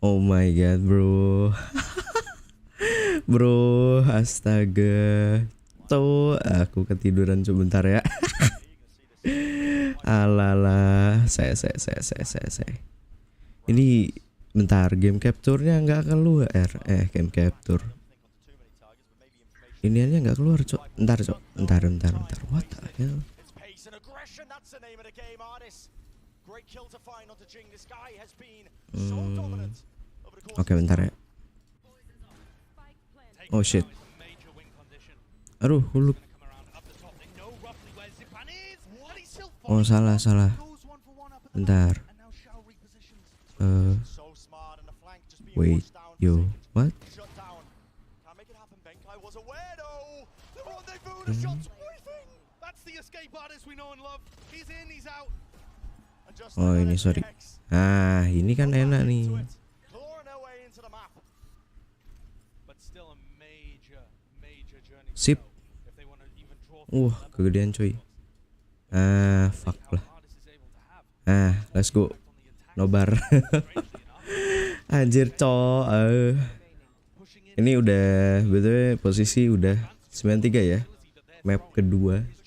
Oh my god, bro. Bro, astaga. Tuh, aku ketiduran sebentar ya. Alalah, saya. Ini bentar, game capture-nya nggak keluar. Game capture. Iniannya nggak keluar, cok. Bentar. What the hell? Oke, bentar ya. Oh shit. Aduh, huluk. Oh, salah. Bentar. Wait, yo, what? Oh, ini sorry. Ah, ini kan enak nih. Sip. Kegedean coy. Fuck lah. Let's go. Nobar. Anjir, cok. Ini udah betul posisi udah 93 ya. Map kedua.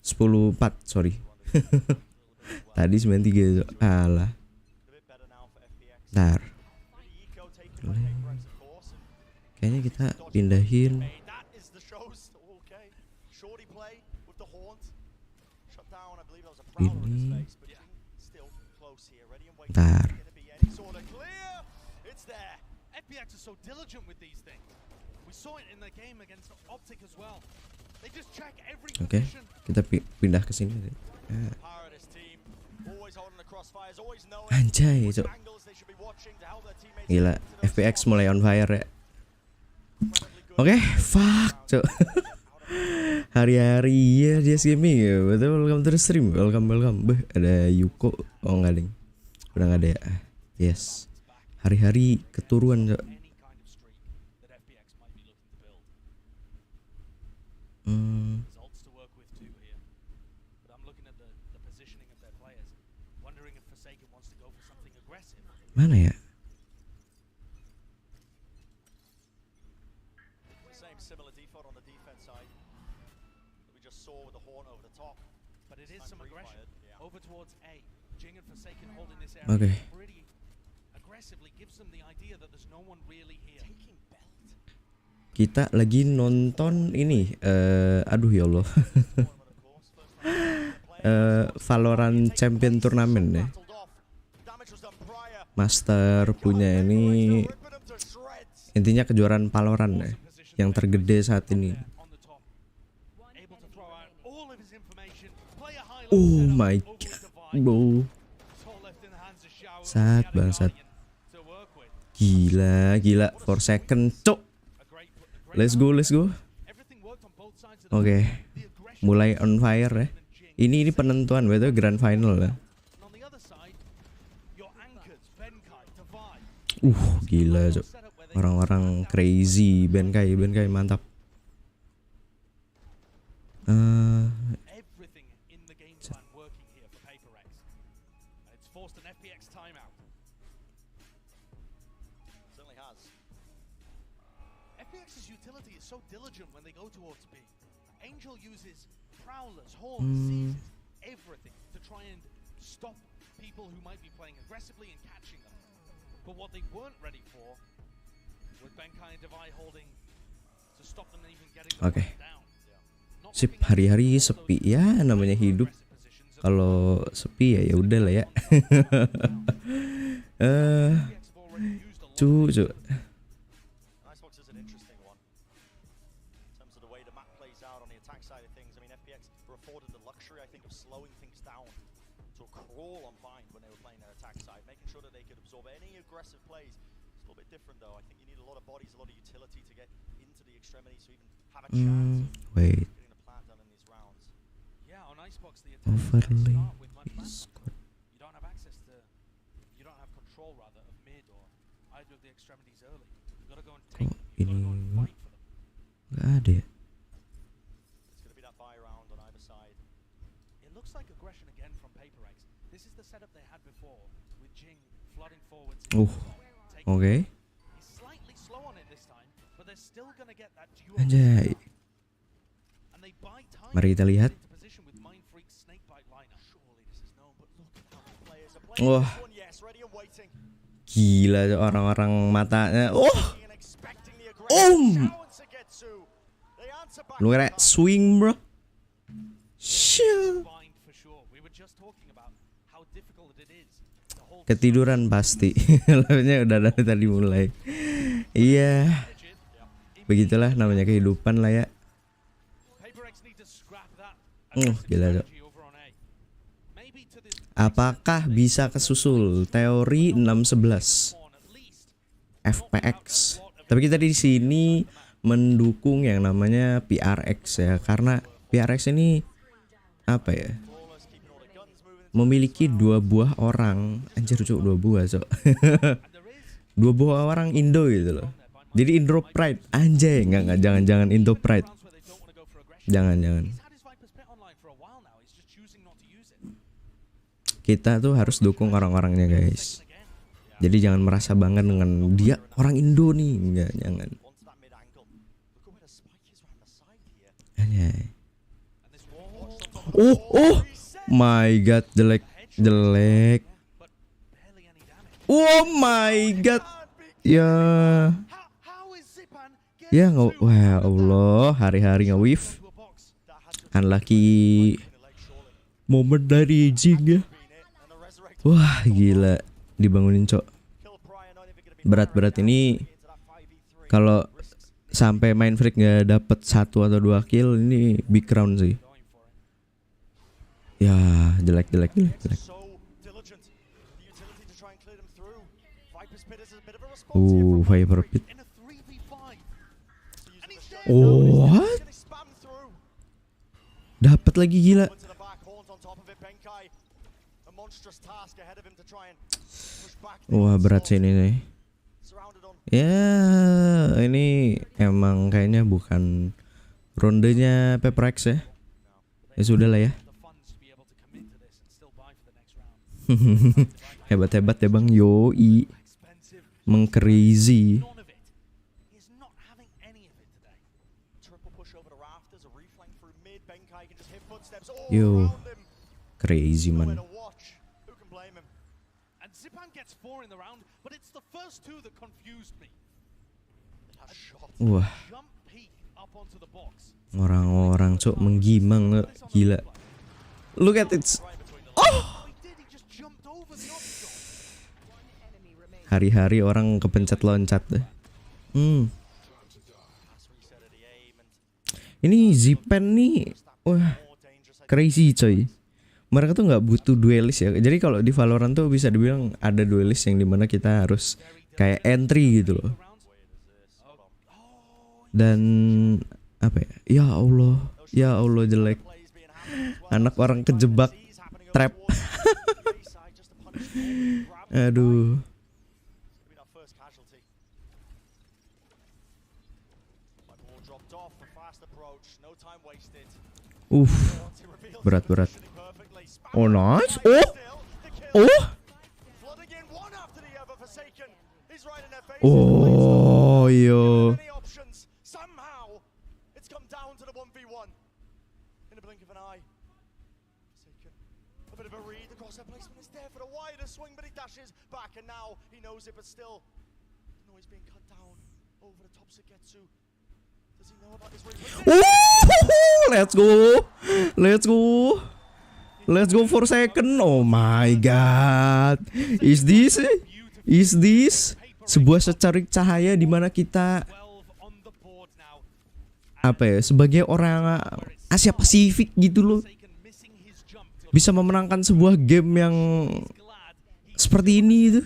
10-4, sorry. Tadi 93, alah. Ntar. Kayaknya kita pindahin. Ini. Ntar. Oke, kita pindah ke sini. Anjay, cok. Gila, FPX mulai on fire ya. Oke, fuck, cok. Hari-hari ya dia gaming ya. Betul, welcome to the stream. Welcome. Beh, ada Yuko. Oh, enggak, ding. Udah enggak ada ya. Yes. Hari-hari keturunan, cok. Mana ya? Oke. Kita lagi nonton ini. Aduh ya Allah. Valorant Champion Turnamen ya. Master punya ini, intinya kejuaraan Valorant ya, yang tergede saat ini. Oh my god, bro. Bangsat. Gila 4 second, cok. Let's go. Oke. Mulai on fire ya. Ini penentuan, betul grand final ya. Gila, cok. Orang-orang crazy. Benkai mantap. Oke. Sip, hari-hari sepi ya, namanya hidup. Kalau sepi ya udah lah ya. Cu. Wait. Overlay Discord. Kok ini nggak ada ya? Oke. Anjay. Mari kita lihat. Wah. Gila orang-orang matanya. Lu kayak swing, bro. Shit. Ketiduran pasti. Lainnya udah dari tadi mulai. Iya. Begitulah namanya kehidupan lah ya. Gila, Dok. Apakah bisa kesusul teori 611 FPX? Tapi kita di sini mendukung yang namanya PRX ya, karena PRX ini apa ya? Memiliki 2 buah orang, anjir cuk, 2 buah cuk. 2 buah orang Indo gitu loh. Jadi Indo Pride, anjay, enggak jangan Indo Pride. Jangan. Kita tuh harus dukung orang-orangnya, guys. Jadi jangan merasa bangga dengan dia orang Indo nih, enggak, jangan. Anjay. My god, jelek. Oh my god. Ya nggak, wah Allah, hari-hari nge-whiff. Unlucky momen dari Jing ya. Wah gila, dibangunin cok. Berat ini kalau sampai main freak nggak dapet 1 atau 2 kill, ini big round sih. Ya jelek. Viper pit. What? Dapat lagi, gila. Wah berat sih ini nih. Ya ini emang kayaknya bukan rondenya PPX ya. Ya sudah lah ya. Hebat ya bang, yoi. Mengcrazy. Yo, crazy man. Wah, orang-orang cok menggimang, gila. Look at it. Hari-hari orang kepencet loncat deh. Ini Zipan nih, wah crazy coy. Mereka tuh nggak butuh duelist ya. Jadi kalau di Valorant tuh bisa dibilang ada duelist yang dimana kita harus kayak entry gitu loh. Dan apa ya? Ya Allah jelek. Anak orang kejebak trap. Aduh. Berat. Oh nice. Oh yo. Let's go for second. Oh my god. Is this sebuah secarik cahaya di mana kita apa ya, sebagai orang Asia Pasifik gitu loh, bisa memenangkan sebuah game yang seperti ini itu.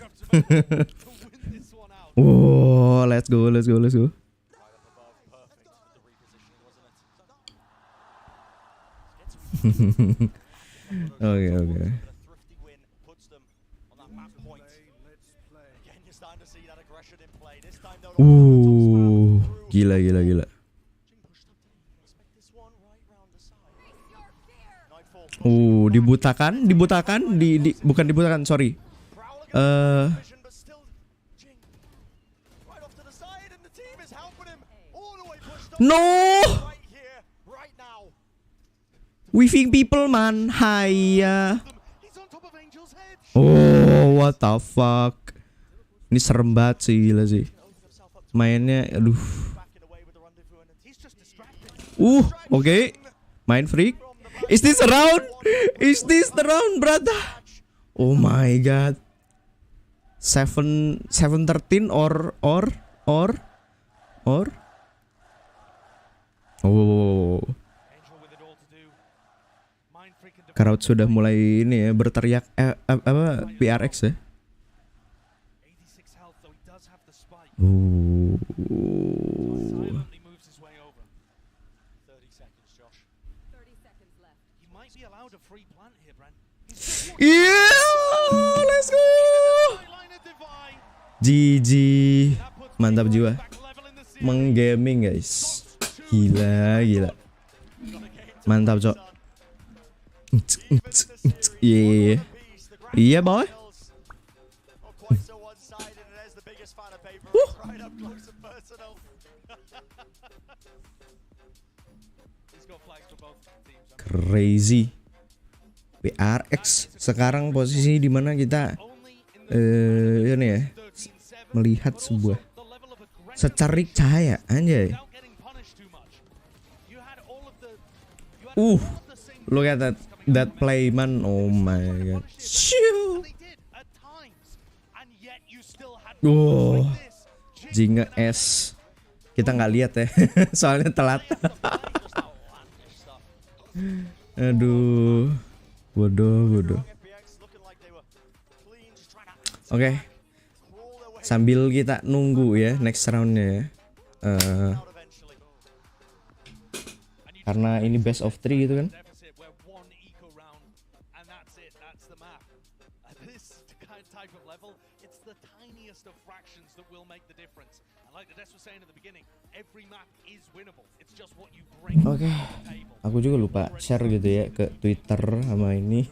Oh, let's go. Oke. Gila. Dibutakan, bukan dibutakan, sorry. No, weaving people man, hanya. Oh, what the fuck. Ini serem banget sih, gila sih. Mainnya, aduh. Oke. Main freak. Is this a round? Is this the round, brother? Oh my god. 7-13 or oh. Crowd sudah mulai ini ya berteriak apa PRX ya. Let's go. GG. Mantap jiwa. Menggaming guys. Gila. Mantap, Cok. Iya, boy. Crazy. PRX sekarang posisi di mana kita ini ya melihat sebuah secarik cahaya anjay. Look at that play man. Oh my god. Jinga S. Kita nggak lihat ya. Soalnya telat. Aduh. Bodoh. Oke. Sambil kita nunggu ya next roundnya ya. Karena ini best of 3 gitu kan. Oke. Aku juga lupa share gitu ya ke Twitter sama ini.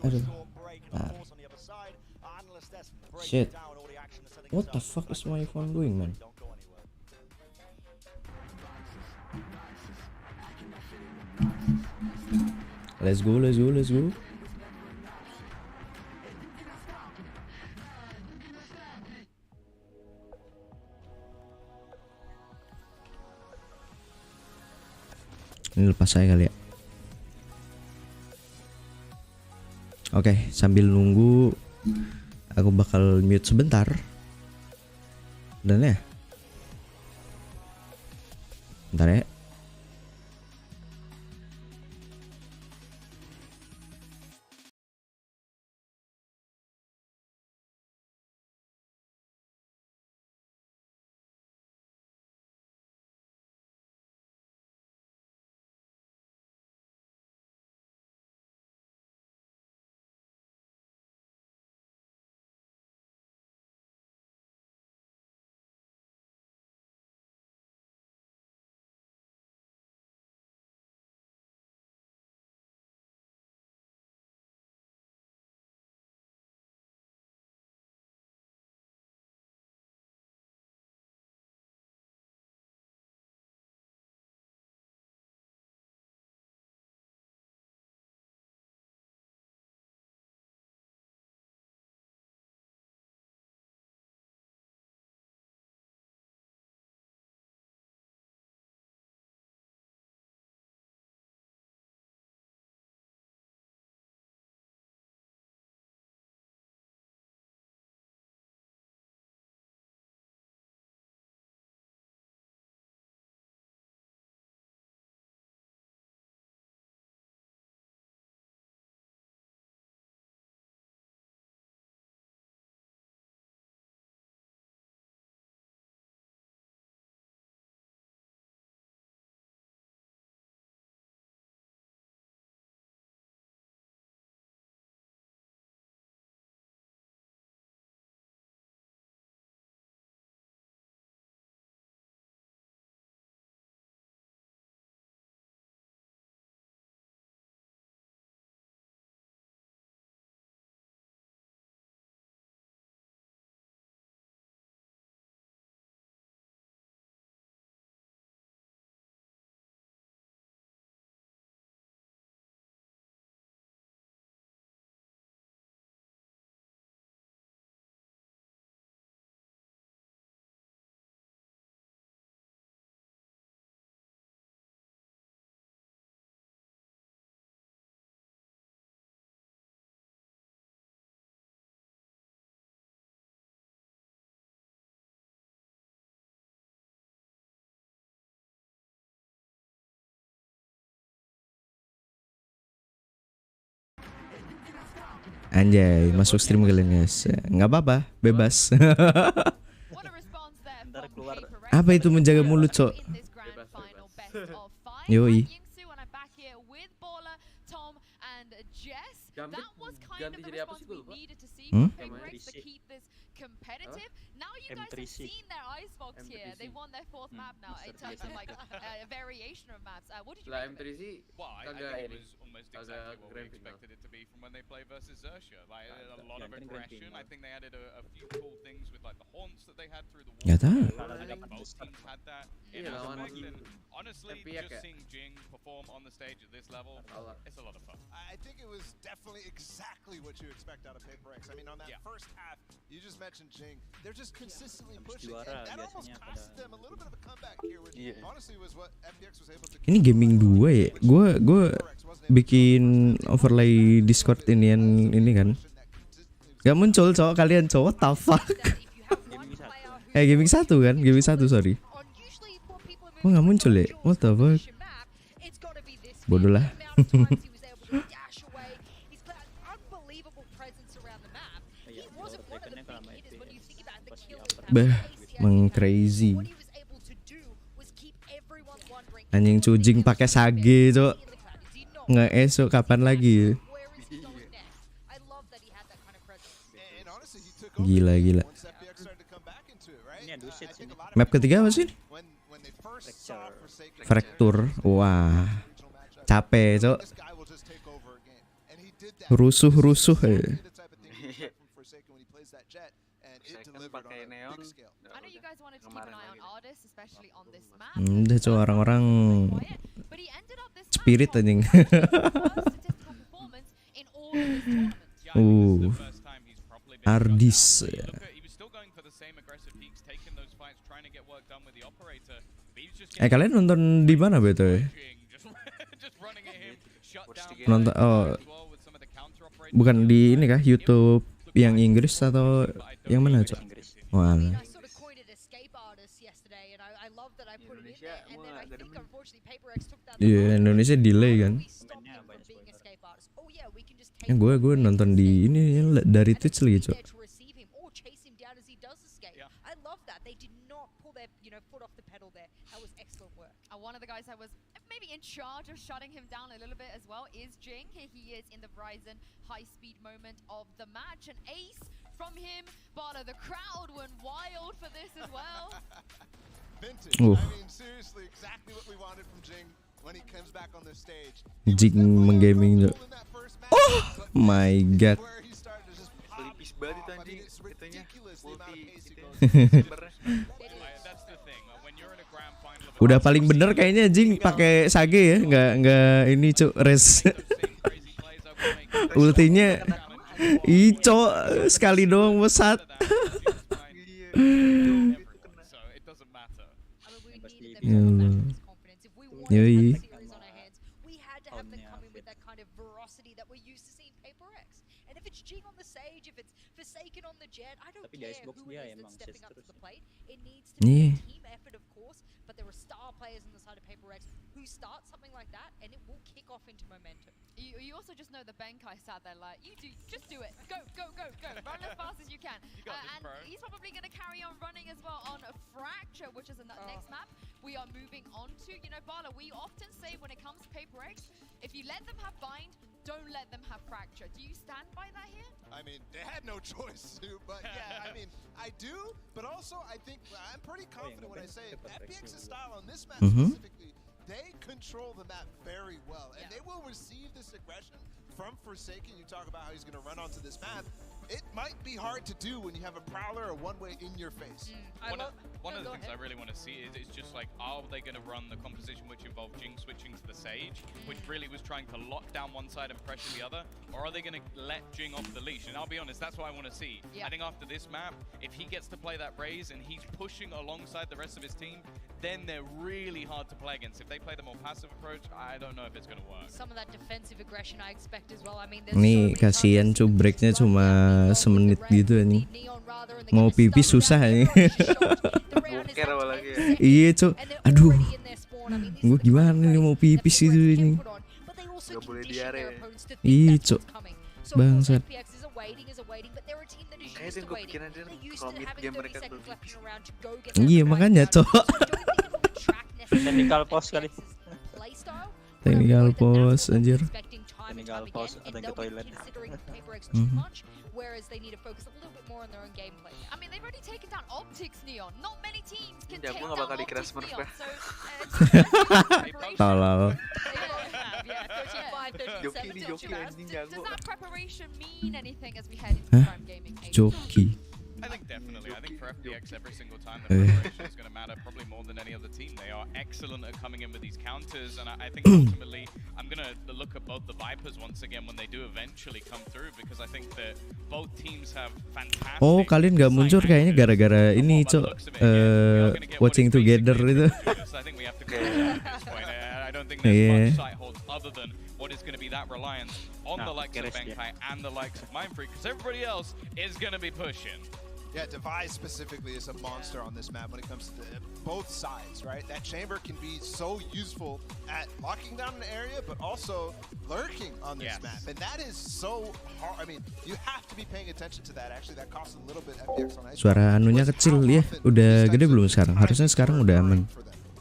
Aduh. Shit. What the fuck is my phone doing, man? Let's go. Ini lepas saya kali ya. Oke, sambil nunggu aku bakal mute sebentar. Dan ya. Bentar ya. Anjay, masuk stream kalian guys. Nggak apa-apa, bebas. Ntar keluar Apa itu menjaga mulut, Cok? Yoi. Ganti jadi apa sih gue lupa. Hmm? Competitive. Now you guys have M3C. seen their icebox here. They won their fourth map now in terms of like a variation of maps. What did you Lah make of it? M3C Well, I agak think it ini. was almost Agak exactly what we grand final. expected it to be from when they play versus Xerxia. Like a lot yeah, of grand aggression. final. I think they added a few cool things with like the haunts that they had through the wall. Nggak tahu. Both teams had that in Iya, lawan aspect, and honestly, FPX just ya. seeing Jing perform on the stage at this level, Allah. it's a lot of fun. I think it was definitely exactly what you expect out of Paper X. I mean, on that Yeah. first half, you just mentioned Jing. They're just consistently Habis pushing, juara and that almost biasanya cost pada- them a little bit of a comeback here, which Iya. honestly was what FPX was able to. Ini gaming 2 ya. Gue bikin overlay Discord ini kan. Gak muncul, Cok. Kalian, Cok. What the fuck? Gaming 1 kan? Gaming 1, sorry. Oh, nggak muncul ya? What the fuck? Bodoh lah. Bah, meng crazy. Anjing cujing pakai sage, Cok. Nggak esok kapan lagi? And honestly, he took over Gila, gila. once FPX started to come back into it, right? Ini ada I shit think sini. a lot of Map people ketiga apa sih? when they first saw Forsaken Fracture. Wah, regional matchup, capek, Cok. this guy will just take over a game. And he did that. Rusuh ya. Exactly the type of thing we expect from Forsaken when he plays that jet, and it Second delivered on pakai a neon. big scale. I know you guys wanted to keep an eye on Ardis, especially on this map. Udah, Cok, orang-orang But he ended up this spirit match anjing. on first statistical performance in all of his tournaments. Yeah, I think this is the first time he's properly been shut Ardis. down. But you look at- he was still going for the same aggressive peaks, taking those fights, trying to get work done with the operator. But he was just getting Kalian nonton di mana betul? Jing, just running at him, shut down Nonton, oh, as well with some of the counter operators. bukan di ini kah? YouTube yang Inggris atau yang mana, Cok? Wah, I sort of coined it escape artist yesterday, and I love that I put it in Indonesia, there. And then wah, I gak think demen. unfortunately PaperX took that. iya, Indonesia delay kan? We stopped him from being escape artist. Oh yeah, we can just take him Gue away nonton from di escape. ini dari And Twitch then lagi, be Cok. there to receive him or chase him down as he does escape. Yeah. I love that. They did not pull their foot off the pedal there. That was excellent work. One of the guys that was maybe in charge of shutting him down a little bit as well is Jing. Here he is in the Verizon high-speed moment of the match. An ace from him, but the crowd went wild for this as well. Vintage. Oof. I mean, seriously, exactly what we wanted from Jing when he comes back on the stage. Jing menggaming, Cok. Oh my god. Where he started to just pop Pelipis banget off. I anjing. mean, it's Katanya ridiculous the amount of multi pace he gitu goes. ya, sumbernya. That's the thing. When you're in a grand final of a Udah paling bener kayaknya Jing pakai sage ya, nggak ini, Cok, res. those same crazy plays I would make. Ultinya ico sekali doang mesat. Iya, itu kena. So it doesn't matter. I mean, we Pasti needed dia. them to have that confidence. If we wanted to Yoi. have the series on our hands, we had to have them Hanya come in with fit. that kind of veracity that we're used to seeing Paper X. And if it's Jing on the sage, if it's Forsaken on the jet, I don't Tapi di care Icebox who dia it is emang that's stepping chess up to terus the ya. plate. It needs to be Yeah. a team effort, of course, but there are star players on the side of Paper X who start something like that, and it will kick off into momentum. You also just know the Benkai sat there like, just do it. Go, go, go, go. Run as fast as you can. got this, And bro. he's probably going to carry on running as well on a Fracture, which is the next map we are moving on to. You know, Bala, we often say when it comes to Paper X, if you let them have Bind, don't let them have Fracture. Do you stand by that here? I mean, they had no choice to, but yeah, I mean, I do, but also I think I'm pretty confident when I say FPX's style on this map specifically, they control the map very well, and they will receive this aggression from Forsaken. You talk about how he's going to run onto this map. It might be hard to do when you have a Prowler or one-way in your face. One of the things I really want to see is just like, are they going to run the composition which involved Jing switching to the Sage, which really was trying to lock down one side and pressure the other, or are they going to let Jing off the leash? And I'll be honest, that's what I want to see. Yeah. I think after this map, if he gets to play that Raze and he's pushing alongside the rest of his team, then they're really hard to play against. If they play the more passive approach, I don't know if it's going to work. Some of that defensive aggression I expect as well. I mean, there's Nih kasihan cu breaknya cuma semenit gitu anjing. Mau pipis susah anjing. Boker apalagi ya. Iya cu, aduh, gue gimana nih mau pipis itu ini. Gak boleh diare. Iya cu, bangsat. waiting is a waiting, but they're a team that is Kayaknya used to gue waiting. pikiran dia They're used kalau to mid having game 30 mereka seconds left in lebih a round to go get Iya, that makanya, fight down. Cok. So I don't think it will track necessarily Technical pause kali. FPX's playstyle, but I Technical know that that's pause, what they'll be anjir. expecting time and Technical time pause, again, ada and yang ke they'll be toilet. considering PaperX too Mhm. much, whereas they need to focus a little bit more on their own gameplay. I mean, they've already taken down Optics, Neon. Not many teams can Ya, take gua down nggak bakal dikira Optics, Smurf Neon. ya. So, preparation. Tolol. They both have, yeah, 35, 37 Joki nih, till Joki two. anjing Does jago. that preparation mean anything as we head into Huh? Prime Gaming? Joki. I think definitely. I think for FPX, every single time Eh. the preparation is going to matter, probably more than any other team. They are excellent at coming in with these counters, and I think ultimately, I'm going to look at both the Vipers once again when they do eventually come through, because I think that both teams have fantastic. Oh, kalian nggak muncul kayaknya gara-gara ini, Cok. Watching together itu. I think we have to go at this point. I don't think there's Yeah. much sight holds other than what is going to be that reliance on the likes of Keres dia. Benkai and the likes of Mindfreak, because everybody else is going to be pushing. Yeah, Device specifically is a monster on this map when it comes to both sides, right? That chamber can be so useful at locking down an area, but also lurking on this Yes. map. And that is so hard. I mean, you have to be paying attention to that. Actually, that costs a little bit FPX on ice. Suara anunya kecil ya. Udah gede belum sekarang? Harusnya sekarang udah aman.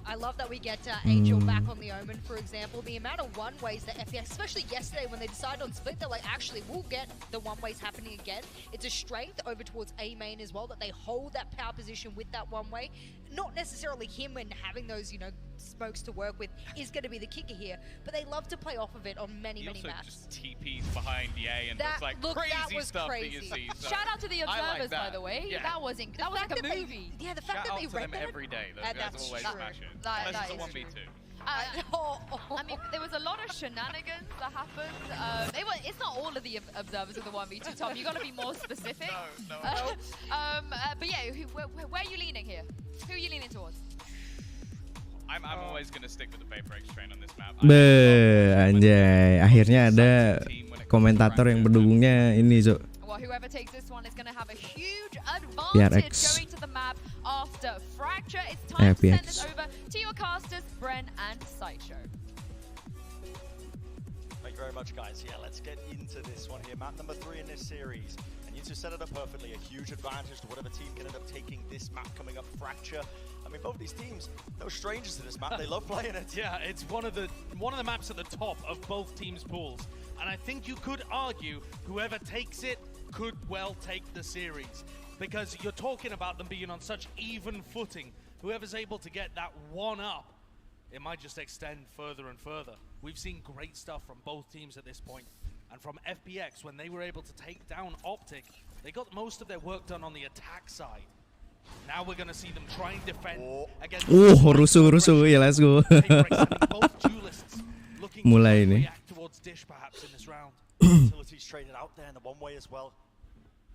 I love that we get Angel back on the Omen, for example. The amount of one-ways that FPX, especially yesterday when they decided on split, they're like, actually, we'll get the one-ways happening again. It's a strength over towards A main as well, that they hold that power position with that one-way. Not necessarily him and having those, you know, smokes to work with is going to be the kicker here, but they love to play off of it on many, He many also maps. just TPs behind Ye and That- does like look, that crazy was stuff crazy. that you see. So Shout out to the I like observers, by that. the way. Yeah. That was like fact a that they- movie. Yeah, the fact Shout that they out to read them that. every day. Those guys that's always true. smash it. That Unless it's a is 1v2. I mean, there was a lot of shenanigans that happened. It's not all of the observers of the 1v2, Tom. You got to be more specific. No. But yeah, where are you leaning here? Who are you leaning towards? I'm always going to stick with the PaperX train on this map. Anjay, akhirnya ada komentator yang berdukungnya ini, Cok. Well, whoever takes this one is going to have a huge advantage PRX. going to the map after Fracture. It's time to send PX. this over to your casters, Bren and Sideshow. Thank you very much, guys. Yeah, let's get into this one here. Map number 3 in this series. And you two set it up perfectly. A huge advantage to whatever team can end up taking this map coming up, Fracture. I mean, both these teams, no strangers to this map. They love playing it. Yeah, it's one of the maps at the top of both teams' pools. And I think you could argue whoever takes it could well take the series. Because you're talking about them being on such even footing. Whoever's able to get that one up, it might just extend further and further. We've seen great stuff from both teams at this point. And from FPX, when they were able to take down Optic, they got most of their work done on the attack side. Now we're going to see them try and defend against... Rusuh, ya let's go. Both duelists looking Mulai to ini. react towards Dish perhaps in this round. Utilities traded out there in the one-way as well.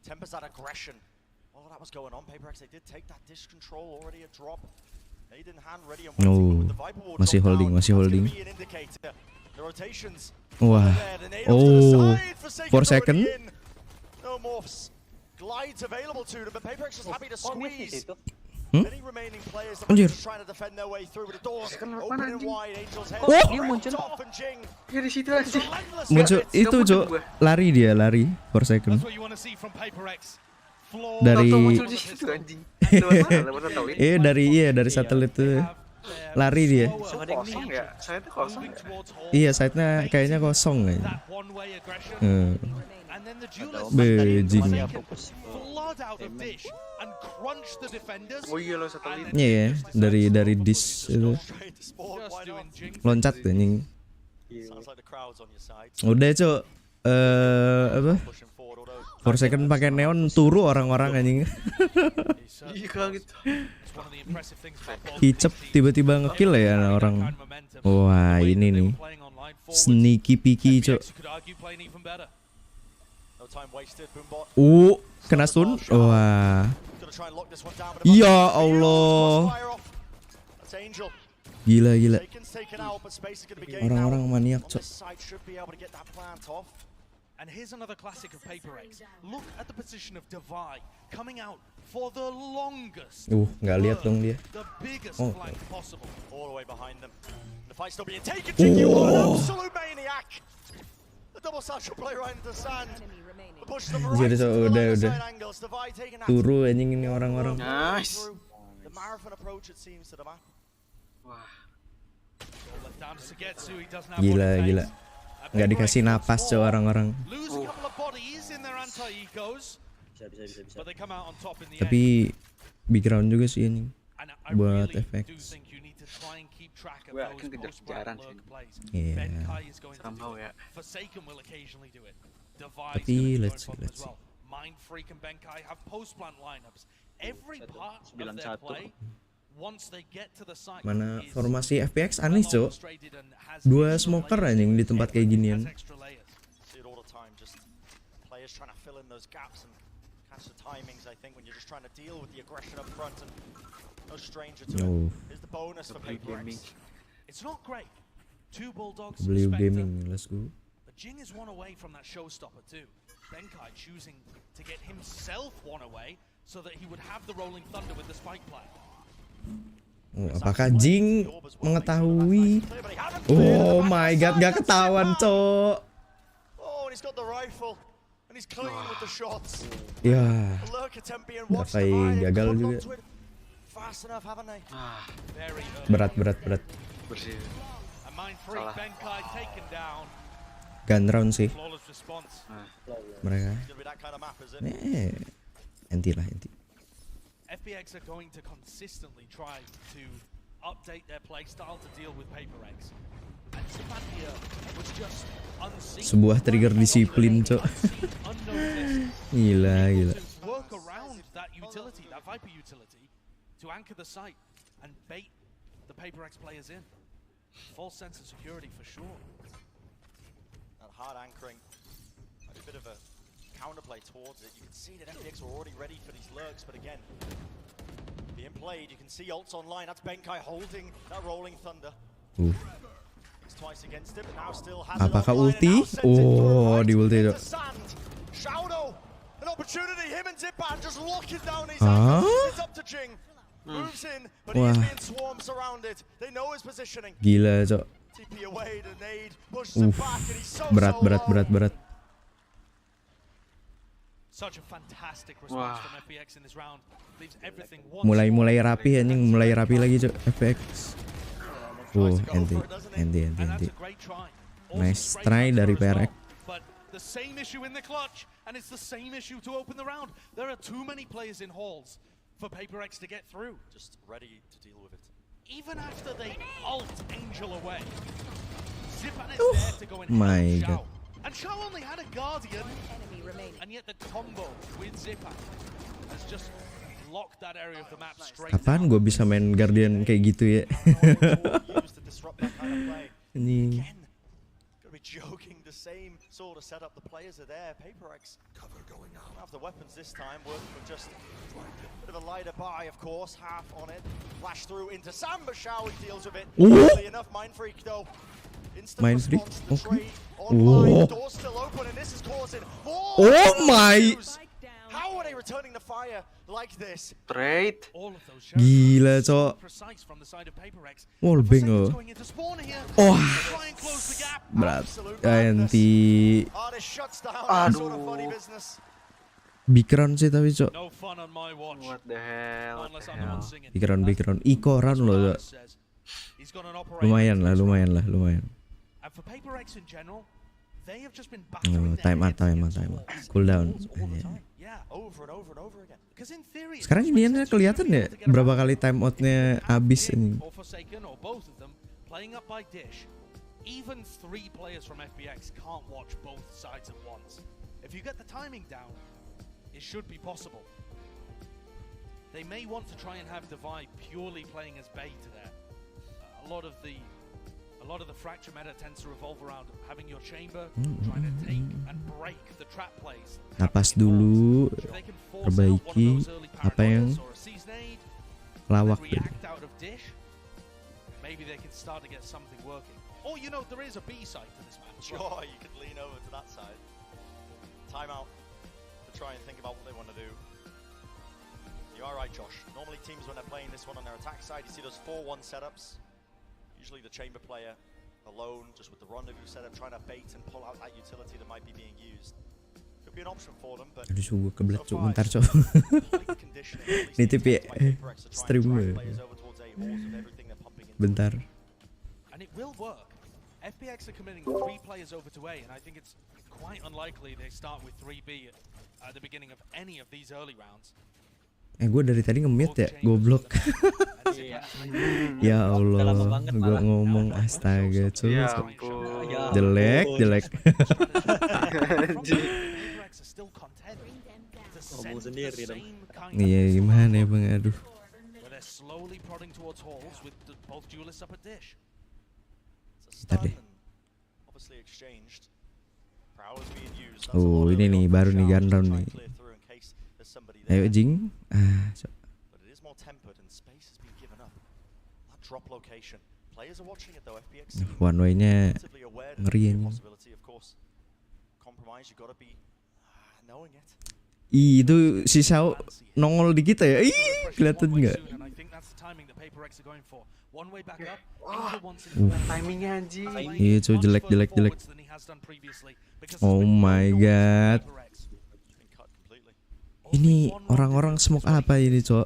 Tempers that aggression. All that was going on, PaperX, they did take that Dish control, already a drop. Made in hand ready and waiting with the Viper ward masih drop holding, down. masih That's holding. gonna be an indicator. The rotations Wah. there, the nados to the side, Forsaken's 4 second. already in. No morphs. Glides available to them, but PaperX is happy to squeeze any remaining players that are Anjir. just trying to defend their way through. But the doors opening wide, Angel's head. Oh! Dia muncul. And Jing. Ya di situ aja. Relentless Muncul efforts. itu, Cok. Lari dia, lari 4 second. That's what you want to see from PaperX. Floor Dari Tahu muncul di situ anjing. Lewat mana? Lewat satelit. dari satelit tuh. Lari dia. Kosong ya? Saya tuh kosong ya? Iya, site-nya kayaknya kosong kayaknya. That one-way aggression. And then the duelist Bejing. flood out of Dish and crunch the defenders. Oh iya lo satelit. Iya ya, dari dish itu Straight to spawn, Just why not? doing Jing. loncat anjing. Sounds like the crowd's on your side. Udah, Cok. Apa? Pushing forward, although 4 second pakai neon turu orang-orang anjing. Iya kaget. It's one of the impressive things about both Hicep teams. tiba-tiba ngekill ya orang. Wah, ini nih. Sneaky peeky, Cok. You could argue playing even better. no time wasted. Boombot Kena stun. Wah. gonna try and lock this one down. But Ya about to Allah. fire off. That's Angel. Gila. Taken's taken out, but space is gonna be gained now. Orang-orang maniak, On Cok. this side should be able to get that plant off. And here's another classic of PaperX. Look at the position of Divide coming out for the longest. Nggak lihat dong dia. The biggest Oh. flank possible. All the way behind them. The fight's still being taken. Jiggy, what an absolute maniac. The double satchel play right into the sand. Push them Jadi right so into the udah left side angles. The Vi taking that. turu anjing ini orang-orang. Nice. The marathon approach it seems to the map. Wah. Gila. Nggak dikasih napas coy orang-orang. Tapi big round juga sih ini buat efek. Gue akan kejar-kejaran sih. Iya. Somehow ya. Tapi let's see. Mana formasi FPX aneh cok. 2 smoker anjing di tempat kayak ginian. Oh. Believe gaming, let's go. Jing is one away from that showstopper too. Benkai choosing to get himself one away so that he would have the rolling thunder with the spike plan. Oh, apakah Jing mengetahui? Oh my god, gak ketahuan, cok. Oh, and he's got the rifle and he's clean with the shots. Ya, Dapai gagal juga. Fast enough, haven't they? Berat. Bersih. Salah. Gun round sih mereka. Enti lah. FPX are going to consistently try to update their playstyle to deal with Paper X. And Zipan here was just unseen. Sebuah trigger disiplin, cok. Gila. Work around that utility, that Viper utility, to anchor the site and bait the Paper X players in. False sense of security for sure. That hard anchoring, a bit of a counterplay towards it. You can see that FPX were already ready for these lurks, but again, being played, you can see ults online. That's Benkai holding that rolling thunder. It's twice against it, but now still has Apakah ulti? Oh, di ulti dok. Shaudo, an opportunity. Him and Zipan just locking down these angles. It's up to Jing. Moves in, but he's being swarmed surrounded. They know his positioning. Gila, cok. TP away, the nade pushes him back, and he's so Berat. Such a fantastic response from FPX in this round. Leaves everything Mulai rapi anjing, mulai rapi lagi cok FPX. Enti. Nice try dari PRX. But the same issue in the clutch, and it's the same issue to open the round. There are too many players in halls for Paper X to get through. Just ready to deal with it. Even after they ult Angel away, Zipan is there to go and my help god. Shao. And Shao only had a Guardian, and yet the combo with Zipan has just locked that area of the map straight. Kapan gue bisa main Guardian kayak gitu ya? Ini. Joking, the same sort of setup. The players are there. Paper X cover going out. Have the weapons this time. Working with just a bit of a lighter buy, of course. Half on it. Flash through into Samba. Shao deals with it. Easily enough. Mind Freak though. Instant response to the trade. Online. Door still open, and this is causing more. Oh my. How are they returning the fire like this? Trade. Gila, cok. Wallbang loh. Wah. Berat. Enti. Aduh. Big round sih tapi cok. What the hell? Big round. Iko round loh cok. Lumayan lah. Time out. Cooldown. Sekarang ini kelihatan ya berapa kali time outnya habis ini. Even 3 players from FPX can't watch both sides at once. If you get the timing down, it should be possible. They may want to try and have Divide purely playing as bait there. A lot of the fracture meta tends to revolve around having your chamber, trying to take and break the trap plays. Napas dulu, perbaiki apa yang lawak dulu. Maybe they can start to get something working. Oh, you know, there is a B side to this match. Sure, you could lean over to that side. Timeout to try and think about what they want to do. You are right, Josh. Normally teams, when they're playing this one on their attack side, you see those 4-1 setups. Usually the chamber player alone, just with the rendezvous setup, trying to bait and pull out that utility that might be being used. Could be an option for them, but Aduh, sungguh kebelet so cuk, far, bentar it's cuk. complete conditioning, at least Nitip the ya, intent by Paper X to try and stream drive gue. players over towards A halls with everything they're pumping into. Bentar. And it will work. FPX are committing 3 players over to A, and I think it's quite unlikely they start with 3B at the beginning of any of these early rounds. Gue dari tadi nge-mute ya, goblok. Ya Allah, gue ngomong astaga cuy. Ya ampun. Jelek. Ngomong sendiri dong. Iya gimana ya bang, aduh. They're slowly prodding towards halls with both duelists up a dish. Bentar deh. Obviously exchanged. Prowler's being used. Oh ini nih, baru nih gun round nih. Ayo Jing. So. But it is more tempered and space has been given up. That drop location. Players are watching it though. FPX One way-nya ngeri ini. possibility of course. Compromise, you gotta be knowing it. Ih, itu si Sao nongol di kita ya. Ih, kelihatan nggak? Timingnya anjing. Iya, cuy jelek. Oh my god. Ini orang-orang smoke apa ini, Cok?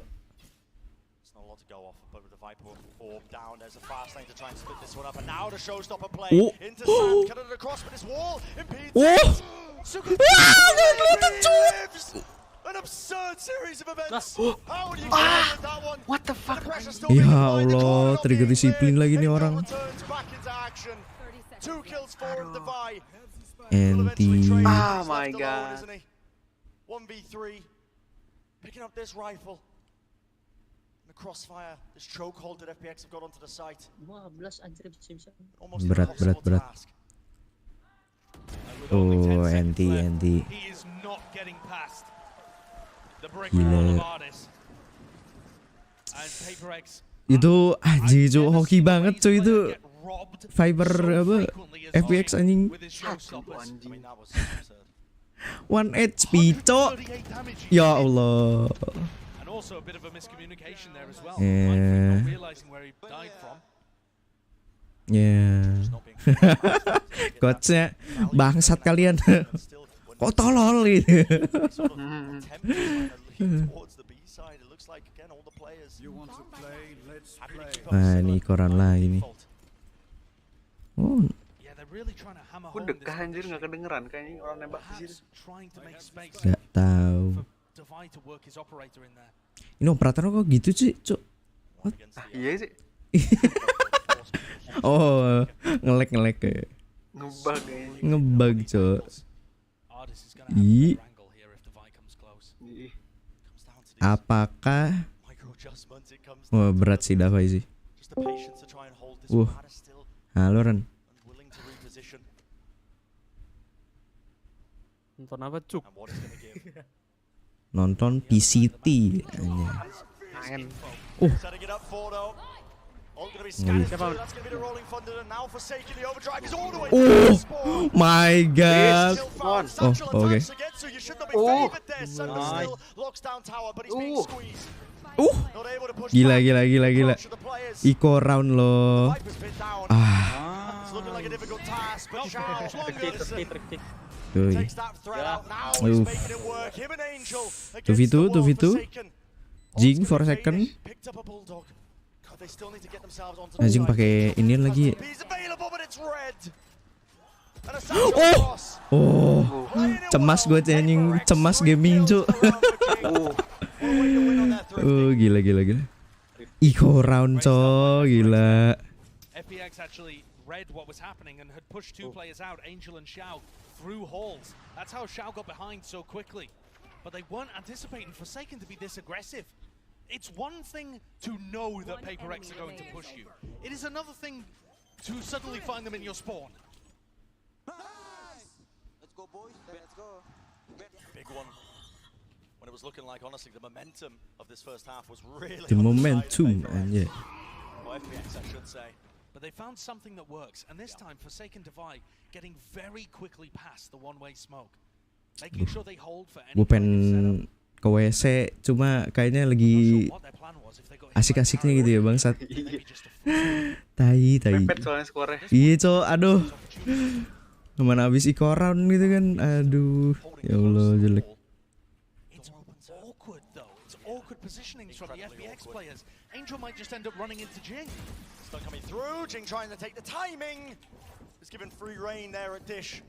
What the fuck? Ya Allah, trigger disiplin lagi nih orang. Anti. Oh my god. 1v3, picking up this rifle. The crossfire, this chokehold that FPX have got onto the site. 15 anjir bisa. Almost Berat. impossible task. Oh, anti. He is not getting past the brick Gila. wall of artists. And Paper X Itu anjing cuy, hoki banget cuy itu. Fiber apa? FPX anjing. Anjing. 1 HP, Cok. Ya Allah. And also a bit of a miscommunication there as well. Yeah. Not realizing where he died from. Ya. Coachnya bangsat kalian. Kok tolol ini. Nah, ini koran lagi nih. Oh, Aku dekah anjir nggak kedengeran kayaknya orang nembak di situ. nggak tahu. Ini operator kok gitu sih, Cok? Ah, iya sih. Oh, ngelek kayak. Ngebug kayaknya. Ngebug, Cok. Ih. Apakah berat sih Davai sih. Halo Ren. Nonton apa cuk? Nonton VCT aja. Oh my god. Oh, oke. Gila. Eco round lo. Tuh. 2v2. Jing for second. Jing pakai ini lagi. Oh. Cemas gue anjing, cemas gaming, Cuk. Gila. Eco round, Cok, gila. FPX actually read what was happening and had pushed 2 players out, Angel and Xiao, through halls. That's how Xiao got behind so quickly. But they weren't anticipating Forsaken to be this aggressive. It's one thing to know that Paper X are going to push you. It is another thing to suddenly find them in your spawn. Let's go, boys. Let's go. Big one. When it was looking like, honestly, the momentum of this first half was really The momentum, yeah. Well, FPX, I should say. But they found something that works, and this time Forsaken Divide getting very quickly past the one-way smoke, making sure they hold for any. Gue pengen ke WC, cuma kayaknya lagi Asik-asiknya gitu ya bangsat. Iya. Tai. Mepet soalnya skornya. Iya cok, aduh. Kemana abis ikoran gitu kan, aduh. Ya Allah jelek. It's awkward though. It's awkward positioning from the FBX players. Angel might just end up running into Jing. Still coming through. Jing trying to take the timing. He's given free reign there at Dish.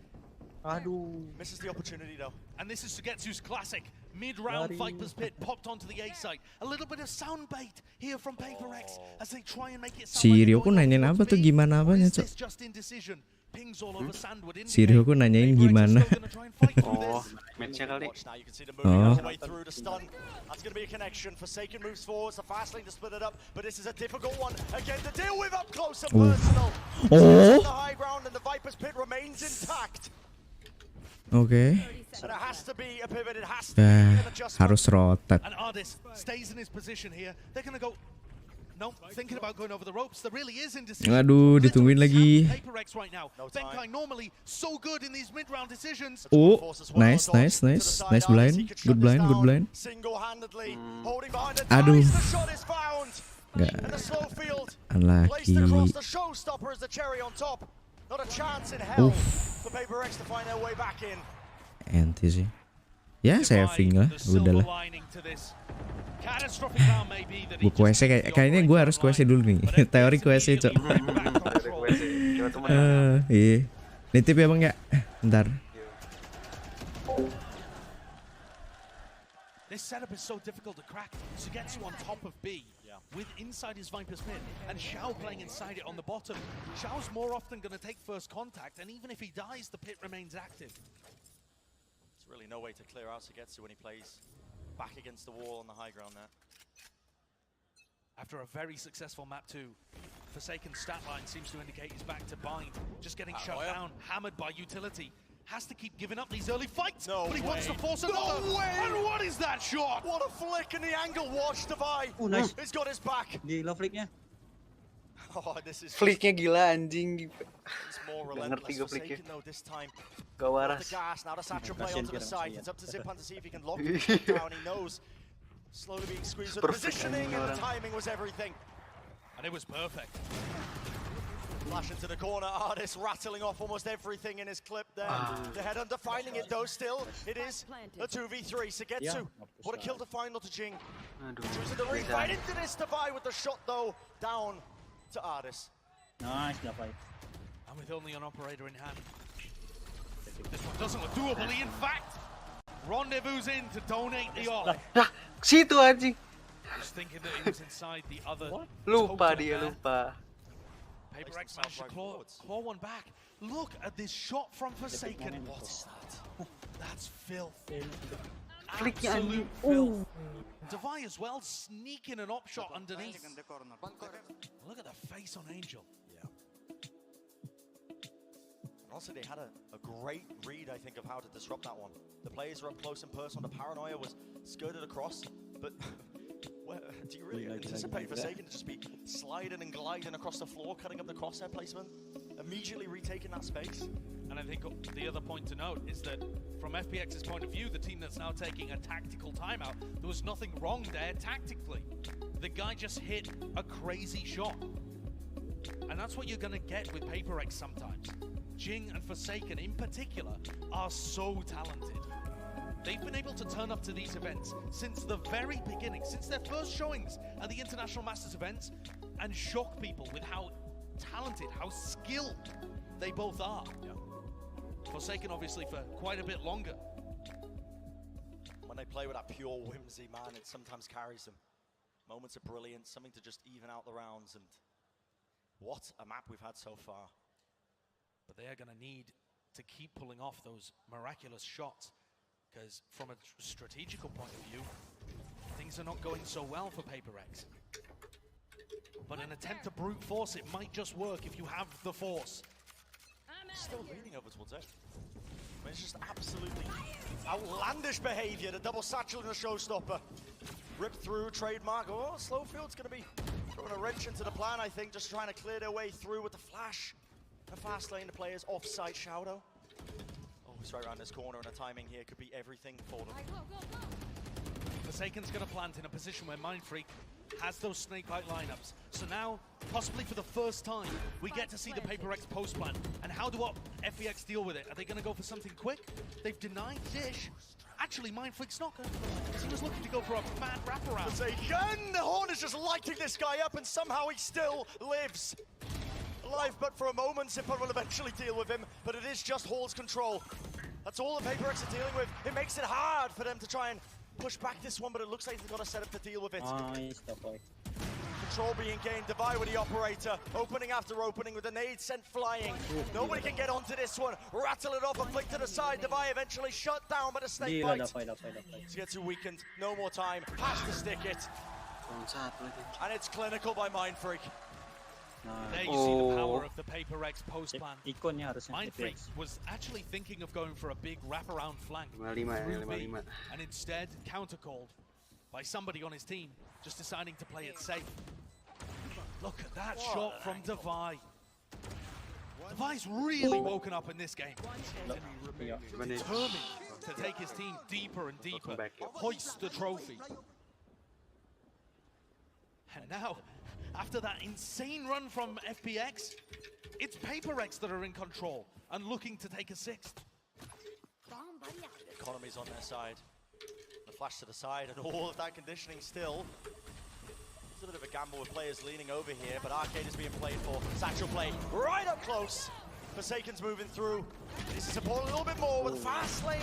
Aduh. Misses the opportunity though. And this is Sugetsu's classic. Mid-round Viper's Pit popped onto the A site. A little bit of sound bait here from Paper X as they try and make it sound Si like Rio ku nanyain apa tuh gimana apanya cok? just indecision. Pings all over Sandwood in Si Rio ku nanyain gimana? Oh, matchnya kali. Now you can see them moving all the way through to stun. That's going to be a connection. Forsaken moves forwards. The fast lane to split it up, but this is a difficult one again to deal with up close and personal. Oh. The high ground and the Viper's Pit remains intact. Oke. And it has to be a pivot. It has to be an adjustment. Harus rotat. And Ardis stays in his position here. They're going to go. No, thinking about going over the ropes. There really is indecision. Aduh, ditungguin lagi. Paper X right now. Benkai normally so good in these mid-round decisions. Oh, nice. Nice blind. Good blind. Single-handedly holding behind the Aduh. dice. The shot is found. Nggak. And the slow field placed Unlucky. across the showstopper as the cherry on top. Not a chance in hell for Paper X to find their way back in. Enti sih. Ya saving lah, udahlah. Gue QC kayaknya gue harus QC dulu nih. Teori QC cok. Iya. Nitip ya bang ya. Bentar. This setup is so difficult to crack. Sugetsu on top of B, with inside his Viper's Pit, and Xiao playing inside it on the bottom. Xiao's more often going to take first contact, and even if he dies, the pit remains active. There's really no way to clear out Sugetsu when he plays back against the wall on the high ground there. After a very successful map 2, Forsaken's stat line seems to indicate he's back to bind. Just getting shut down, hammered by utility. Has to keep giving up these early fights, but he wants to force another. No way! And what is that shot? What a flick in the angle. Watch Devi. Nice. He's got his back. Gila flicknya. Oh, this is Flicknya gila anjing. it's more Nggak ngerti gue relentless. flicknya. Forsaken though this time. Gak The waras. gas, now the Satchel play Kasian onto the Kira, side. kasian. It's up to Zipan to see if he can lock the shot down. He knows. Slowly being squeezed. The Perfect positioning and the orang. timing was everything. And it was perfect. Flash into the corner. Ardis rattling off almost everything in his clip there. The headhunter finding it though. Still, it is a 2v3. Sugetsu. What a kill to final to Jing. Aduh. Choosing the ring right into this Devi with the shot though. Down to Ardis. Nice, dapat. And with only an operator in hand. This one doesn't look doable. In fact, Rendezvous in to donate the off. Nah, situ anjing. Just thinking that he was inside the other. Lupa totem dia, there. lupa. Paper X managed to claw one back. Look at this shot from Forsaken. What's that? That's filth. Flicknya Absolute anjing. filth. Devi as well, sneaking an op shot underneath. Look at the face on Angel. Also, they had a great read, I think, of how to disrupt that one. The players are up close and personal. The paranoia was skirted across, but do you really anticipate Forsaken to just be sliding and gliding across the floor, cutting up the crosshair placement, immediately retaking that space? And I think the other point to note is that from FPX's point of view, the team that's now taking a tactical timeout, there was nothing wrong there tactically. The guy just hit a crazy shot. And that's what you're going to get with Paper X sometimes. Jing and Forsaken in particular are so talented. They've been able to turn up to these events since the very beginning, since their first showings at the International Masters events, and shock people with how talented, how skilled they both are. Forsaken obviously for quite a bit longer. When they play with that pure whimsy, man, it sometimes carries them. Moments of brilliance, something to just even out the rounds, and what a map we've had so far. But they are going to need to keep pulling off those miraculous shots, because from a strategical point of view, things are not going so well for Paper X. But an attempt to brute force it might just work if you have the force. Still leaning over towards it. I mean, it's just absolutely outlandish behavior. The double satchel in the showstopper. Ripped through, trademark. Oh, Slowfield's going to be throwing a wrench into the plan, I think, just trying to clear their way through with the flash. The fast lane, the players off-site Shadow. Oh, he's right around this corner, and the timing here could be everything for them. Forsaken's going to plant in a position where Mind Freak has those snake bite lineups. So now, possibly for the first time, we get to see the Paper X post plan. And how do FPX deal with it? Are they going to go for something quick? They've denied Dish. Actually, Mindfreak's not going for he was looking to go for a fat wraparound. Forsaken! The Horn is just lighting this guy up, and somehow he still lives. Alive, but for a moment, Zippon will eventually deal with him, but it is just Hall's control. That's all the Paper X are dealing with. It makes it hard for them to try and push back this one, but it looks like they've got a setup to deal with it. Nice, the fight. Control being gained, Divide with the operator, opening after opening with the nade sent flying. Nobody can get onto this one. Rattle it off and flick to the side. Divide eventually shut down by the snake Gila, bite. dapat. To get too weakened, no more time. Has to stick it. And it's clinical by Mindfreak. There you see the power of the Paper X post plan. Ikonnya harusnya Mindfreak FPX. was actually thinking of going for a big wraparound flank through B, and instead countercalled by somebody on his team, just deciding to play it safe. Look at that shot from Divide. Divide's really woken up in this game. Determined to take his team deeper and deeper, hoist the trophy. And now, after that insane run from FPX, it's Paper X that are in control and looking to take a sixth. Economy's on their side. The flash to the side and all of that conditioning still. It's a bit of a gamble with players leaning over here, but Arcade is being played for. Satchel play right up close. Forsaken's moving through. This is support a little bit more with a fast lane.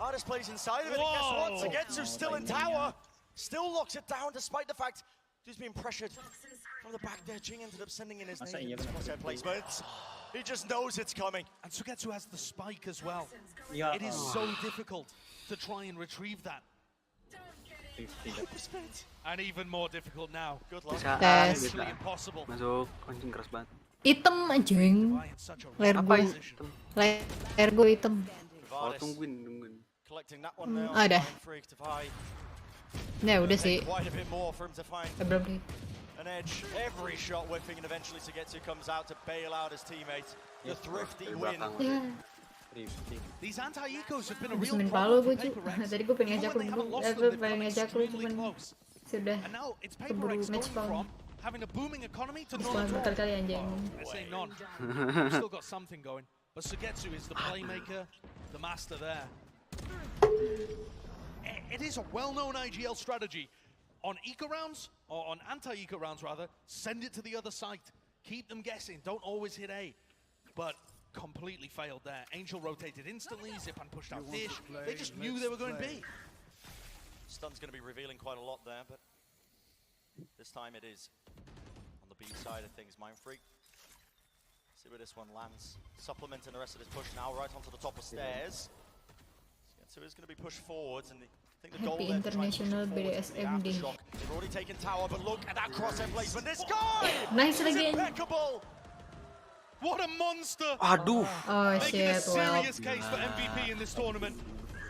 Artist plays inside of it, and guess what? Sagetsu still in tower. Still locks it down despite the fact he's being pressured from the back there. Jing ended up sending in his name. Placement. He just knows it's coming. And Sugetsu has the spike as well. Yeah. It is so difficult to try and retrieve that. And even more difficult now. Good luck. Tes. Literally impossible. Masuk, anjing keras banget. Item anjing. Why in such a Layar Apa gue. ini? Layar gue item. Oh, tungguin. Collecting that one now. Ada. Freak to buy. Ya udah sih. Quite a bit more for him to find Belum nih. an edge. Every shot whipping, and eventually Sagetsu comes out to bail out his teammate. The thrifty win. Ya. These anti-ecos have been a Habis real main problem Palu gue for cu. Paper X. Tadi gue pengen ngajak lu, Even when they haven't lost them, gue they've pengen come ngajak lu extremely cuman close. sudah And now it's Paper keburu X match going spawn. from having a booming economy to Spawn non-draw. berkali-kali anjing. I say none. We've still got something going. But Sugetsu is the playmaker, the master there. It is a well-known IGL strategy. On eco rounds, or on anti-eco rounds rather, send it to the other site. Keep them guessing, don't always hit A. But completely failed there. Angel rotated instantly, Zipan pushed out Dish. They just knew they were going B. Stun's going to be revealing quite a lot there, but this time it is on the B side of things. Mindfreak. See where this one lands. Supplementing the rest of this push now, right onto the top of stairs. So it's going to be pushed forwards, and I think the goal Happy there to try and push International it forwards with the BDSMD. aftershock. They've already taken tower, but look at that crosshair placement. This guy Nice is again. impeccable. What a monster! Aduh. Oh Making a shit, well. serious case for MVP in this tournament.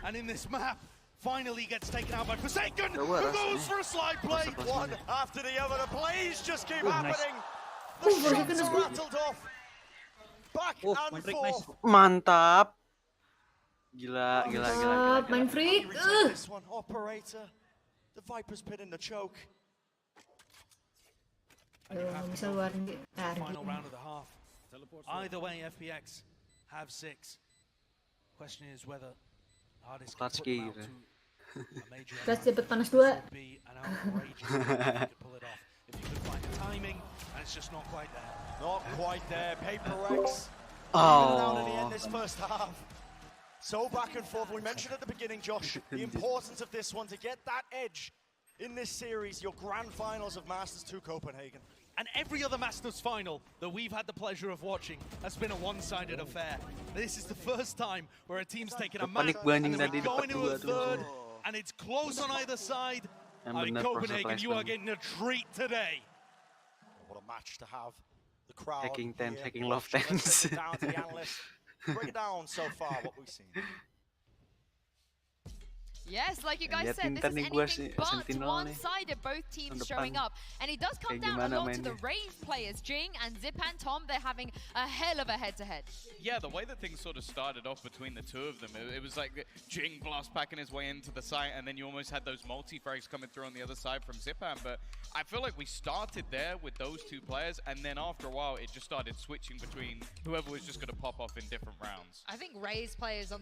And in this map, finally gets taken out by Forsaken, who goes for a slide play. One after the other, the plays just keep Nice. happening. The Forsaken shots is are good. rattled off. Back Oh, and Mindfreak forth. nice. Mantap. Gila. Mindfreak. This one, operator. The Viper's pit in the choke. Aduh, bisa luar nih. Final round of the half. Either way, FPX have 6. Question is whether artists can Clutch put them gear. out to a major Kelas amount. cepet panas 2. Would be an outrageous if you could pull it off. If you could find the timing, and it's just not quite there. Not quite there. Paper X. Even down in the end Oh. this first half. So back and forth. We mentioned at the beginning, Josh, the importance of this one to get that edge in this series, your grand finals of Masters 2 Copenhagen. And every other Masters final that we've had the pleasure of watching has been a one-sided affair. This is the first time where a team's taken a match Panik and banting then we tadi go dapat into dua a third, tuh. and it's close on either side. Yang I mean, benar proses Copenhagen, you are placement. getting a treat today. What a match to have. The crowd. Hacking tens, here. hacking love Let's tens. take it down to the analyst. Break it down so far, what we've seen. Yes, like you guys Lihat said, this ntar is nih gua anything si but Sentinel nih. one-sided, both teams Tahun showing depan. up. And it does come Kayak down a gimana lot to the mainnya. Rave players. Jing and Zip and Tom, they're having a hell of a head-to-head. Yeah, the way that things sort of started off between the two of them, it was like Jing blast packing his way into the site, and then you almost had those multi-frags coming through on the other side from Zipan. But I feel like we started there with those two players, and then after a while, it just started switching between whoever was just going to pop off in different rounds. I think Ray's players on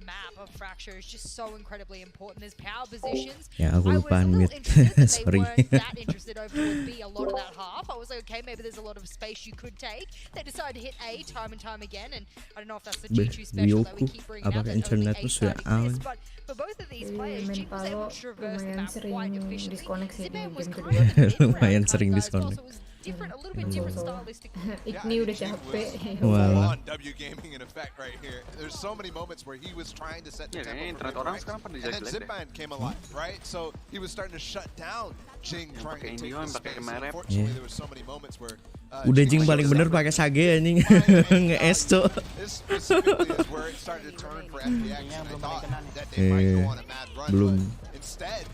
map of Fracture is just so incredibly important. There's power positions. Ya, aku I was a lupaan little mid. interested that they Sorry. weren't that interested over towards B a lot of that half. I was like, okay, maybe there's a lot of space you could take. They decided to hit A time and time again, and I don't know if that's the G2 special that we keep bringing out, apakah that only internet A tuh sudah side exists. aman? But for both of these players, Main Jing was able Palo to traverse the lumayan map sering quite efficiently. disconnect sih di Zipan was game kind kedua. of a mid-range Lumayan type sering guy as well, disconnect. so it was different, a little bit different stylistic. Igni udah capek. Wah. On W gaming in effect right here. There's so many moments where he was trying to set the Ya, tempo kayaknya for internet orang Vaporwave, sekarang pada and then jelek-jelek deh. Zipan came alive, right? So he was starting to shut down Jing Yang trying pakai to take Indio, the yang pakai space. kemarin. Unfortunately, Yeah. there were so many moments where Udah Jing was paling so bener separate. pakai Sage anjing. Nge-S cok. This specifically is where it started to turn for FPX, and I thought that they might go on a mad run, Belum. but instead,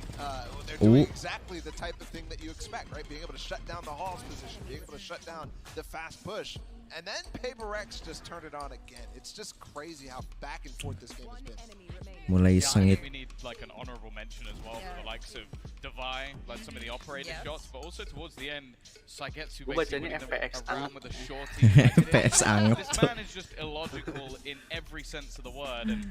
they're doing Oh. exactly the type of thing that you expect, right? Being able to shut down the Hall's position, being able to shut down the fast push, and then Paper X just turned it on again. It's just crazy how back and forth this game has been. Mulai Yeah, I sengit. think we need like an honorable mention as well for the likes of Devi, like some of the operator shots, but also towards the end, Saigetsu Gua basically bacanya winning them FPX around anget. with a shorty. Like, FPS anget. This man is just illogical in every sense of the word and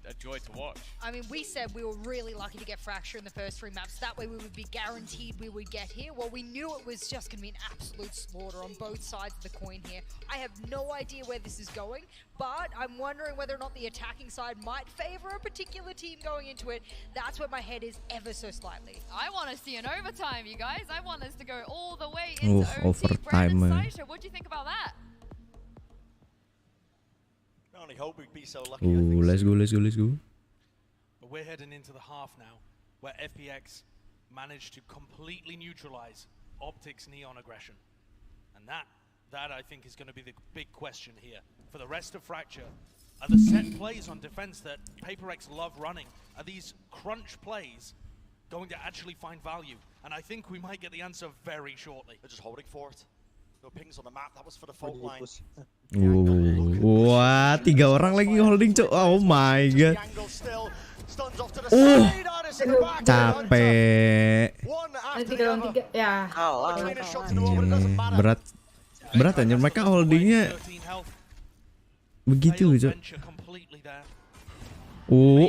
a joy to watch. I mean, we said we were really lucky to get Fracture in the first 3 maps. That way we would be guaranteed we would get here. Well, we knew it was just going to be an absolute slaughter on both sides of the coin here. I have no idea where this is going, but I'm wondering whether or not the attacking side might favor a particular team going into it. That's where my head is ever so slightly. I want to see an overtime, you guys. I want us to go all the way into OT. Overtime. Brandon Saisha, what do you think about that? I only hope we'd be so lucky. I think Let's go, let's go, let's go. But we're heading into the half now, where FPX managed to completely neutralize Optic's neon aggression. And that I think is going to be the big question here. For the rest of Fracture, are the set plays on defense that PaperX love running, are these crunch plays going to actually find value? And I think we might get the answer very shortly. They're just holding for it. No pings on the map. That was for the fault line. Wah, 3 orang lagi holding cok. Oh my god. Capek. Nanti dalam 3 ya. Oh, Berat. Berat aja mereka holdingnya 13 health. begitu Failed cok. venture completely there. Oh,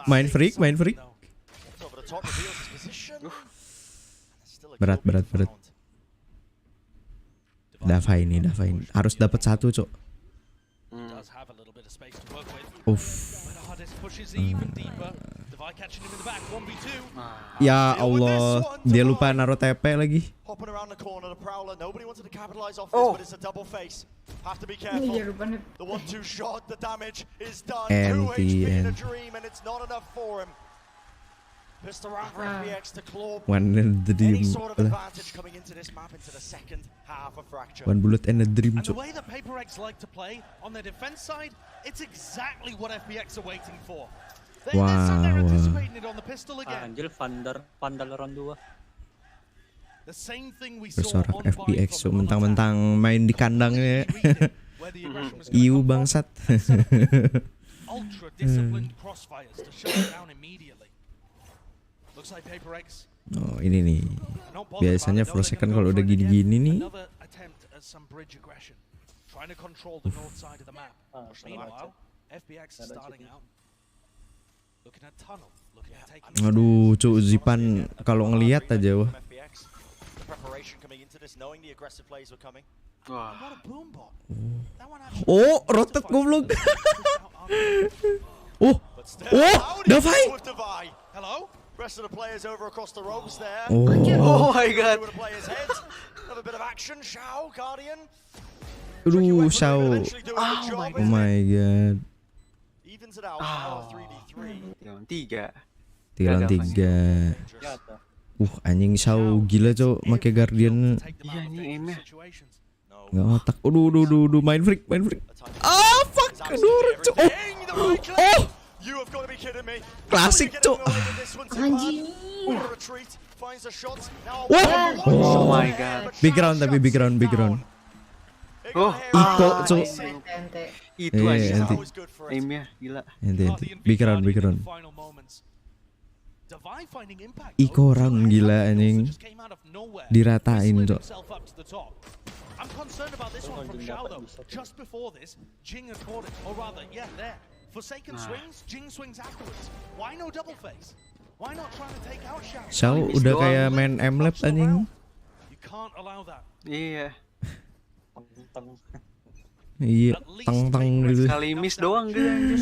main freak, main freak. No. Over the top, reveals his position. Still a Berat, kill berat, being berat. found. Dava ini harus dapat 1 cok. Does have a little bit of space to work with. Uff. Hardest pushes even deeper. Devi catching him in the back. 1v2. Ya Allah, dia lupa naruh TP lagi. Hopping around the corner, the Prowler. Nobody wanted to capitalize off this, but it's a double face. Have to be careful. Iya lupa nih. The 1-2 shot, the damage is done. And 2 HP in a the dream, and it's not enough for him. Pistol round for FPX to claw One in the any dream. sort of advantage coming into this map into the second half of Fracture. One bullet and a dream And the cok. way that PaperX like to play on their defense side, it's exactly what FPX are waiting for. They're anticipating it on the pistol again. Anjir, Vandal round 2. The same thing we saw Seorang on FPX Vive so from mentang-mentang main di kandangnya. where the aggression was gonna Iu come from. bangsat. Ultra disciplined crossfires to shut it down immediately. Looks like PaperX Oh, ini nih. not bothered Biasanya about it. full They're second gonna kalau go udah for it again. gini-gini nih. Another attempt at some bridge aggression, trying to control the north side of the map. Meanwhile, FPX is starting out looking at tunnel, looking at taking. Aduh, cuk Zipan kalau ngelihat aja wah. From FPX. The preparation coming into this, knowing the aggressive plays were coming. Wah, What a boom bot. That one actually Oh, rotet goblok. Oh, But still, Oh, how do you Devi! deal with Devi? Hello? Rest of the players over across the ropes there. oh. oh my god. Over the players' heads. Another bit of action. Shao, Guardian. Aduh, Shao. Eventually doing the job. Oh my god. Evens it out. Now 3v3. 3 3 lawan 3. Anjing Shao gila cok make Guardian. Iya, ini aimnya. Enggak otak. Aduh, main freak. Ah, fuck. Aduh, cok. Oh. You have got to be kidding me. Klasik, Cuk. Anjing. Retreat finds the shots. Now Wah. Oh my god. Big round tapi big round. Oh, Iko, Cuk. Ente. itu Iya, aja. nanti. Aimnya gila. Ente. Big round. Iko round gila anjing. Diratain, Cok. I'm concerned about this one from Xiao though. Just before this, Jing had caught it, or rather, yeah, there. Forsaken swings, Jing swings afterwards. Why no double face? Why not trying to take out Xiao? Xiao udah kayak main M-Lab anjing. You can't allow that. Iya. Iya, tang gitu. Kali miss doang gitu anjir.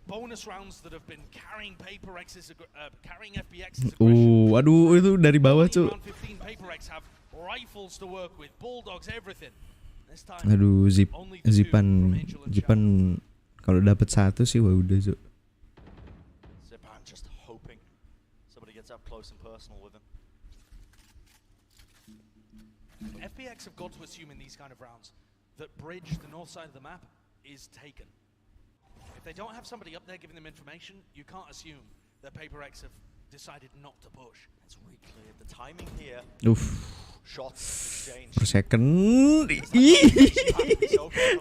Bonus rounds that have been carrying PaperX's carrying FPX. Aduh itu dari bawah, Cuk. Round 15 PaperX have rifles to work with, bulldogs, everything. This time, Aduh, Zipan kalau dapat satu sih wah udah, Cuk. Zipan just hoping somebody gets up close and personal with him. FPX have got to assume in these kind of rounds that bridge, the north side of the map, is taken. If they don't have somebody up there giving them information, you can't assume that PaperX have decided not to push. It's really clear the timing here. Shots exchange. Per second.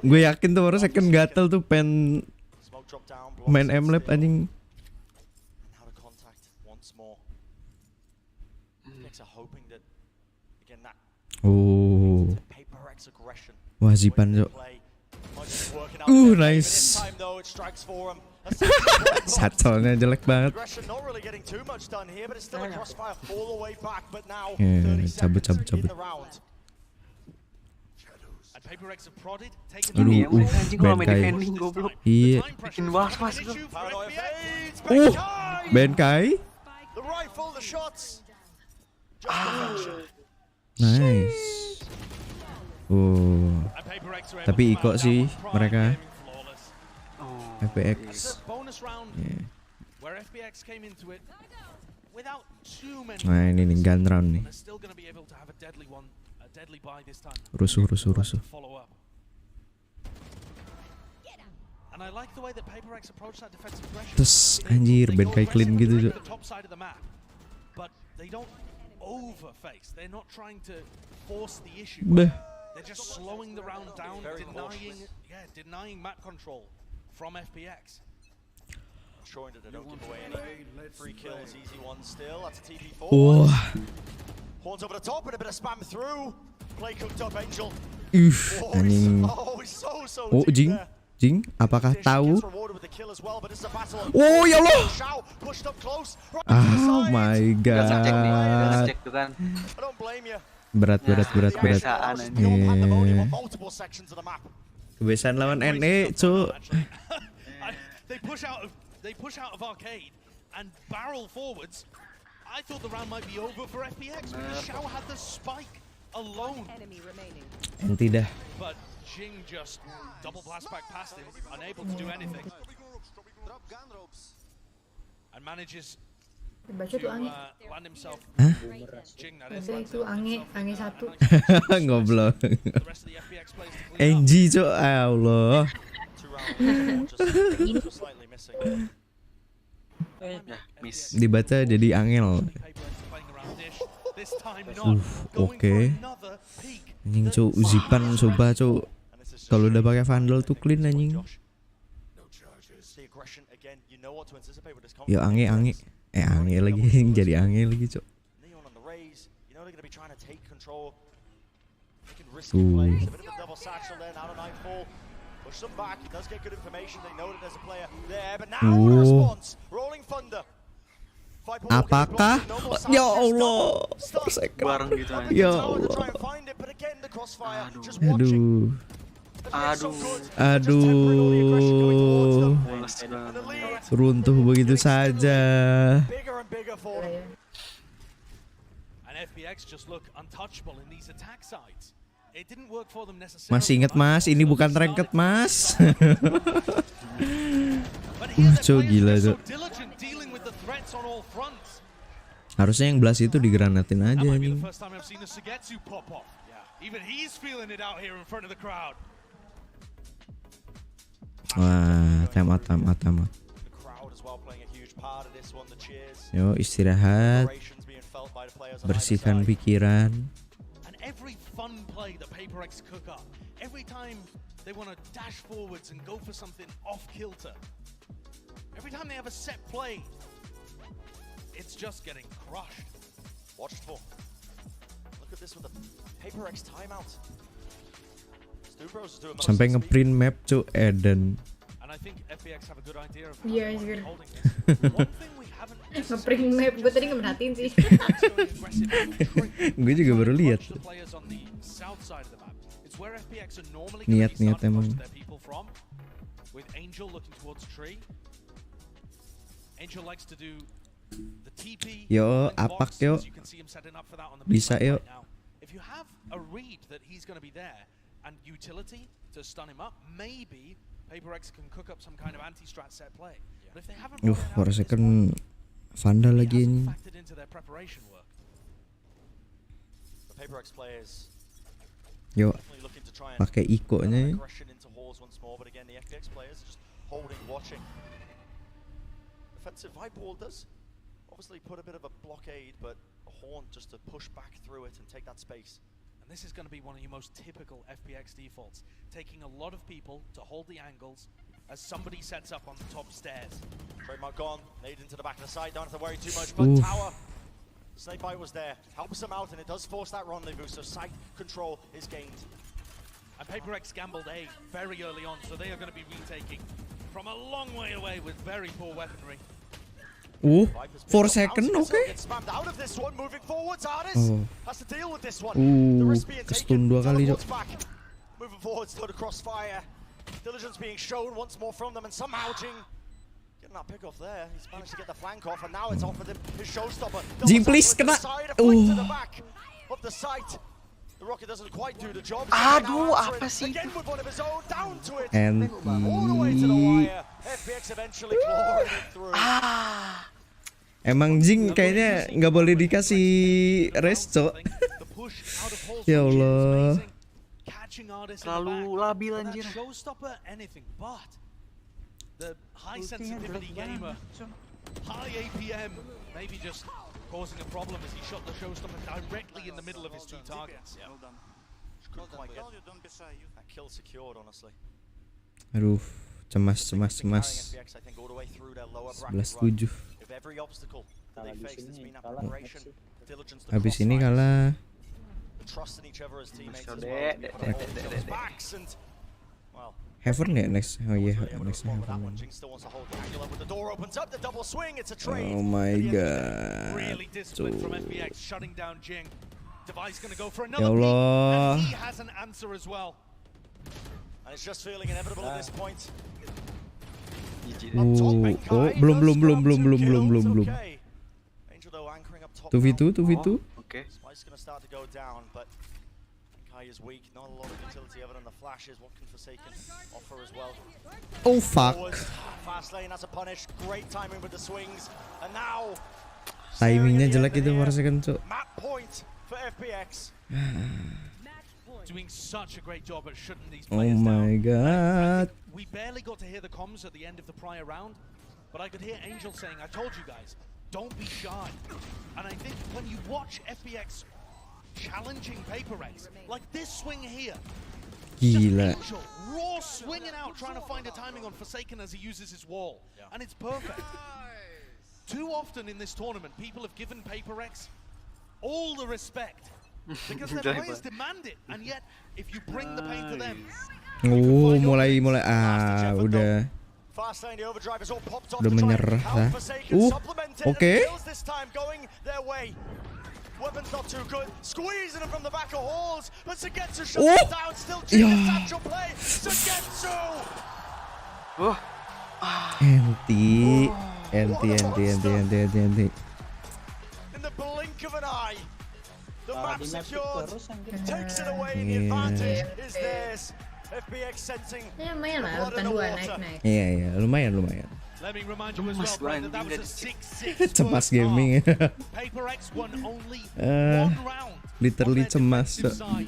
Gue yakin tuh per second gatel tuh pen main M-Lab anjing. Out of contact once more. FPX are hoping that again that PaperX aggression. Wah, Zipan, Cok. Nice. Satselnya jelek banget. Cabut. Aduh, Benkai. Iya. Bikin was-was tuh. Benkai. Nice. Tapi Iko sih mereka. FPX. Nah ini nih gun round nih. Rusuh. Terus anjir Benkai clean gitu. Beh. They're just slowing the round down, denying map control from FPX. Ensuring that they don't give away any free kills, easy one still. That's a TP4. Horns over the top and a bit of spam through. Play cooked up, Angel. Anjing. Oh, Jing, apakah tahu? Oh ya Allah. Oh my god. Berat. Kebiasaan lawan NE, Cuk. They push out of arcade and barrel forwards. I thought the round might be over for FPX because Xiao had the spike alone. And tidak. But Jing just double blast back past him, unable to do anything. And manages Baca tuh Ange. land himself. Hah? Ada itu Ange satu. Goblok. NG, Cuk. Allah. Dibaca jadi angel. Oke. Anjing, Cuk, Zipan coba, Cuk. Kalau udah pakai Vandal tuh clean anjing. Yo Ange lagi jadi Ange lagi, Cuk. Apakah? Ya Allah. Bareng gitu aja. Ya Allah. Aduh. Runtuh begitu saja. Masih inget Mas, ini bukan ranked Mas. Cuk, gila, Cuk. Harusnya yang belas itu digranatin aja anjing. Wah, Atam. Yo, istirahat, bersihkan pikiran. And every fun play that PaperX cook up, every time they want to dash forwards and go for something off kilter, every time they have a set play, it's just getting crushed. Watched for. Look at this with the PaperX timeout. Sampai ngeprint map to Eden. And I think FPX have a good idea of Iya, anjir. holding this. One thing we haven't Nge-print map, gue tadi nggak merhatiin sih. Gue juga baru lihat. Niat emang. With Angel looking towards tree. Angel likes to do the TP. Yo, apak yo. Bisa yo. If you have a read that he's going to be there and utility to stun him up, maybe PaperX can cook up some kind of anti-strat set play. But if they haven't For a second Vandal lagi ini. factored into their preparation work. The PaperX players Yo, definitely looking to try and pakai iko-nya. aggression into halls once more, but again the FPX players are just holding, watching. Defensive Vibe Wall does obviously put a bit of a blockade, but a Horn just to push back through it and take that space. And this is going to be one of your most typical FPX defaults, taking a lot of people to hold the angles as somebody sets up on the top stairs. Trademark gone, nade into the back of the side, don't have to worry too much, but Tower, Snakebite was there, helps him out, and it does force that rendezvous, so site control is gained. And PaperX gambled A very early on, so they are going to be retaking from a long way away with very poor weaponry. 4 second, okay. Kestun 2 kali, Cok. Moving forward, still to crossfire. Diligence being shown once more from them, and somehow Jing getting that pick off there. He's managed to get the flank off, and now it's offered him his showstopper. Jing, please, kena. To the back of the site. The rocket doesn't quite do the job. Aduh, apa sih? Again with one of his own, down to it. And All the way to the wire. FPX eventually clawing it through. emang Jing kayaknya nggak boleh dikasih rest, Cok. Ya Allah. Terlalu labil anjir. The high sensitivity gamer, high APM, maybe just causing a problem as he shot the showstopper directly in the middle of his two targets. Couldn't quite get that kill secured, honestly. Aduh, cemas. 11-7. With every obstacle that they faced, it's been that preparation, diligence, the Habis ini crossfire, kalah. the trust in each other as teammates as well. We've got to hold each other's backs and, well, Heaven ya next. Oh iya, next that one. Heaven. Jing still wants to hold the angle up, but the door opens up, the double swing, it's a trade. Oh my god. Really disciplined from FPX, shutting down Jing. Device gonna go for Ya another peek, Allah. and he has an answer as well. And it's just feeling inevitable at this point. Belum. Angel though anchoring up top 2v2, 2v2. Oke. Spike's gonna start to go down, but Kai is weak. Not a lot of utility other than the flashes. What can Forsaken offer as well? Oh fuck. Fast lane as a punish. Great timing with the swings. And now Timingnya jelek itu for second, Cok. map point for FPX. Doing such a great job at shutting these Oh players down. my god. We barely got to hear the comms at the end of the prior round, but I could hear Angel saying, I told you guys, don't be shy. And I think when you watch FPX challenging PaperX, like this swing here, Gila. Angel raw swinging out, trying to find a timing on Forsaken as he uses his wall, and it's perfect. Too often in this tournament, people have given PaperX all the respect because their players demand it, and yet if you bring the pain to them, Oh, mulai udah Fast lane, the overdrive is all popped off udah to try and menyerah help lah. Forsaken supplement it, and Oke. kills this time going their way. Weapon's not too good, squeezing him from the back of halls, but Sagetsu shuts it down, still cheating satchel play, Sagetsu! Enti. In the blink of an eye, the map secured, takes it away, and the advantage is theirs. FPX sensing Ya lumayan lah, urutan 2 naik. Iya, lumayan. let me remind you as well, Brian, that was a 6-6 Cemas first gaming. half. PaperX won only one round. Literally on their cemas, defensive Cok. side.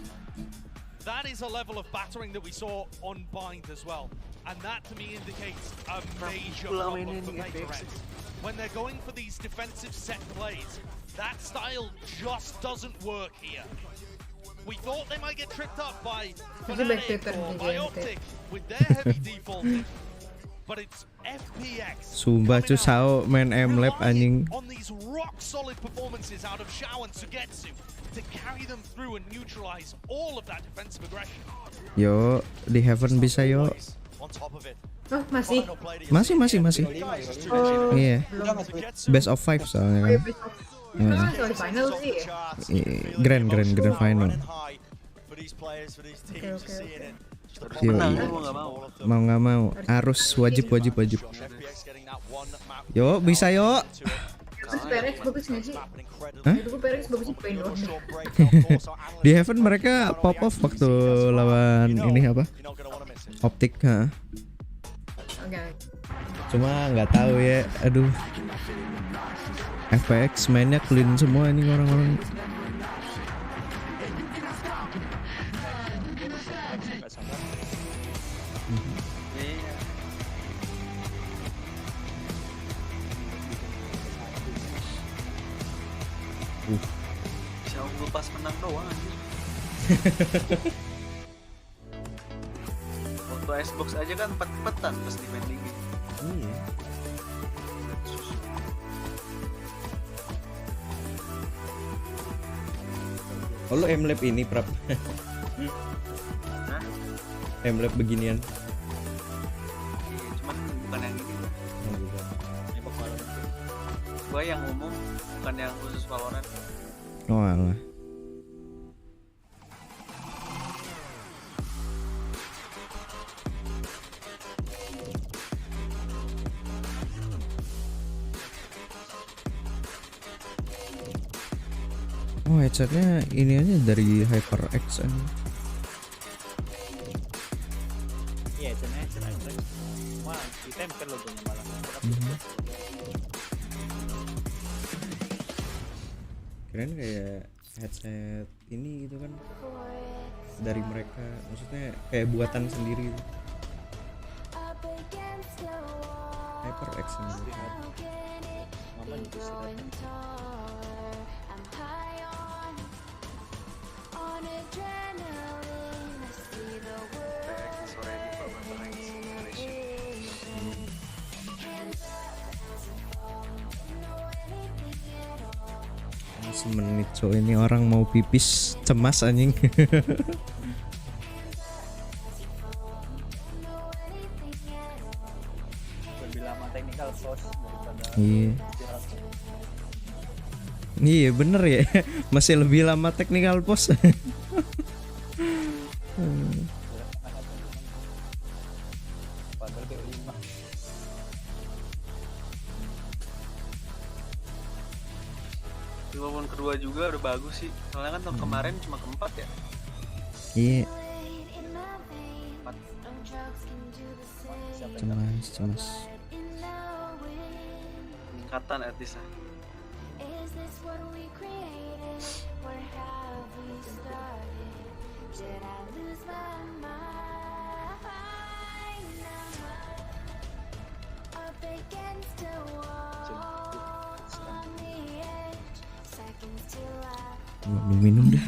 that is a level of battering that we saw on Bind as well. And that to me indicates a major problem for Peraturan. When they're going for these defensive set plays, that style just doesn't work here. We thought they might get tripped up by Fnatic or by Optic with their heavy defaulting. But it's FPX. Sumpah cuy Sao main M-Lab anjing. On these rock solid performances out of Xiao and Sugetsu to carry them through and neutralize all of that defensive aggression. Yo, di Heaven bisa yo. Oh, masih. Masih. Oh, Iya. Best of 5 soalnya kan. Soal di final sih ya. Grand final. Oke. Yoi. Mau nggak mau harus wajib. Yo bisa yo. Terus PRX bagus nggak sih? Hah? Dulu PRX bagus sih poin doang. Di Heaven mereka pop off waktu lawan ini apa? Optik, ha. Oke. Cuma nggak tahu ya, aduh. FPX mainnya clean semua ini orang-orang. Bisa unggul pas menang doang anjir. Waktu Xbox aja kan 4-4-an pas dibandingin. Iya. Oh lu M-Lab ini Prap? Hah? M-Lab beginian? Iya, cuman bukan yang ini. Oh, bukan. Gua yang umum, bukan yang khusus Valorant. Oh alah. Oh headsetnya ini aja dari HyperX aja. Iya, headset. Wah, ditempel logonya malah. Keren kayak headset ini gitu kan dari mereka, maksudnya kayak buatan sendiri gitu. HyperX ini. Mama juga Semenit so ini orang mau pipis cemas anjing. lebih lama technical pause daripada Iya bener ya. Masih lebih lama technical pause. Walaupun kedua juga udah bagus sih. Soalnya kan tahun kemarin cuma keempat ya. Iya. Empat. Cemas. Peningkatan artisnya. Ambil minum dah.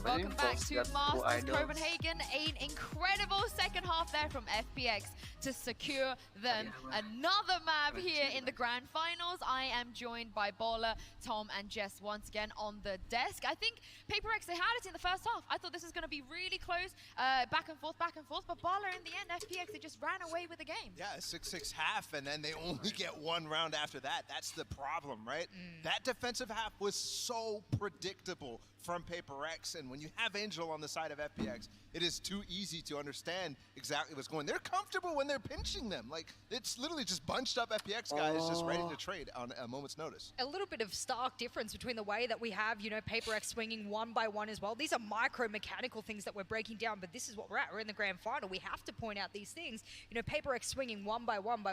Welcome back to Masters Copenhagen. An incredible second half there from FPX to secure them another map here in the grand finals. I am joined by Bola, Tom, and Jess once again on the desk. I think PaperX, they had it in the first half. I thought this was going to be really close, back and forth, but Bola in the end, FPX, they just ran away with the game. Yeah, 6-6 half, and then they only get one round after that. That's the problem, right? That defensive half was so predictable from PaperX, and when you have Angel on the side of FPX, it is too easy to understand exactly what's going on. They're comfortable when they're pinching them. Like, it's literally just bunched up FPX guys just ready to trade on a moment's notice. A little bit of stark difference between the way that we have, Paper X swinging one by one as well. These are micro mechanical things that we're breaking down, but this is what we're at. We're in the grand final. We have to point out these things. Paper X swinging one by one,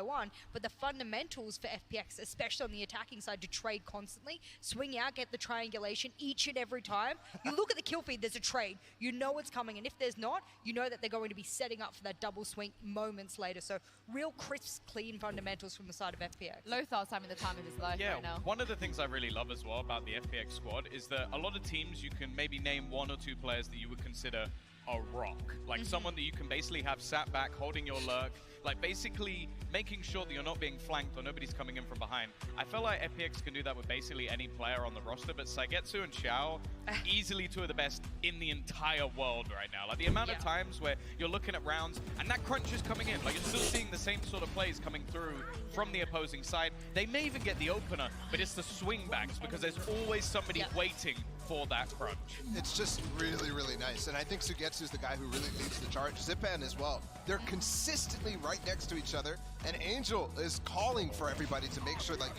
but the fundamentals for FPX, especially on the attacking side, to trade constantly, swing out, get the triangulation each and every time. You look at the kill feed, there's a trade. You know it's coming, and if there's not, you know that they're going to be setting up for that double swing moments later. So real crisp, clean fundamentals from the side of FPX. Lothar's having the time of his life right now. One of the things I really love as well about the FPX squad is that a lot of teams you can maybe name 1 or 2 players that you would consider a rock. Like someone that you can basically have sat back, holding your lurk, like basically making sure that you're not being flanked or nobody's coming in from behind. I feel like FPX can do that with basically any player on the roster, but Saigetsu and Xiao, easily 2 of the best in the entire world right now. Like the amount of times where you're looking at rounds and that crunch is coming in, like you're still seeing the same sort of plays coming through from the opposing side. They may even get the opener, but it's the swing backs because there's always somebody waiting for that crunch. It's just really, really nice. And I think Sugetsu is the guy who really leads the charge. Zipan as well. They're consistently right next to each other, and Angel is calling for everybody to make sure, like,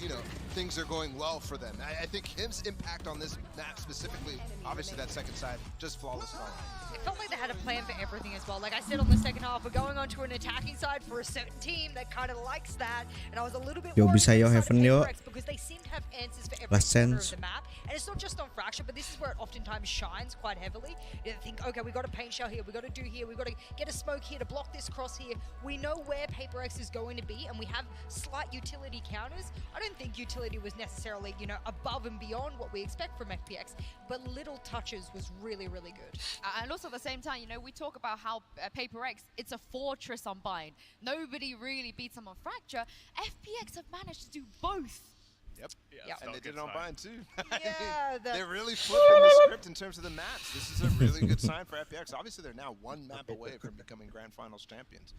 things are going well for them. I think his impact on this map specifically, obviously that second side, just flawless calling. It felt like they had a plan for everything as well. Like I said on the second half, we're going on to an attacking side for a certain team that kind of likes that. And I was a little bit worried because they seem to have answers for every corner of the map. And it's not just on Fracture, but this is where it oftentimes shines quite heavily. You think, okay, we got a paint shell here, we got to do here, we got to get a smoke here to block this cross here. We know where Paper X is going to be, and we have slight utility counters. I don't think utility was necessarily, above and beyond what we expect from FPX, but little touches was really, really good. And also at the same time, we talk about how Paper X, it's a fortress on Bind. Nobody really beats them on Fracture. FPX have managed to do both. Yep. And they did it on Bind too. Yeah, they're really flipping the script in terms of the maps. This is a really good sign for FPX. Obviously, they're now 1 map away from becoming Grand Finals champions.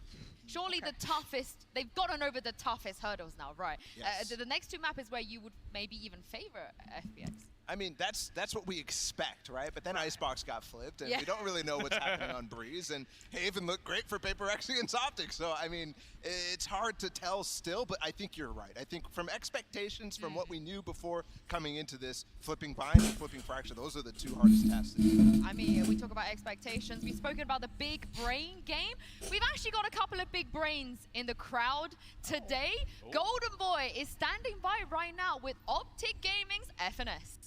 Surely the toughest, they've gotten over the toughest hurdles now, right? Yes. The next 2 map is where you would maybe even favor FPX. I mean, that's what we expect, right? But then Icebox got flipped, and we don't really know what's happening on Breeze. And Haven looked great for Paper X against Optic. So, I mean, it's hard to tell still, but I think you're right. I think from expectations, from what we knew before coming into this, flipping Bind and flipping Fracture, those are the 2 hardest tasks to do. I mean, we talk about expectations. We've spoken about the big brain game. We've actually got a couple of big brains in the crowd today. Golden Boy is standing by right now with Optic Gaming's FNS.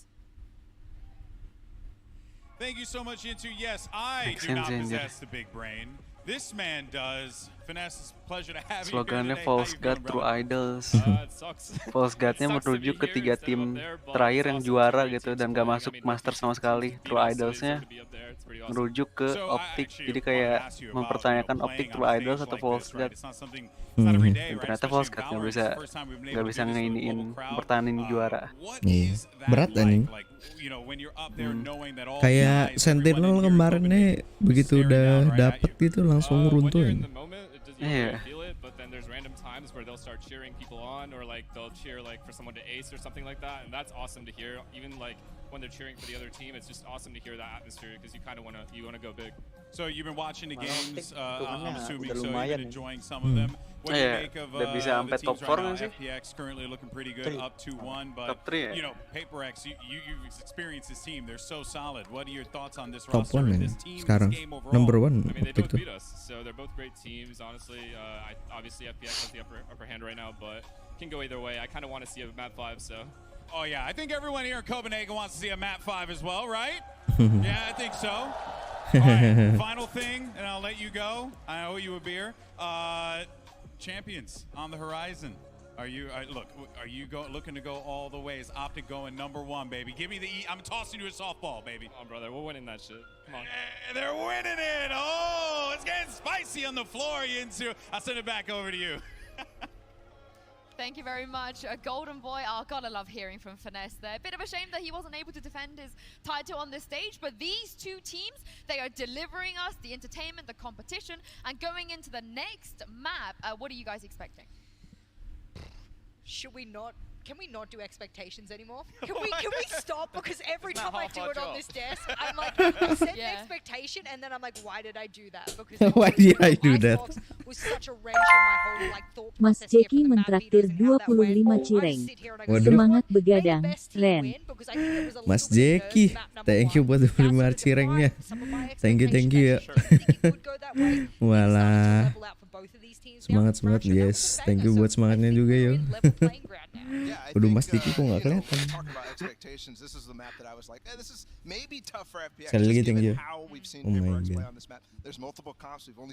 Thank you so much, Into. Yes, I do not possess the big brain. This man does. Finesse, pleasure to have you here Slogannya today. False God True Idols. False God-nya merujuk ke 3 tim terakhir yang juara gitu dan gak masuk master sama sekali. True Idols-nya merujuk ke Optic, jadi kayak mempertanyakan Optic True Idols atau False God. Dan ternyata False God nggak bisa ngeiniin pertahanin juara. Iya, berat anjing. Kayak Sentinel kemarin nih begitu udah dapet gitu langsung runtuhin. Yeah. But then there's random times where they'll start cheering people on, or like they'll cheer like for someone to ace or something like that, and that's awesome to hear. Even like when they're cheering for the other team, it's just awesome to hear that atmosphere because you kind of want to go big. So you've been watching the games, I'm assuming, so you've been enjoying some of them. What do you make of the teams right now? FPX currently looking pretty good, up 2-1, but Paper X, you've experienced this team. They're so solid. What are your thoughts on this roster and this team, this game overall? Number 1. I mean, they both beat us, so they're both great teams. Honestly, obviously FPX has the upper hand right now, but can go either way. I kind of want to see a map 5, so. Oh yeah, I think everyone here in Copenhagen wants to see a map 5 as well, right? Yeah, I think so. All right, final thing, and I'll let you go. I owe you a beer. Champions on the horizon. Are you looking to go all the way? Is Optic going number 1, baby? Give me the I'm tossing you a softball, baby. Come on, brother, we're winning that shit. Come on. They're winning it. Oh, it's getting spicy on the floor, Yinsu. I'll send it back over to you. Thank you very much, Golden Boy. Oh, gotta love hearing from Finesse there. Bit of a shame that he wasn't able to defend his title on this stage, but these 2 teams, they are delivering us the entertainment, the competition, and going into the next map, what are you guys expecting? Should we not can we not do expectations anymore? Can we stop? Because every time I do it on this desk, I'm like, I set the expectation and then I'm like, why did I do that? Because Why did I do that? was such a wrench in my whole like thought Mas process here Jeki for the map mentraktir leaders and how that went. 25 cireng. Waduh. Semangat begadang, Ren. Mas Jeki, thank you buat 25 cirengnya. Thank you ya. Walah. Semangat, yes. Thank you buat semangatnya juga yo. Waduh, Mas Jeki kok nggak kelihatan. Sekali lagi thank you. Oh my god.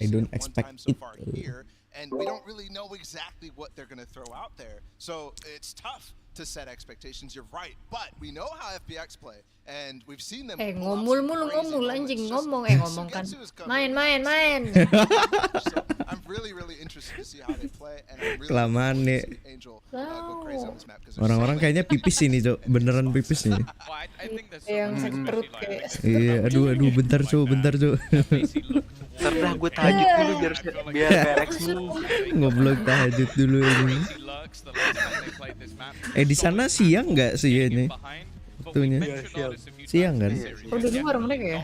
I don't expect it. And we don't really know exactly what they're going to throw out there. So it's tough to set expectations. You're right. But we know how FPX play. And we've seen them. Ngomul anjing ngomong kan. Main. I'm really interested to see how they play. And I'm really Kelamaan nih. go crazy on this map. Orang-orang kayaknya pipis ini, Cok. Beneran pipis nih. Yang sakit perut kayak. Iya, aduh, bentar, Cok. Ntar gue tahajud dulu biar Rex Ngoblok tahajud dulu ini. Di sana siang nggak sih ini? Tuhnya. Siang kan? Oh, di luar mereka ya?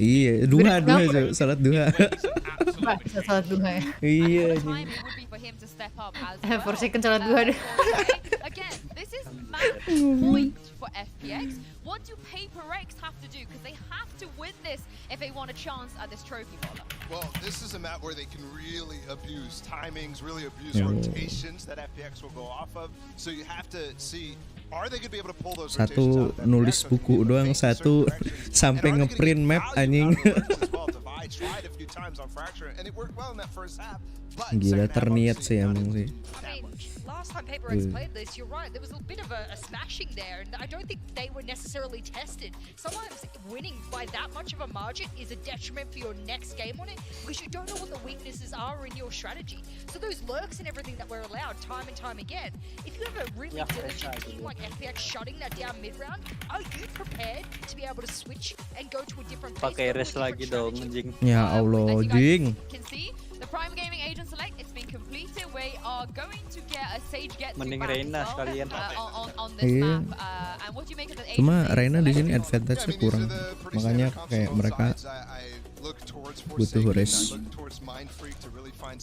Iya, duha Cok. Salat duha. Salat duha ya? Iya. For second salat duha deh. Again, this is match point for FPX. What do PaperX have to do? Because they have to win this if they want a chance at this trophy bowler. Well, this is a map where they can really abuse timings, really abuse rotations that FPX will go off of. So you have to see, are they going to be able to pull those rotations out? Satu nulis buku doang, satu sampai ngeprint map anjing. I tried a few times on Fracture and it worked well in that first half. Gila, terniat sih emang sih. Last time PaperX played this, you're right, there was a bit of a smashing there, and I don't think they were necessarily tested. Sometimes winning by that much of a margin is a detriment for your next game on it, because you don't know what the weaknesses are in your strategy. So those lurks and everything that we're allowed time and time again, if you have a really diligent team like FPX shutting that down mid-round, are you prepared to be able to switch and go to a different place? Pakai res lagi dong, anjing. Ya Allah, jing. The Prime Gaming Agent Select, it's been completed. We are going to get a Sage get Mending Reina sekalian. on this map. And what do you make of the agent? Cuma Reina di sini advantage-nya kurang. Makanya kayak mereka butuh res.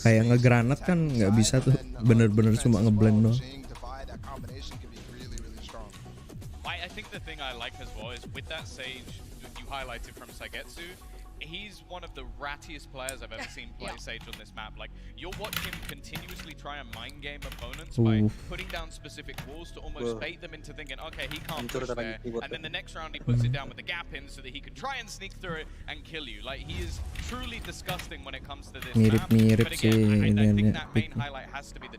Kayak ngegranat kan nggak bisa tuh, bener-bener cuma ngeblend doang. I think the thing I like as well is with that Sage you highlighted from Sagetsu, he's one of the rattiest players I've ever seen play Sage on this map. Like, you'll watch him continuously try and mind game opponents by putting down specific walls to almost bait them into thinking, okay, he can't push there, and then the next round he puts it down with the gap in so that he can try and sneak through it and kill you. Like, he is truly disgusting when it comes to this map. Mirip sih ini.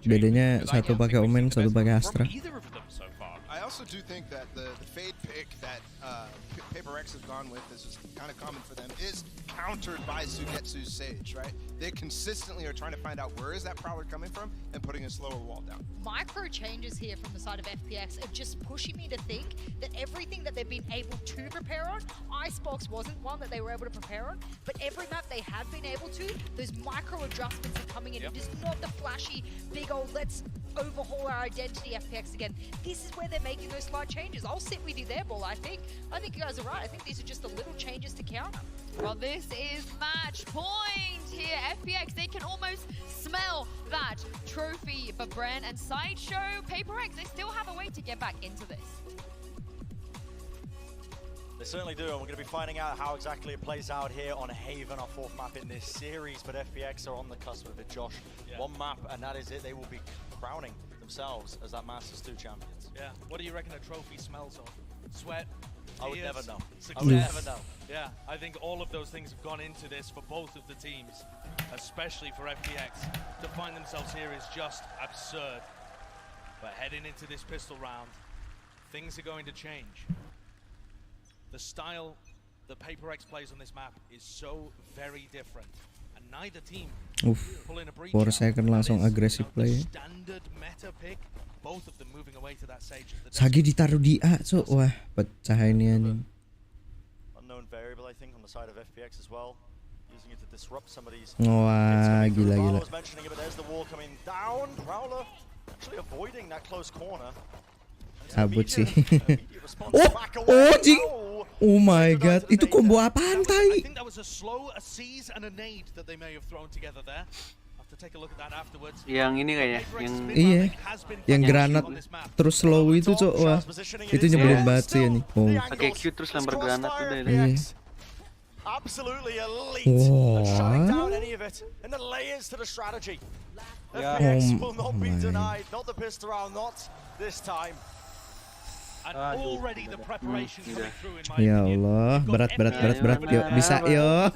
Bedanya satu pakai Omen, satu pakai Astra. I also do think that the fade pick that PaperX has gone with, this is kind of common for them, is countered by Sugetsu's Sage, right? They consistently are trying to find out where is that Prowler coming from and putting a slower wall down. Micro changes here from the side of FPX are just pushing me to think that everything that they've been able to prepare on, Icebox wasn't one that they were able to prepare on, but every map they have been able to, those micro adjustments are coming in. It is not the flashy, big old, let's overhaul our identity FPX again. This is where they're making those slight changes. I'll sit with you there, Ball. I think you guys are right. I think these are just the little changes to counter. Well, this is match point here. FPX, they can almost smell that trophy. But Bren and Sideshow, PaperX, they still have a way to get back into this. They certainly do, and we're going to be finding out how exactly it plays out here on Haven, our fourth map in this series. But FPX are on the cusp of it, Josh. One map, and that is it. They will be crowning themselves as that Masters 2 champions. Yeah. What do you reckon a trophy smells of? Sweat? I would never know. I would never know. Yeah, I think all of those things have gone into this for both of the teams, especially for FPX. To find themselves here is just absurd. But heading into this pistol round, things are going to change. The style that PaperX plays on this map is so very different, and neither team pulling a breach. 4 second langsung agresif play. Standard meta pick, both of them moving away to that Sage. Sagi ditaruh di A, so wah pecah ini anjing. Unknown variable, I think, on the side of FPX as well, using it to disrupt some of these. Wah, gila. I was mentioning it, but there's the wall coming down. Prowler actually avoiding that close corner. Cabut sih. Oh Jing. Oh my god, itu combo apaan tai? I think that was a slow, a seize, and a nade that they may have thrown together there. Have to take a look at that afterwards. Yang ini kayaknya, yang Iya, yang granat terus slow itu cok, wah itu nyebelin banget sih ini. Oh. pakai Q terus lempar granat udah itu. Iya. Absolutely elite at shutting down any of it, and the layers to the strategy. FPX will not be denied, not the pistol round, not this time. And already the preparation coming through in my Ya Allah, berat. Yuk, bisa yuk.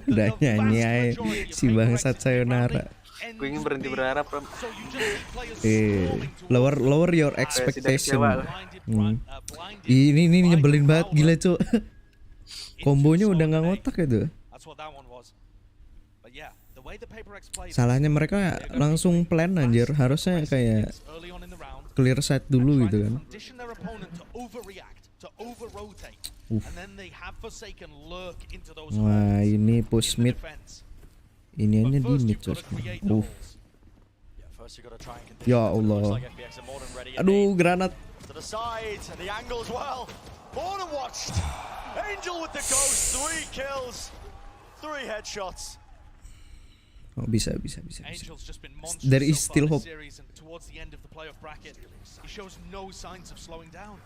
Udah nyanyi aja si bangsat sayonara. Gue ingin berhenti berharap, Ram. Lower your expectation. Ini nyebelin banget gila, Cuk. Kombonya udah nggak ngotak itu. Salahnya mereka langsung plan anjir, harusnya kayak clear side dulu gitu kan. Wah ini push mid. Ini hanya di mid coy. Ya Allah. Aduh granat. Oh, bisa. There is still hope. Towards the end of the playoff bracket, he shows no signs of slowing down.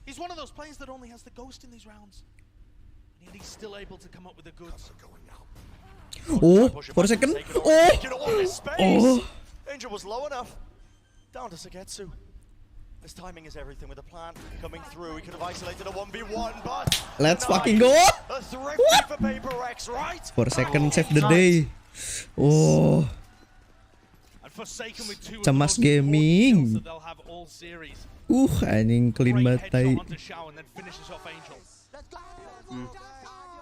He's one of those players that only has the ghost in these rounds, and yet he's still able to come up with the goods. Oh, for a second. Oh. Angel was low enough. Down to Sagetsu. This timing is everything with the plan coming through. He could have isolated a 1v1, but let's fucking go. A thrifty for Paper Rex, right? For a second save the day. Oh. Cemas gaming. Anjing clean banget tai.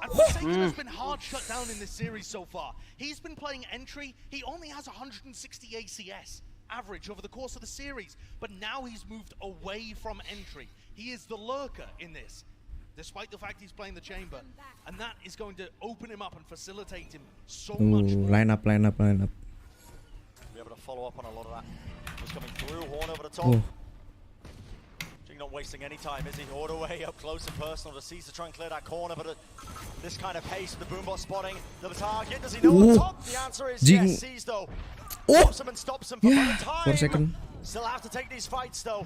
Forsaken has been hard shut down in this series so far. He's been playing entry. He only has 160 ACS average over the course of the series, but now he's moved away from entry. He is the lurker in this, despite the fact he's playing the chamber, and that is going to open him up and facilitate him so much more. Line up. Be able to follow up on a lot of that. Was coming through, Horn over the top. Jing not wasting any time, is he? All the way up close and personal to seize to try and clear that corner, but at this kind of pace with the boombot spotting the target, does he know on top? The answer is yes, seize though. Stops him and stops him for time. For a second. Still have to take these fights though.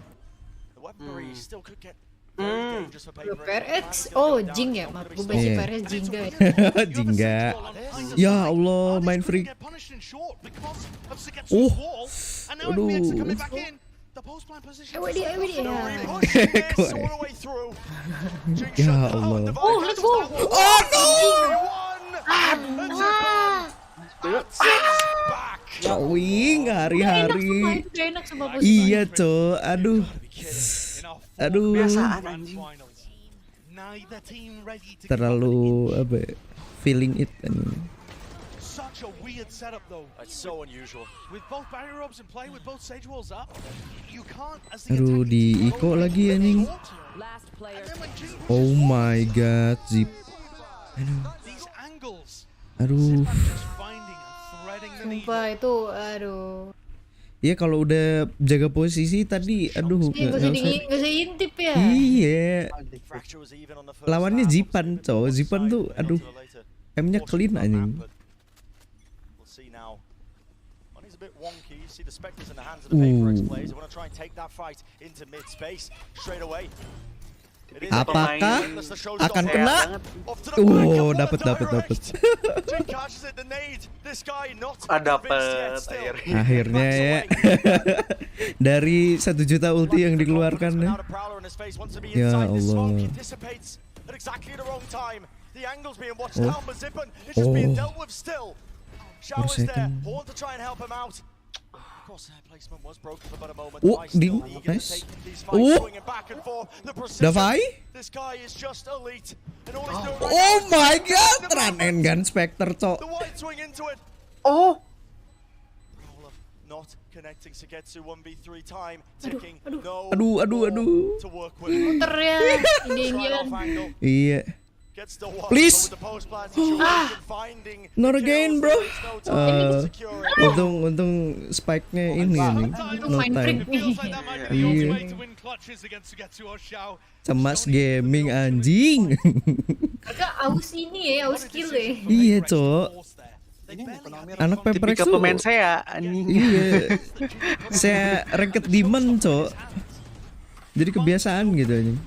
The weaponry still could get very dangerous for Paper PRX. Oh, Jing ya, maaf gue baca PRX Jingga. Jingga. Ya Allah, main free. Aduh. Ya Allah. Oh, let's go. Oh no. Cowing hari-hari. Iya cok, aduh. Terlalu apa ya, feeling it anjing. Such a weird setup though. It's so unusual. With both barrier robes in play, with both sage walls up, you can't as the Aduh di Iko lagi anjing. Oh my god, zip. Aduh. Sumpah itu, aduh. Iya kalau udah jaga posisi tadi, aduh nggak usah intip ya. Iya. Lawannya Zipan, cow. Zipan tuh, aduh, M-nya clean anjing. Apakah akan kena? Dapat. Dapat akhirnya ya. Dari 1 juta ulti yang dikeluarkan. Ya Allah. Nice. Davai. Oh my god, run and gun Spectre, cok. Oh. Not connecting Sagetsu 1v3 time, taking Aduh. Muter ya, Indian. Iya. Please. Not again, bro. Untung spike-nya ini nih. No time. Iya. Cemas gaming anjing. Agak aus ini ya, aus skill ya. Iya, Cok. Anak Peperex tuh pemain saya anjing. Iya. Saya ranked demon, Cok. Jadi kebiasaan gitu anjing.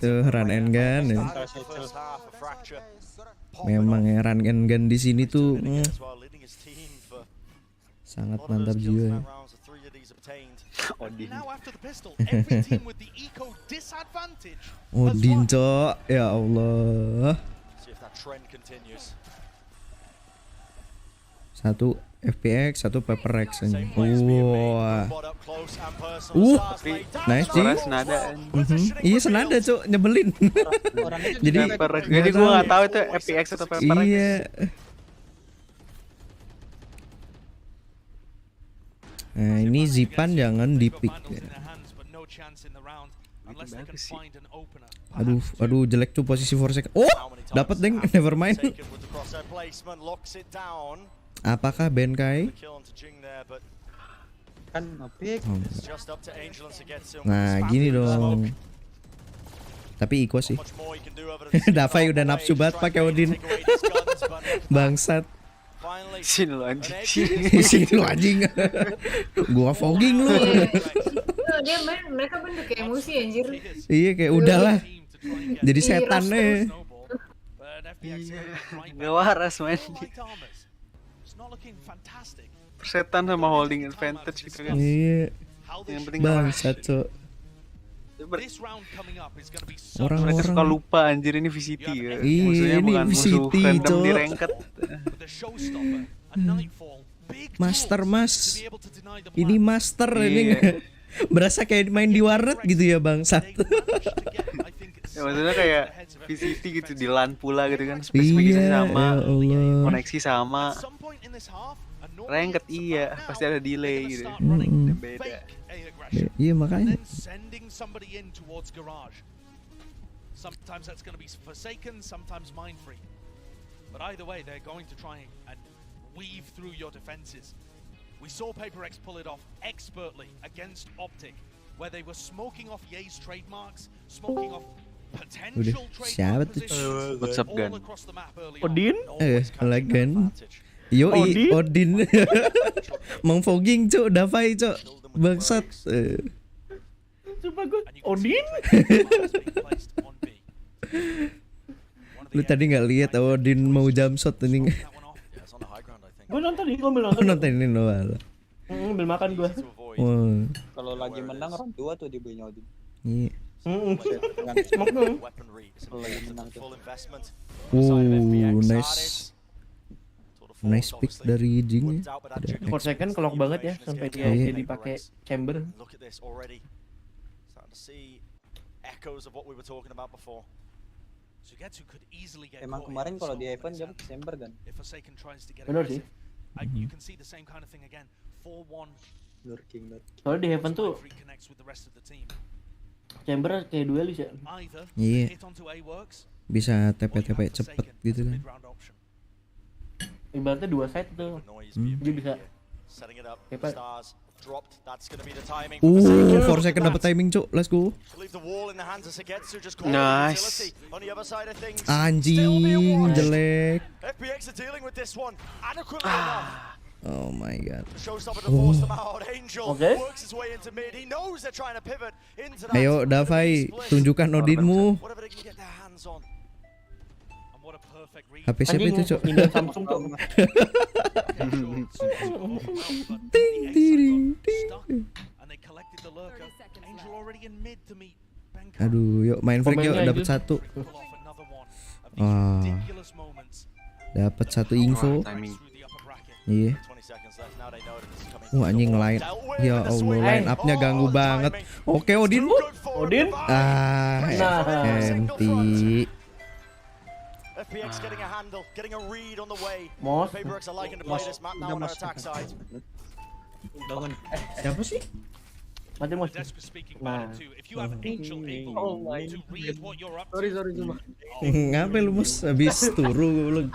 Tuh run and gun ya. Memang ya run and gun di sini tuh sangat mantap jiwa ya. Odin, Cok. Ya Allah. Satu FPX, satu Peperex aja. Wah. Nice sih. Iya senada, Cok, nyebelin. Jadi gua nggak tahu itu FPX atau Peperex. Iya. Nah, ini Zipan jangan dipik ya. Aduh jelek tuh posisi 4 second. Oh, dapat deng, never mind. Apakah Benkai? Kan nge-pick. Nah, gini dong. Tapi Iko sih. Davai udah nafsu banget pakai Odin. Bangsat. Sini lu anjing. Sini lu anjing. Gua fogging lu. Dia mereka bentuk kayak emosi anjir. Iya kayak udahlah. Jadi setannya. Gak waras man. Persetan sama holding advantage gitu kan. Iya. Yang penting bangsat, Cok. Orang-orang suka lupa anjir ini VCT ya. Iya, ini VCT, Cok. Di ranked. Master mas. Ini master ini. Berasa kayak main di warnet gitu ya bangsat. Ya maksudnya kayak VCT gitu di LAN pula gitu kan. Spesifikasinya sama, koneksi sama. Ranked iya, pasti ada delay gitu. Beda. Iya makanya. Sometimes that's going to be forsaken, sometimes mind free. But either way, they're going to try and weave through your defenses. We saw PaperX pull it off expertly against Optic, where they were smoking off Ye's trademarks, smoking off potential trademark What's up, Gun? Odin? Legend. Yo, Odin. Mang fogging, Cok, Davai, Cok. Bangsat. Coba gue Odin. Lu tadi nggak lihat Odin mau jump shot ini? Gue nonton ini, gue nonton. Nonton ini nobar. Ambil makan gue. Kalau lagi menang round 2 tuh di belinya Odin. Iya. Smoke dong. Nice. Nice pick dari Jing ya. 4 second kelok banget ya sampai dia jadi pakai chamber. Emang kemarin kalau di event dia Desember kan. Benar sih. Soalnya di event tuh chamber kayak duelis ya. Iya. Bisa TP-TP cepet gitu kan. Ibaratnya 2 side tuh. Dia bisa hebat. 4 second dapat timing, Cok. Let's go. Nice. Anjing jelek. Oh my god. Oke. Ayo Davai, tunjukkan Odinmu. HP siapa itu, Cok? Samsung tuh. Ting ting ting. Aduh, yuk main freak yuk, dapat 1. Wah. Dapat 1 info. Iya. Anjing line. Ya Allah, line up-nya ganggu banget. Oke, Odin. Odin. Enti. FPX getting a handle, getting a read on the way. PaperX are liking to play this map now on our attack side. Siapa sih? Mati Mos. Desperate speaking Nah. about it too. If you have Angel able Oh my to read what you're up to. Sorry cuma. Ngapain lu Mus? Habis turu lu.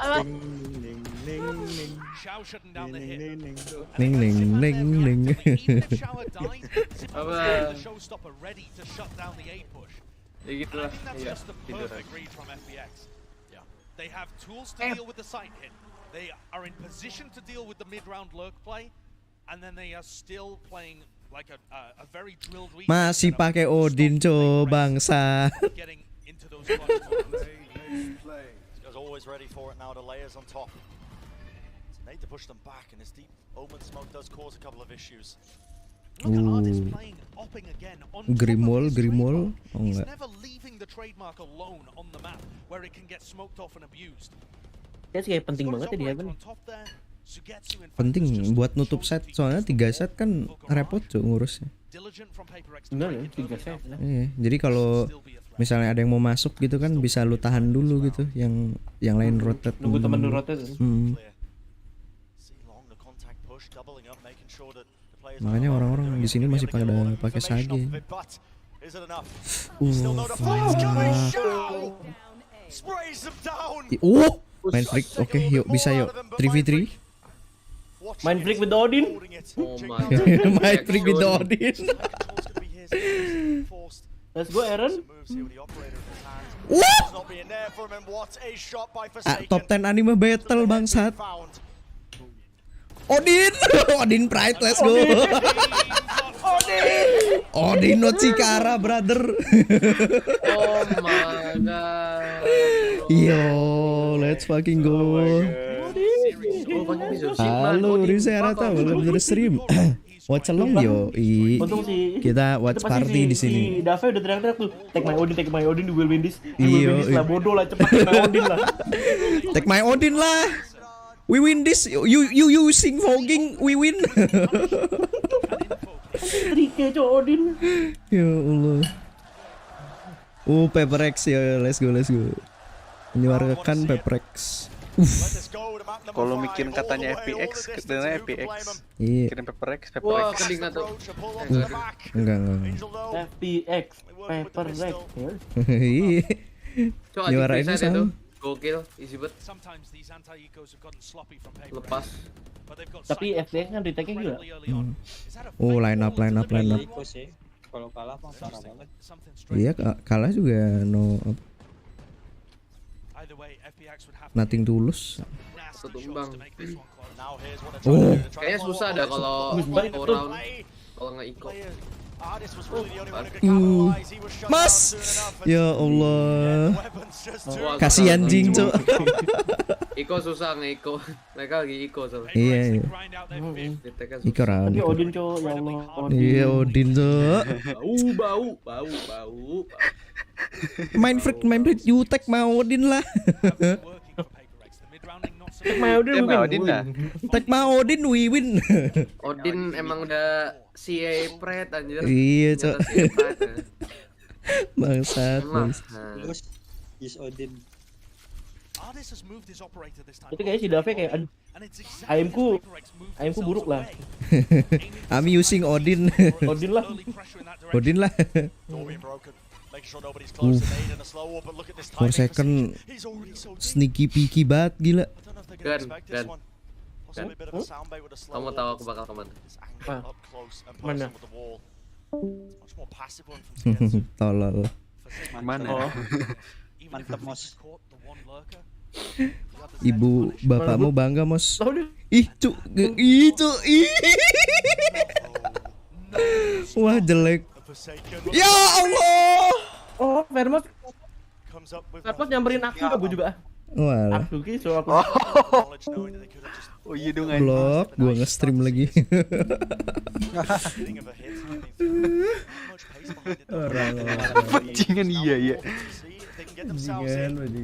Shao shutting down the hit. Ning ning ning ning. Even if Shao died, Zipan was the showstopper ready to shut down the A push. Ya gitu And I lah. think that's Iya. just the perfect read from FBX. Yeah. They have tools to deal with the side hit. They are in position to deal with the mid-round lurk play, and then they are still playing like a very drilled weak. Masih pakai Odin bangsa. Getting into those clutch moments. This guy's always ready for it now. The layers on top. It's made to push them back, and this deep open smoke does cause a couple of issues. Look at Ardis playing opping again on Grimwall. Oh He's enggak. never leaving the trademark alone on the map where it can get smoked off and abused. Ya sih kayak penting banget ya di Heaven. Penting buat nutup set, soalnya 3 set kan repot tuh ngurusnya. Bener ya, 3 set. Iya, jadi kalau misalnya ada yang mau masuk gitu kan bisa lu tahan dulu gitu, yang lain rotate. Nunggu temen lu rotate. Makanya orang-orang di sini masih pada pakai sage. Main freak, oke, yuk bisa yuk 3v3. Main freak with Odin. Oh my god. Main freak with Odin. Let's go Aaron. Top 10 anime battle bangsat. Odin, Odin Pride, let's go. Odin no Chikara, brother. Oh my god. Yo, let's fucking go. Halo, Riza Rata, welcome to the stream. Watch along yo, kita watch party di sini. Si Dave udah teriak-teriak tuh, take my Odin, we will win this. We will win this lah, bodoh lah, cepat take my Odin lah. Take my Odin lah. We win this. You sing fogging, we win. Trike cok Odin. Ya Allah. Paperex ya, let's go. Menyuarakan Paperex. Kalau mikirin katanya FPX, katanya FPX. Iya. Kirim Paperex. Wah, kedingat tuh. Enggak. FPX, Paperex. Iya. Coba Nyuarain itu sama. Gokil, isi bet. Lepas. Tapi FPX kan retake-nya gila. Line up. Iya. Kalau kalah mah parah banget. Iya, kalah juga no nothing tulus. Tumbang. Kayaknya susah dah kalau round kalau nggak ikut. Mas, ya Allah, kasihan Jing cok. Iko susah nge-Iko. Mereka lagi Iko soalnya. Iya. Iko round. Tapi Odin cok, ya Allah. Iya Odin cok. Bau. Main freak, you take my Odin lah. Take my Odin lah. Take my Odin, we win. Odin emang udah CA Pret anjir. Iya cok. Bangsat. Is Odin. Itu kayaknya si Dave kayak ayamku buruk lah. I'm using Odin. Odin lah. 4 second sneaky peeky banget gila. Gan. Kamu tahu aku bakal kemana? Mana? Tolol. Mana? Oh. Mantap Mos. Ibu bapakmu bangga Mos. Ih. Wah jelek. Ya Allah. Oh, Vermos nyamperin aku juga. Walah. Aku gitu aku. Oh iya dong. Blok, gua nge-stream lagi. Bajingan iya.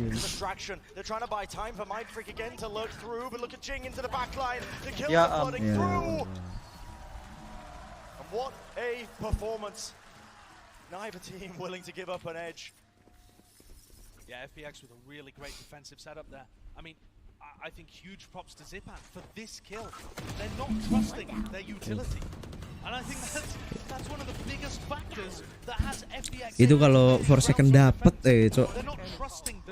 Distraction. They're trying to buy time for Mindfreak again to lurk through, but look at Jing into the backline. The kill flooding through. And what a performance. Neither team willing to give up an edge. Yeah, FPX with a really great defensive setup there. I mean, I think huge props to Zipan for this kill. They're not trusting their utility. And I think that's one of the biggest factors that has FPX. Itu kalau 4 second dapet cok.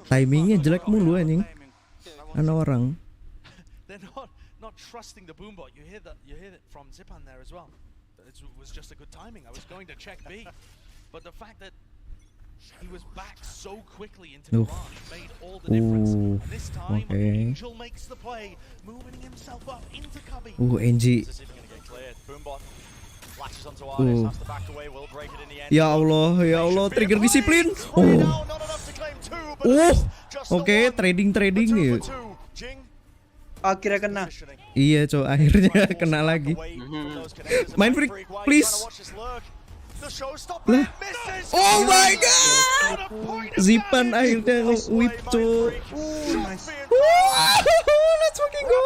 Timingnya jelek mulu anjing. Ana orang. They're not trusting the boombot. You hear that from Zipan there as well. It was just a good timing. I was going to check B, but the fact that he was back so quickly into the launch made all the difference. This time, Angel makes the play, moving himself up into cubby. NG. Ya Allah, trigger disiplin. Oke, trading ya. Akhirnya kena. Iya, cok, akhirnya kena lagi. Main freak, please. Lah. Oh my god. Zipan akhirnya nge-whip, cok. Let's fucking go.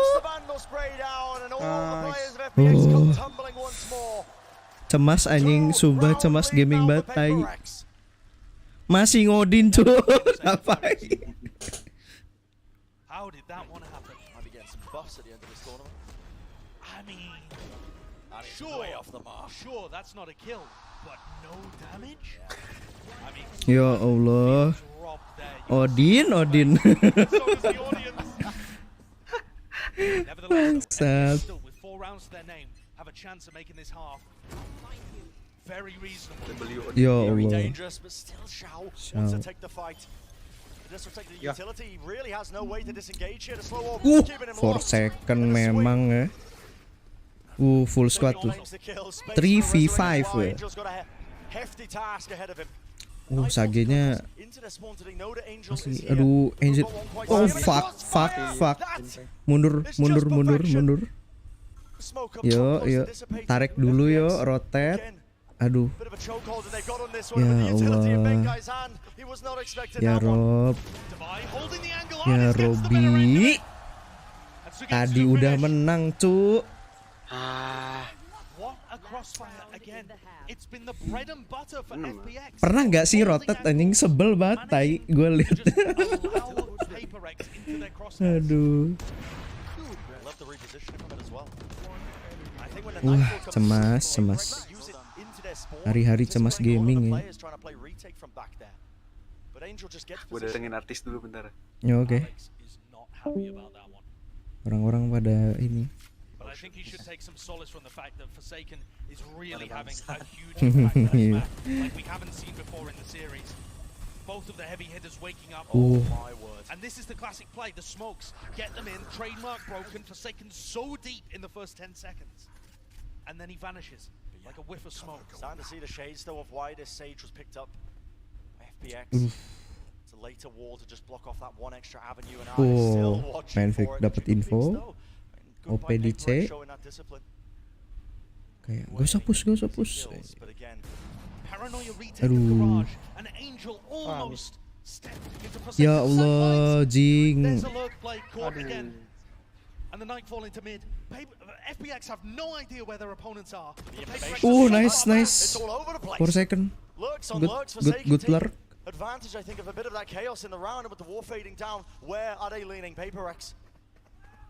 Cemas anjing, sumpah cemas gaming batai. Masih ngodin, cok. Ngapain? How did that one happen? Might be getting some buffs at the end of this tournament. I mean, sure, that's not a kill, but no damage. I mean, ya Allah, Odin. Bangsat. with 4 rounds to their name, have a chance of making this half. Very reasonable. Ya Allah. Dangerous, but still Xiao wants to take the fight. The utility really has no way to disengage here. 4 second memang ya. Full squad tuh. 3v5 ya. Sagenya asli. Aduh, Angel. Oh fuck. Mundur. Yo. Tarik dulu yo, rotate. Aduh. Ya Allah. Ya Rob. Ya Robi. Tadi udah menang, cuk. Pernah nggak sih rotet anjing, sebel batai gue lihat. Aduh. Cemas. Hari-hari cemas gaming ya. Gue datengin artis dulu bentar. Ya oke. Orang-orang pada ini. I think he should take some solace from the fact that Forsaken is really having a huge impact on this map, like we haven't seen before in the series. Both of the heavy hitters waking up. Oh my word. And this is the classic play, the smokes. Get them in, trademark broken, Forsaken so deep in the first 10 seconds. And then he vanishes, like a whiff of smoke. Starting to see the shades though of why this Sage was picked up. FPX. It's a later wall to just block off that one extra avenue and I still watching for it. Dapat info. OPDC kayak gak usah push. Aduh. Ya Allah, Jing. Nice. 4 second. Good lurk. Advantage, I think, of a bit of that chaos in the round, and with the war fading down, where are they leaning? PaperX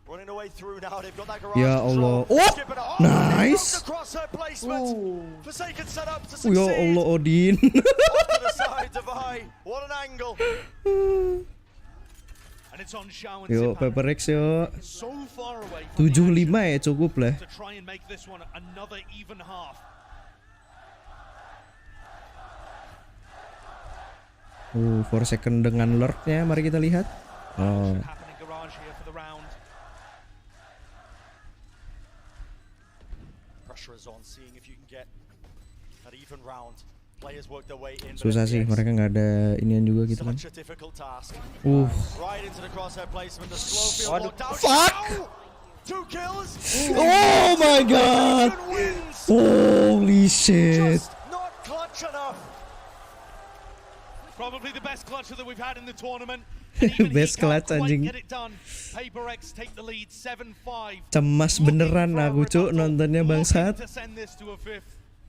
running away through now. They've got that garage. Ya Allah. Nice. Forsaken set up to succeed. Ya Allah, Odin. To the side to buy. What an angle. And it's on Xiao and Yo, Zipan. PaperX yo. So far away from 75 ya cukup lah. to try and make this one another even half. 4 second dengan lurknya, mari kita lihat. Oh. Happening garage here for the round. Pressure is on, seeing if you can get an even round. Players work their way in. Susah sih, mereka nggak ada inian juga gitu kan. Such a difficult task. Right into the crosshair placement, the slow field down. Fuck! 2 kills. Oh my god. Holy shit. Just not clutch enough. Probably the best clutcher that we've had in the tournament. Best clutch anjing. PaperX take the lead 7-5. Cemas beneran aku cuk nontonnya bangsat.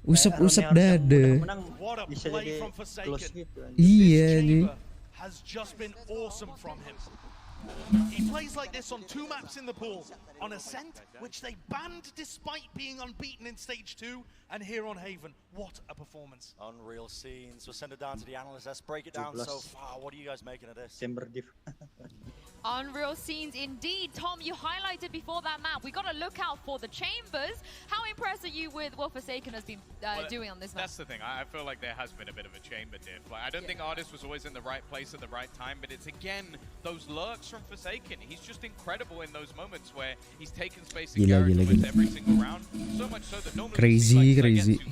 Usap dada. What a play from Forsaken. Iya nih. Has just been awesome from him. He plays like this on 2 maps in the pool. On Ascent, which they banned despite being unbeaten in Stage 2, and here on Haven. What a performance. Unreal scenes. We'll send it down to the analysts. Let's break it down so far. What are you guys making of this? Chamber diff. Unreal scenes indeed. Tom, you highlighted before that map. We got to look out for the chambers. How impressed are you with what Forsaken has been doing on this map? That's the thing. I feel like there has been a bit of a chamber diff. Like, I don't think Artist was always in the right place at the right time, but it's again those lurks from Forsaken. He's just incredible in those moments where he's taken space and carried almost every single round. So much so that normally crazy.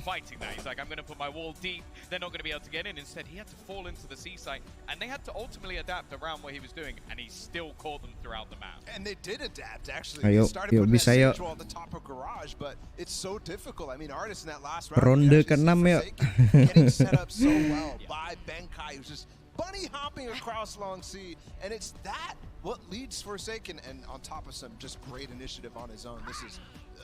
fighting that. He's like, I'm going to put my wall deep. They're not going to be able to get in. Instead, he had to fall into the C site, and they had to ultimately adapt around what he was doing, and he still caught them throughout the map. And they did adapt, actually. They started putting that stage wall at the top of Garage, but it's so difficult. I mean, Artist in that last round, Ronde ke-6 yuk. getting set up so well by Benkai, who's just bunny hopping across Long Sea, and it's that what leads Forsaken, and on top of some just great initiative on his own. This is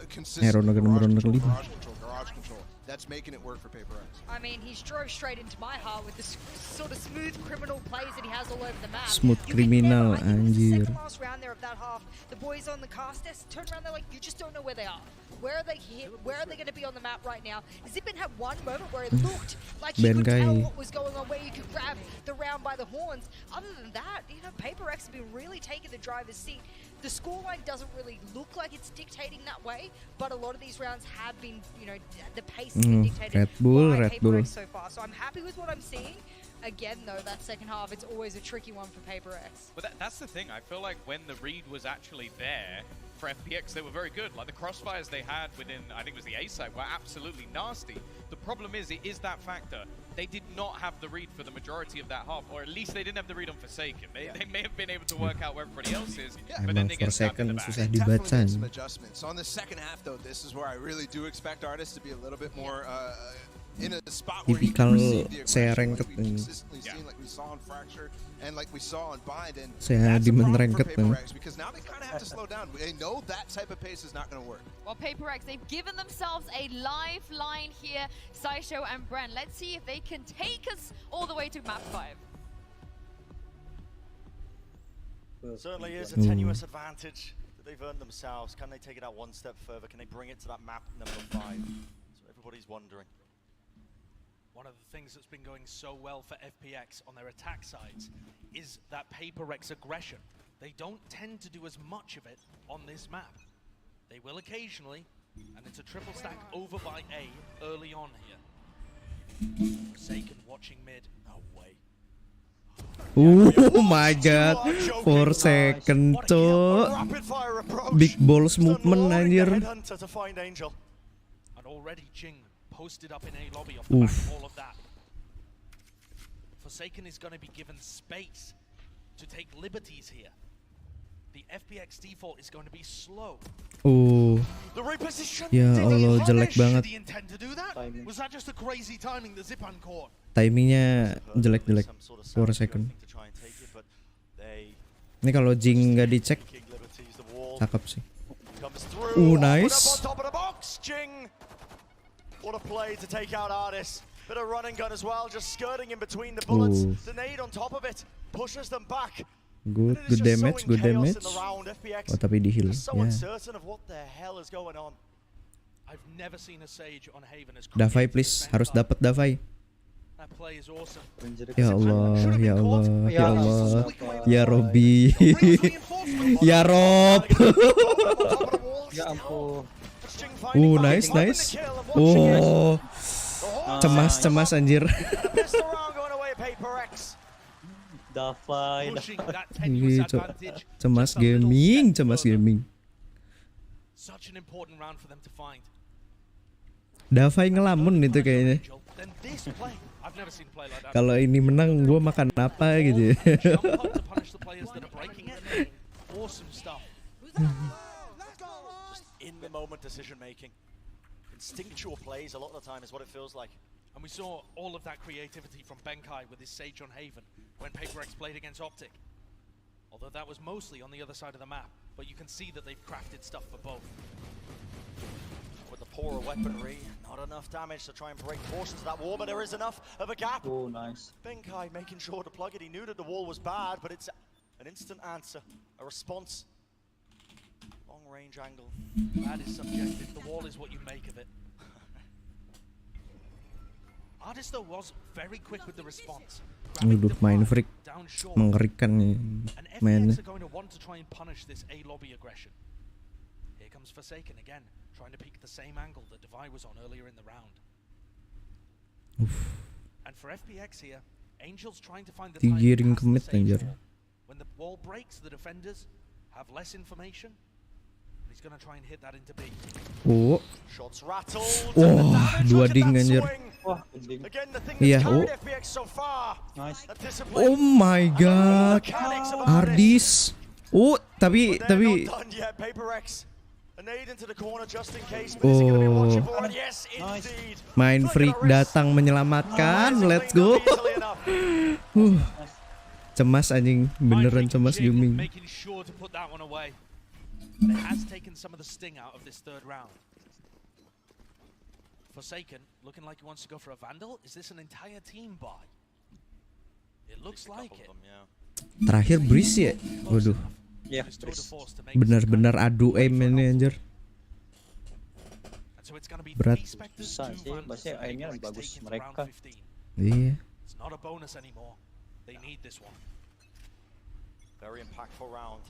consistent garage control. That's making it work for Paper X. I mean, he drove straight into my heart with the sort of smooth criminal plays that he has all over the map. Smooth criminal, anjir. Second last round there of that half, the boys on the cast desk turn around, they're like, you just don't know where they are. Where are they here? Where are they going to be on the map right now? Zippin had one moment where it looked like he could tell what was going on, where you could grab the round by the horns. Other than that, you know, Paper X has been really taking the driver's seat. The scoreline doesn't really look like it's dictating that way, but a lot of these rounds have been, you know, the pace has been dictated by Paper X so far. So I'm happy with what I'm seeing. Again, though, that second half, it's always a tricky one for Paper X. But that's the thing. I feel like when the read was actually there for FPX, they were very good. Like the crossfires they had within, I think it was the A side, were absolutely nasty. The problem is, it is that factor. They did not have the read for the majority of that half, or at least they didn't have the read on Forsaken. They may have been able to work out where everybody else is, but then they get stabbed in the back. Susah dibaca. Some adjustments. On the second half, though, this is where I really do expect Artists to be a little bit more in a spot where he can receive the aggression like we consistently seen, like we saw on Fracture and like we saw on Bind, and that's a problem for Paper X because now they kind of have to slow down. They know that type of pace is not going to work. Well, Paper X, they've given themselves a lifeline here, Saisho and Bren. Let's see if they can take us all the way to map 5. Certainly is a tenuous advantage that they've earned themselves. Can they take it out one step further? Can they bring it to that map number 5? So everybody's wondering. One of the things that's been going so well for FPX on their attack sides is that Paper X aggression. They don't tend to do as much of it on this map. They will occasionally, and it's a triple stack over by A early on here. Forsaken watching mid. No way. Oh my god, Forsaken cok. Big balls movement anjir. And already Jing posted up in A lobby off the back of all of that. Forsaken is going to be given space to take liberties here. The FPX default is going to be slow. Ya Allah, jelek banget. Was that just a crazy timing the Zipan caught? Timingnya jelek-jelek. Forsaken. Ini kalau Jing nggak dicek, cakep sih. Nice. What a play to take out Artist. Bit of run and gun as well, just skirting in between the bullets. The nade on top of it pushes them back. Good damage. Oh, tapi di heal. Davai please, harus dapat Davai. Ya Allah, ya Allah, ya Allah, ya Robby, ya Rob. Ya ampun. Nice. Cemas anjir. Davai. Cemas gaming. Davai ngelamun itu kayaknya. Kalau ini menang, gue makan apa gitu ya. In the moment decision making. Instinctual plays a lot of the time is what it feels like. And we saw all of that creativity from Benkai with his Sage on Haven when Paper X played against Optic. Although that was mostly on the other side of the map, but you can see that they've crafted stuff for both. With the poorer weaponry, not enough damage to try and break portions of that wall, but there is enough of a gap. Nice. Benkai making sure to plug it. He knew that the wall was bad, but it's an instant answer, a response. Long range angle. That is subjective. The wall is what you make of it. Artist though was very quick with the response. Aduh, main freak mengerikan nih mainnya. Are going to want to try and punish this A lobby aggression. Here comes Forsaken again, trying to peek the same angle that Devi was on earlier in the round. And for FPX here, Angel's trying to find the time Digiring to pass kemit the sage anjir. wall. When the wall breaks, the defenders have less information. He's going to try and hit that into B. Oh. Shots rattled. Wah, dua ding anjir. Wah, ding. Iya, oh. Nice. Oh my god. Ardis. Oh, tapi oh. Main freak datang menyelamatkan. Let's go. Cemas anjing, beneran cemas gaming. Making sure to put that one away. It has taken some of the sting out of this third round. Forsaken, looking like he wants to go for a Vandal. Is this an entire team buy? It looks like it. Terakhir Breeze ya? Waduh. Ya, Benar-benar adu aim ini anjir. Berat. Bisa sih, pasti aimnya bagus mereka. Iya. It's not a bonus anymore. They need this one. Very impactful round.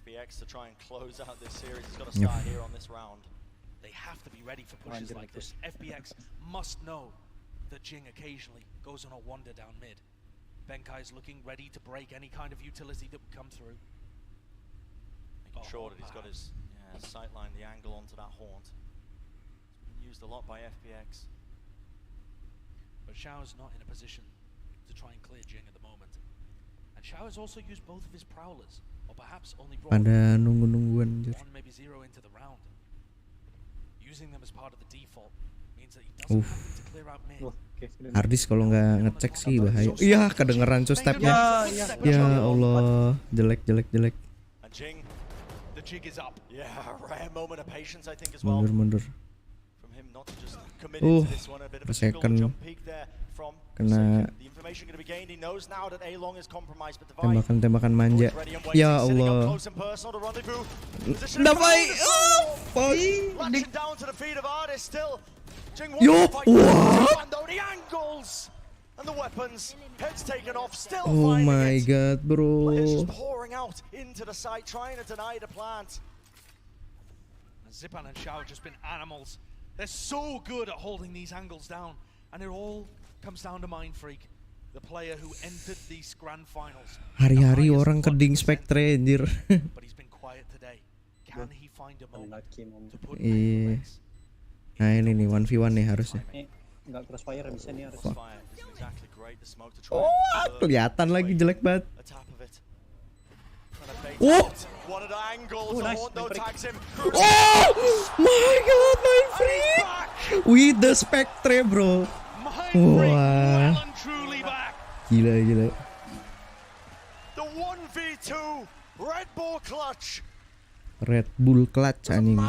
FPX to try and close out this series. It's got to start here on this round. They have to be ready for pushes like this. FPX must know that Jing occasionally goes on a wander down mid. Benkai is looking ready to break any kind of utility that would come through. Making sure that he's got his sightline, the angle onto that haunt. It's been used a lot by FPX. But Xiao's not in a position to try and clear Jing at the moment. And Xiao has also used both of his prowlers. Pada nunggu-nungguan anjir. Ardis kalau nggak ngecek sih bahaya. Iya, kedengeran tuh stepnya. Ya Allah, jelek. Mundur. Second. Kena tembakan manja. Ya Allah. Dapai. Yo. Oh my god, bro. Zipan and Xiao have just been animals. They're so good at holding these angles down, and it all comes down to Mind Freak, the player who entered these grand finals. Hari-hari orang keding Spectre anjir. But he's been quiet today. Can he find a moment to put Nah ini nih 1v1 nih harusnya. Enggak crossfire bisa nih harus. Oh, kelihatan lagi jelek banget. Oh, nice. Oh my god, Mind Freak with the Spectre, bro. Wah, gila. The 1v2 Red Bull clutch. Red Bull clutch anjing.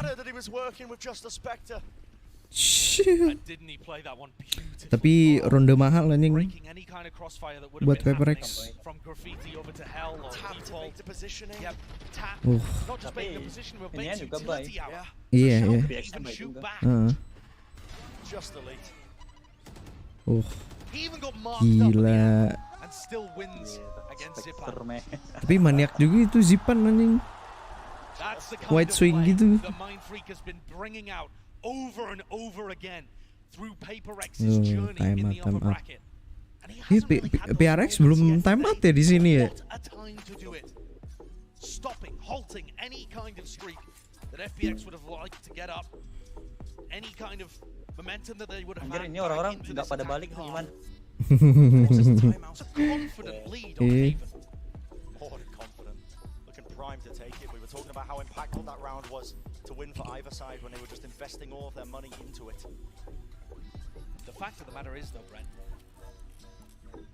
Tapi ronde mahal anjing buat PaperX. Ini juga baik. Iya. Gila. Tapi maniak juga itu Zipan anjing. White swing gitu. Over and over again through PaperX's journey in the upper bracket. PRX belum time out ya di sini ya. Stopping, halting any kind of streak that FPX would have liked to get up. Any kind of momentum that they would have had. Ini orang-orang nggak pada balik gimana? It's a confident lead on Haven. More than confident. Looking primed to take it. We were talking about how impactful that round was to win for either side when they were just investing all of their money into it. The fact of the matter is though, Brent,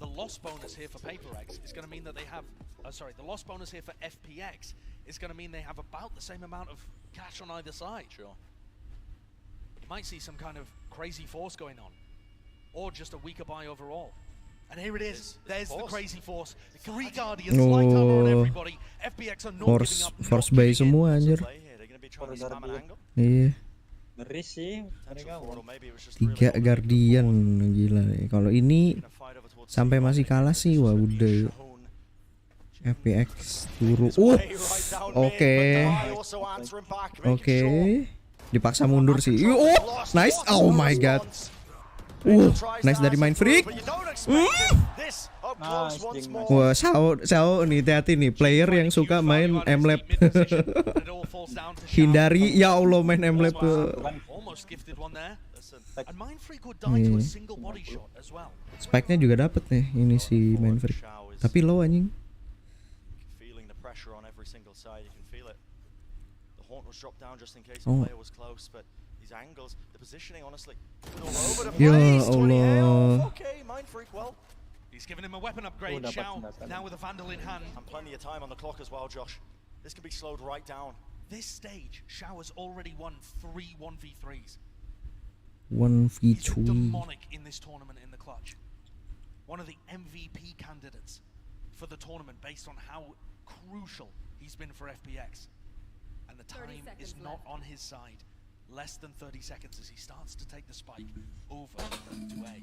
the loss bonus here for PaperX is going to mean that they have, the loss bonus here for FPX is going to mean they have about the same amount of cash on either side. Sure. You might see some kind of crazy force going on, or just a weaker buy overall. And here it is. There's the crazy force. 3 Guardians, light armor on everybody. FPX are not giving up. Force bay semua anjir. Iya. Ngeri sih mereka. 3 Guardian gila nih. Kalau ini sampai masih kalah sih wah udah. FPX turu. Oke. Dipaksa mundur sih. Nice. Oh my god. Nice dari Mind Freak. Wah, Sao nih, hati-hati nih player yang suka main M-Lab. Hindari, ya Allah main M-Lab tuh. Spike-nya juga dapet nih ini si Mind Freak. Tapi low anjing. Oh. Ya Allah. He's given him a weapon upgrade, Xiao, now with a Vandal in hand. And plenty of time on the clock as well, Josh. This can be slowed right down. This stage, Xiao has already won 3 1v3s. 1v3. He's demonic in this tournament in the clutch. One of the MVP candidates for the tournament based on how crucial he's been for FPX. And the time is not on his side. Less than 30 seconds as he starts to take the spike over to A.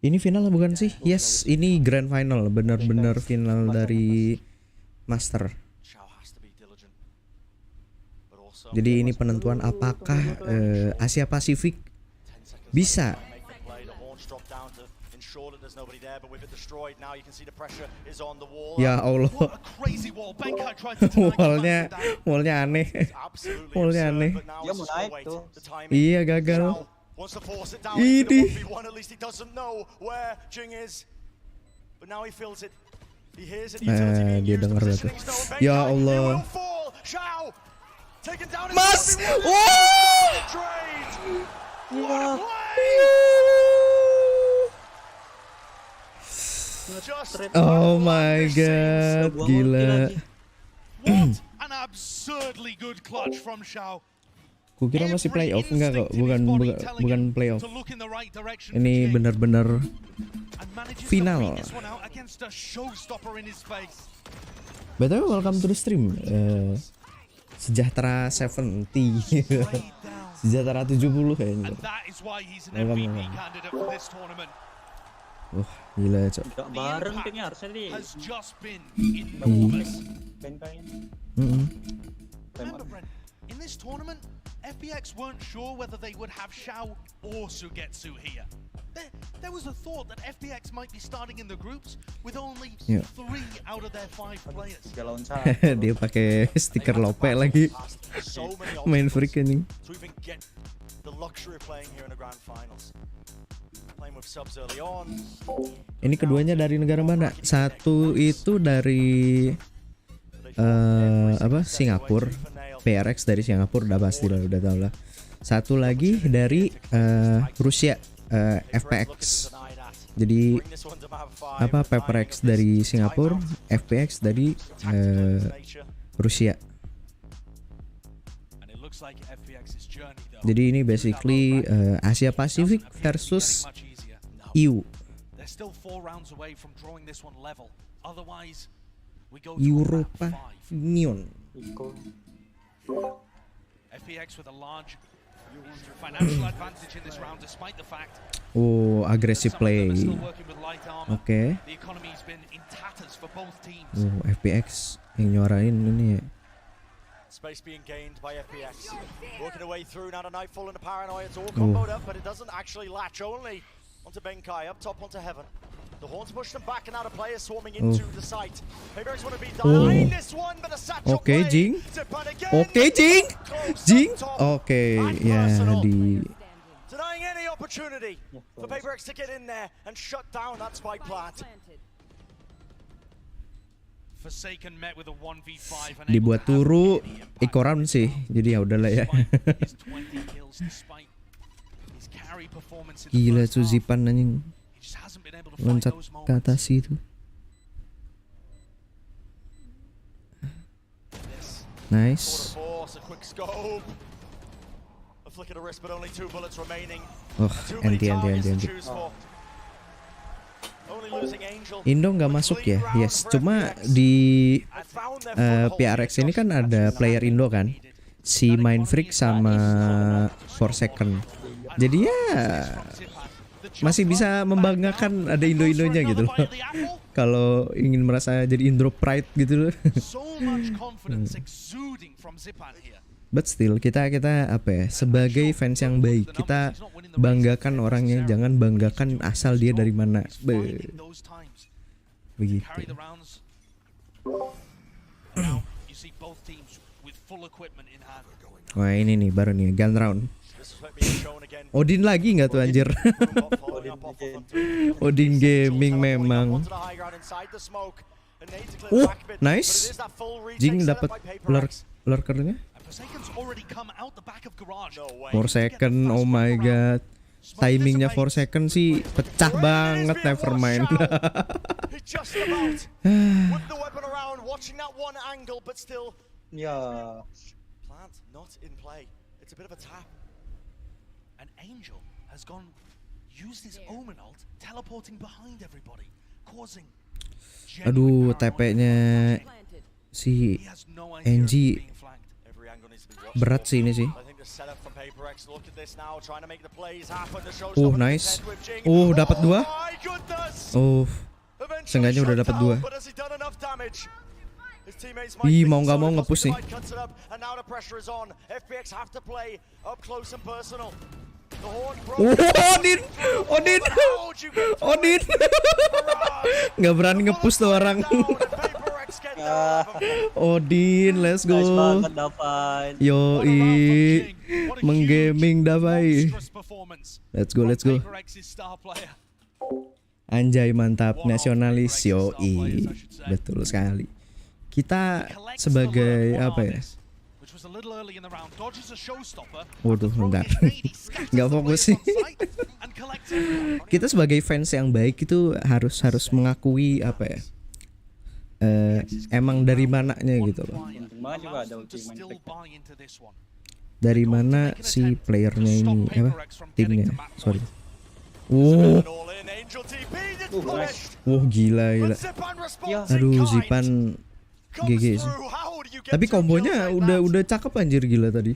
Ini final bukan sih? Yes, ini grand final, benar-benar final dari Master. Jadi ini penentuan apakah Asia Pasifik bisa ya Allah. Wallnya aneh. Wallnya aneh. Dia mau naik tuh. Iya gagal. Ini. Dia dengar tuh. Ya Allah. Mas. Oh my god, gila. An absurdly good clutch from Xiao. Kukira masih playoff, enggak kok, bukan playoff. Ini benar-benar final. BTW welcome to the stream. Sejahtera 70. Sejahtera 70 kayaknya. Welcome. Wah, gila cok. Bareng picknya harusnya di. In this tournament, FPX weren't sure whether they would have Xiao or Sugetsu here. There was a thought that FPX might be starting in the groups with only 3 out of their 5 players. Dia pakai stiker lope lagi. Main freak anjing. Ini keduanya dari negara mana? Satu itu dari Singapura, PRX dari Singapura udah pasti lah, udah tau lah. Satu lagi dari Rusia, FPX. Jadi PPX dari Singapura, FPX dari Rusia. Jadi ini basically Asia Pasifik versus EU. Europa Union. Oh, aggressive play. Oke. FPX yang nyuarain ini ya. Space being gained by FPX. Working away through now to Nightfall and the Paranoia. It's all comboed up, but it doesn't actually latch only onto Benkai, up top onto Heaven. The Horns push them back and now the players swarming into the site. Paybacks want to be behind this one, but a satchel play. Jing. Jing. Oke, ya di. Denying any opportunity for Paybacks to get in there and shut down that spike plant. Dibuat turu ikoran sih, jadi ya udahlah ya. Gila tuh Zipan anjing loncat ke atas itu. Nice. Oh, anti. Indo nggak masuk ya? Yes, cuma di PRX ini kan ada player Indo kan, si Mindfreak sama Forsaken. Jadi ya masih bisa membanggakan ada Indo-Indonya gitu loh. Kalau ingin merasa jadi Indo pride gitu loh. But still kita apa ya, sebagai fans yang baik kita banggakan orangnya, jangan banggakan asal dia dari mana. Begitu. Wah ini nih baru nih gun round. Odin lagi nggak tuh anjir? Odin gaming memang. Nice. Jing dapat lurkernya. Forsaken, oh my god. Timingnya Forsaken sih pecah banget, nevermind. Ya. An angel has gone used his omen ult, teleporting behind everybody, causing. Aduh, TP-nya si NG berat sih ini sih. Nice. Dapat 2. Seenggaknya udah dapat 2. Ih, mau nggak mau nge-push nih. Odin. Nggak berani nge-push tuh orang. Odin, let's go. Yoi, menggaming dapai. Let's go. Anjay, mantap, nasionalis. Yoi, betul sekali. Kita sebagai apa ya? Waduh, nggak fokus sih. Kita sebagai fans yang baik itu harus mengakui apa ya? Emang dari mananya gitu loh. Dari mana si playernya ini, apa? Timnya, sorry. Gila. Aduh, Zipan GG sih. Tapi kombonya udah cakep anjir, gila tadi.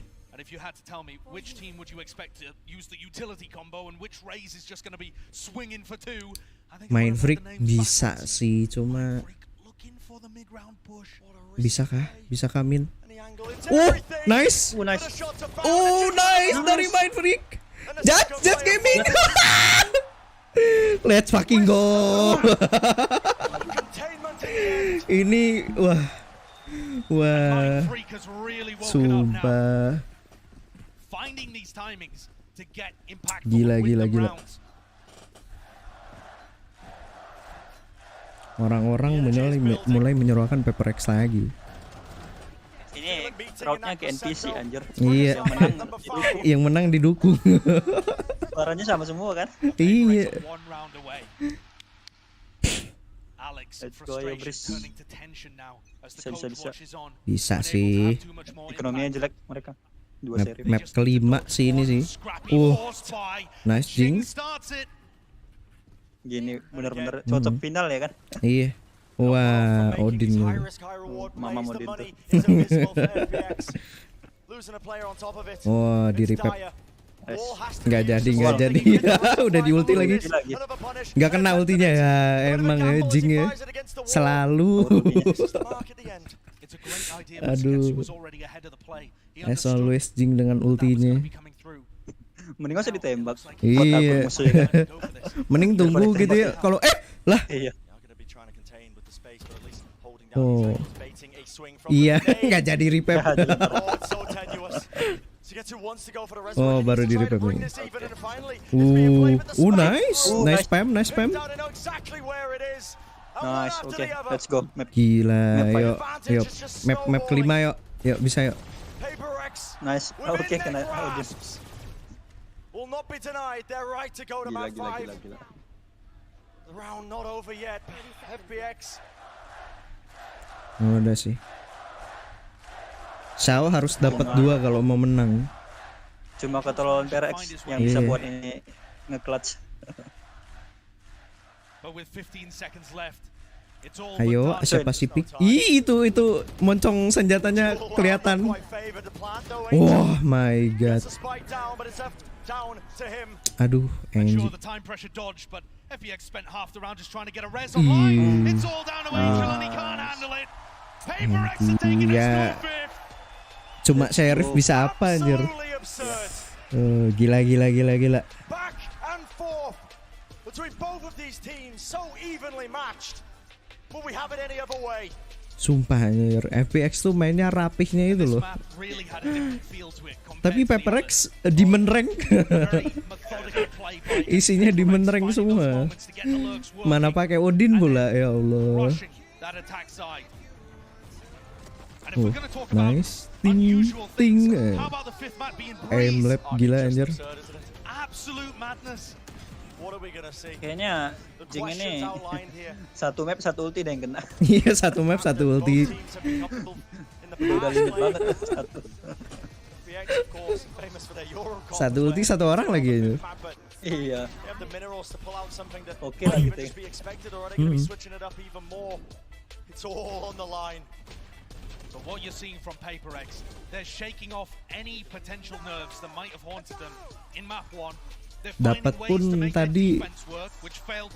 Mindfreak bisa sih, cuma bisakah Min? Nice. Nice dari Mindfreak. Just gaming. Let's fucking go. Ini wah, sumpah. Gila. Orang-orang mulai menyeruakan PPRX lagi. Ini crowdnya ke NPC anjir. Iya. Yang menang didukung. Suaranya sama semua kan? Iya. Bisa sih. Ekonominya jelek mereka. Map kelima sih ini sih. Nice Jing. Gini bener-bener cocok final ya kan? Iya. Wah, Odin. Mama Odin tuh. Di repap. Nggak jadi. Udah di ulti lagi. Nggak kena ultinya ya. Emang ya Jing ya. Selalu. Aduh. As always Jing dengan ultinya. Mending gak usah ditembak. Iya. Mending tunggu gitu ya. Kalau lah. Iya, nggak jadi repap. Baru di repap nih. Nice spam. Nice, oke. Let's go. Gila, yuk. Map kelima yuk. Yuk, bisa yuk. Nice. Oke, kena Odin. Gila. Udah sih. Safu harus dapat 2 kalau mau menang. Cuma ketolongan PRX yang bisa buat ini nge-clutch. But with 15 seconds left, it's all Ayo, Asia Pasifik. Ih, itu moncong senjatanya kelihatan. Oh my god. Aduh, anjing. the time pressure dodge, but FPX spent half the round just trying to get a res online. It's all down to Angel and he can't handle it. PaperX are taking it Ya, to fifth. cuma Sheriff bisa apa anjir? Gila. Back and forth between both of these teams, so evenly matched. Will we have it any other way? Sumpah anjir, FPX tuh mainnya rapihnya itu loh. Tapi PaperX Demon Rank isinya Demon Rank semua. Mana pakai Odin pula, ya Allah. Nice. Ting. Aim lab gila anjir. Kayaknya Jing ini satu map satu ulti deh yang kena. Iya, satu map satu ulti. Udah limit banget satu. Satu ulti satu orang lagi aja. Iya. Oke lah gitu ya. So what you're seeing from PaperX, they're shaking off any potential nerves that might have haunted them in map 1. Dapat pun tadi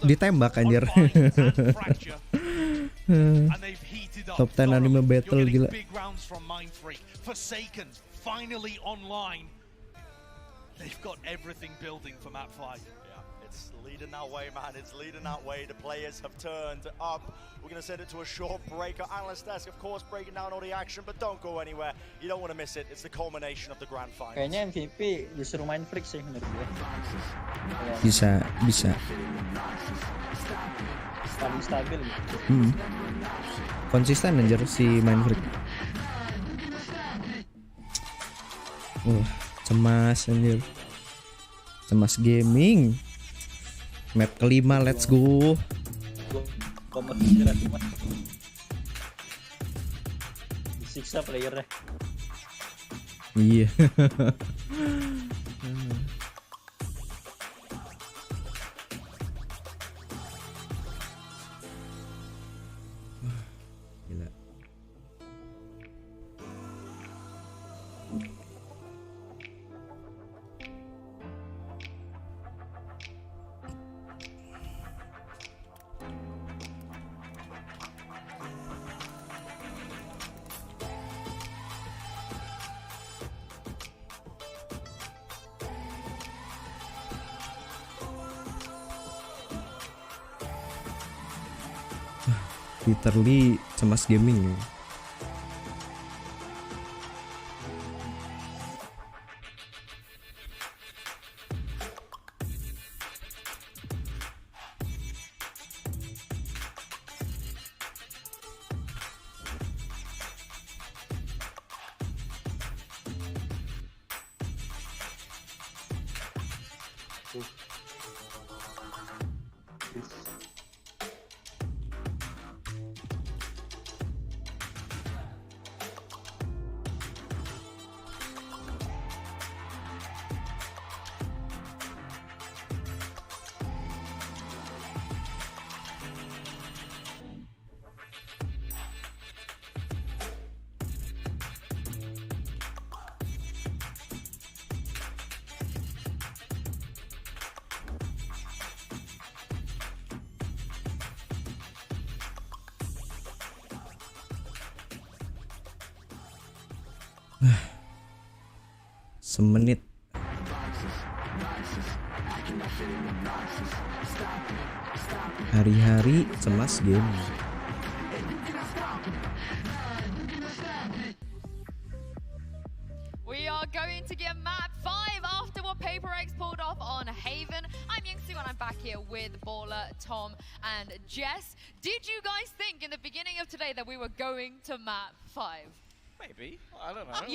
ditembak anjir. Top 10 anime battle gila. Forsaken finally online. They've got everything building for map 5. It's leading that way, man. It's leading that way. The players have turned up. We're going to send it to a short break. Our analyst desk, of course, breaking down all the action, but don't go anywhere. You don't want to miss it. It's the culmination of the grand final. Kayaknya MVP disuruh main freak sih menurut gue. Bisa. Paling stabil gitu. Konsisten anjir si main freak. Cemas anjir. Cemas gaming. Map kelima, let's go. Disiksa playernya. Iya. Gila. Literally cemas gaming ya. Semenit. Hari-hari cemas game. We are going to get map 5 after what PaperX pulled off on Haven. I'm Yingsu and I'm back here with Baller, Tom and Jess. Did you guys think in the beginning of today that we were going to map 5? Maybe. I don't know.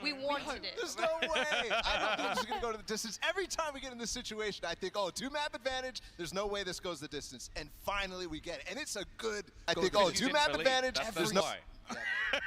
We wanted it. There's no way. I don't think this is going to go to the distance. Every time we get in this situation, I think, 2-map advantage. There's no way this goes the distance. And finally we get it. And it's a good... I think, 2-map advantage. That's why.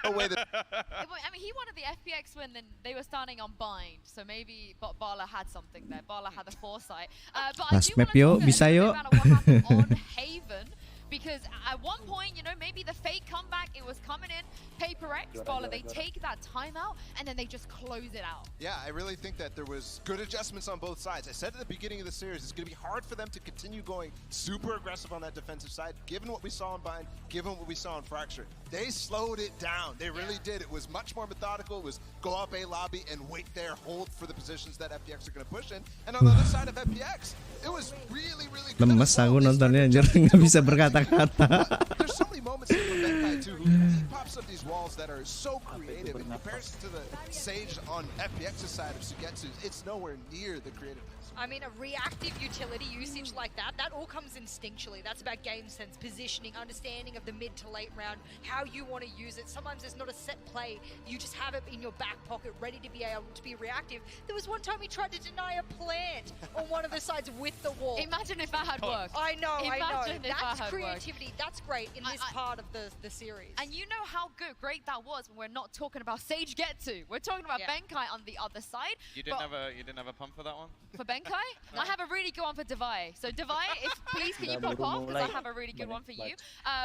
away the. I mean, he wanted the FPX win, then they were starting on bind, so maybe Bala had something there. Bala had the foresight. But I do Last map want to yo, talk a bisa little yo. bit about what happened on Haven. Because at one point, you know, maybe the fake comeback, it was coming in. Paper X, Bala, they take that timeout and then they just close it out. Yeah, I really think that there was good adjustments on both sides. I said at the beginning of the series, it's going to be hard for them to continue going super aggressive on that defensive side, given what we saw in Bind, given what we saw in Fracture. They slowed it down. They really did. It was much more methodical. It was go up A lobby and wait there, hold for the positions that FPX are going to push in. And on the other side of FPX, it was really, really good. Lemes aku nontonnya anjir, nggak bisa berkata-kata. There's so many moments in Benkai too, he pops up these walls that are so creative. In comparison to the Sage on FPX's side of Sugetsu, it's nowhere near the creativeness. I mean, a reactive utility usage like that all comes instinctually. That's about game sense, positioning, understanding of the mid to late round, how you want to use it. Sometimes it's not a set play. You just have it in your back pocket, ready to be able to be reactive. There was one time he tried to deny a plant on one of the sides with the wall. Imagine if that had worked. I know. Imagine if That's that had creativity. That's great in this part of the series. And you know how great that was when we're not talking about Sage Getsu. We're talking about Benkai on the other side. You didn't have a pump for that one? For Benkai? I have a really good one for Devai. So Devai, please can you pop off? Because I have a really good one for you.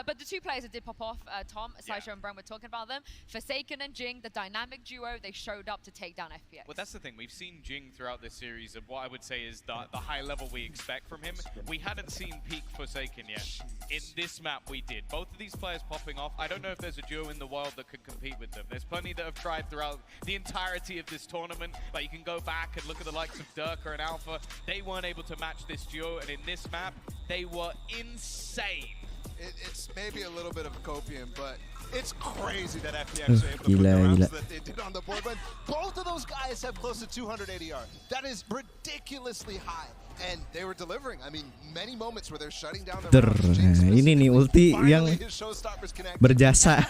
But the two players that did pop off, Tom, Sideshow and Bren, we're talking about them. Forsaken and Jing, the dynamic duo, they showed up to take down FPX. Well, that's the thing. We've seen Jing throughout this series of what I would say is the high level we expect from him. We hadn't seen peak Forsaken yet. In this map, we did. Both of these players popping off. I don't know if there's a duo in the world that could compete with them. There's plenty that have tried throughout the entirety of this tournament. Like, you can go back and look at the likes of Durka and Alpha. They weren't able to match this duo, and in this map, they were insane. It's maybe a little bit of copium, but it's crazy that FPX are able to put the rounds that they did on the board. But both of those guys have close to 200 ADR. That is ridiculously high. And they were delivering. I mean, many moments where they're shutting down their rounds. Ini nih ulti yang berjasa.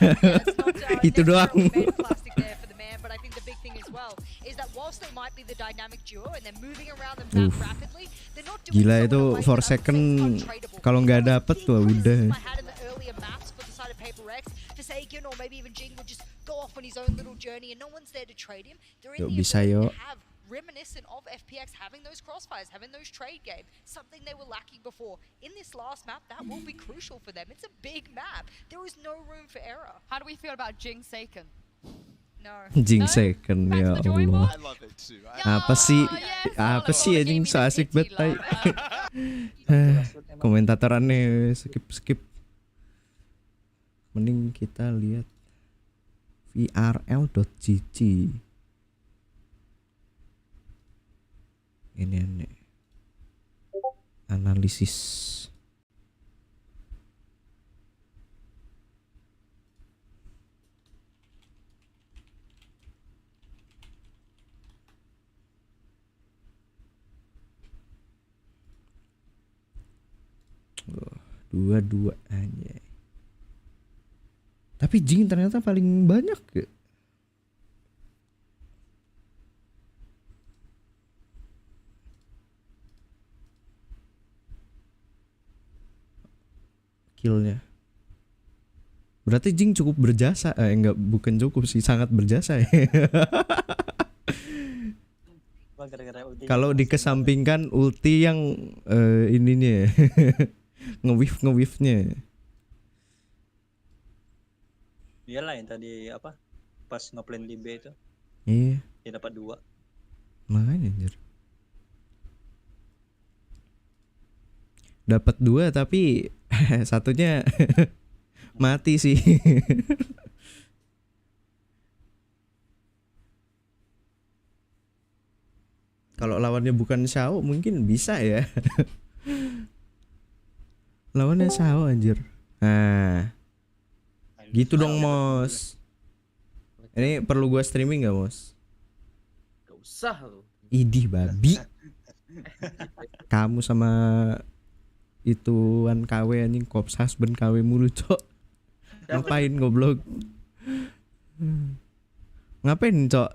Itu doang. But I think the big thing as well is that whilst they might be the dynamic duo and they're moving around them that rapidly, they're not doing Gila itu 4 second kalau nggak dapet tuh udah. Forsaken or maybe even Jing would just go off on his own little journey and no one's there to trade him. They're in the ability to have reminiscent of FPX having those crossfires, having those trade game, something they were lacking before. In this last map, that will be crucial for them. It's a big map. There is no room for error. How do we feel about Jing Seiken? No. Jing Seiken, ya Allah. Apa sih anjing so asik banget. Komentatorannya skip. Mending kita lihat vrl.gg. Ini analisis. Dua aja. Tapi Jing ternyata paling banyak ya. Killnya. Berarti Jing cukup berjasa. Bukan cukup sih, sangat berjasa ya. Kalau dikesampingkan ulti yang ininya ya. nge-whiff-nya. Iyalah yang tadi apa? Pas ngeplan di B itu. Iya. Dia dapat 2. Makanya anjir. Dapat 2 tapi satunya mati sih. Kalau lawannya bukan Xiao mungkin bisa ya. Lawannya Xiao anjir. Nah. Gitu dong, Mos. Ini perlu gua streaming gak, Mos? Gak usah lu. Idih babi. Kamu sama ituan KW anjing, Cops husband KW mulu, Cok. Ngapain goblok? Ngapain, Cok?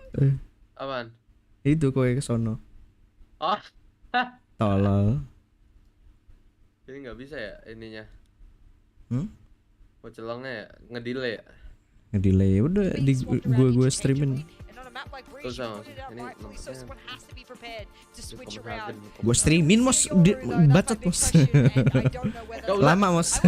Apaan? Itu kowe ke sono. Oh. Tolol. Jadi nggak bisa ya ininya. Hmm? Mau celongnya ya, ngedelay ya. Ngedelay udah di gua streamin. Gua streamin mos bacot mos. Lama mos.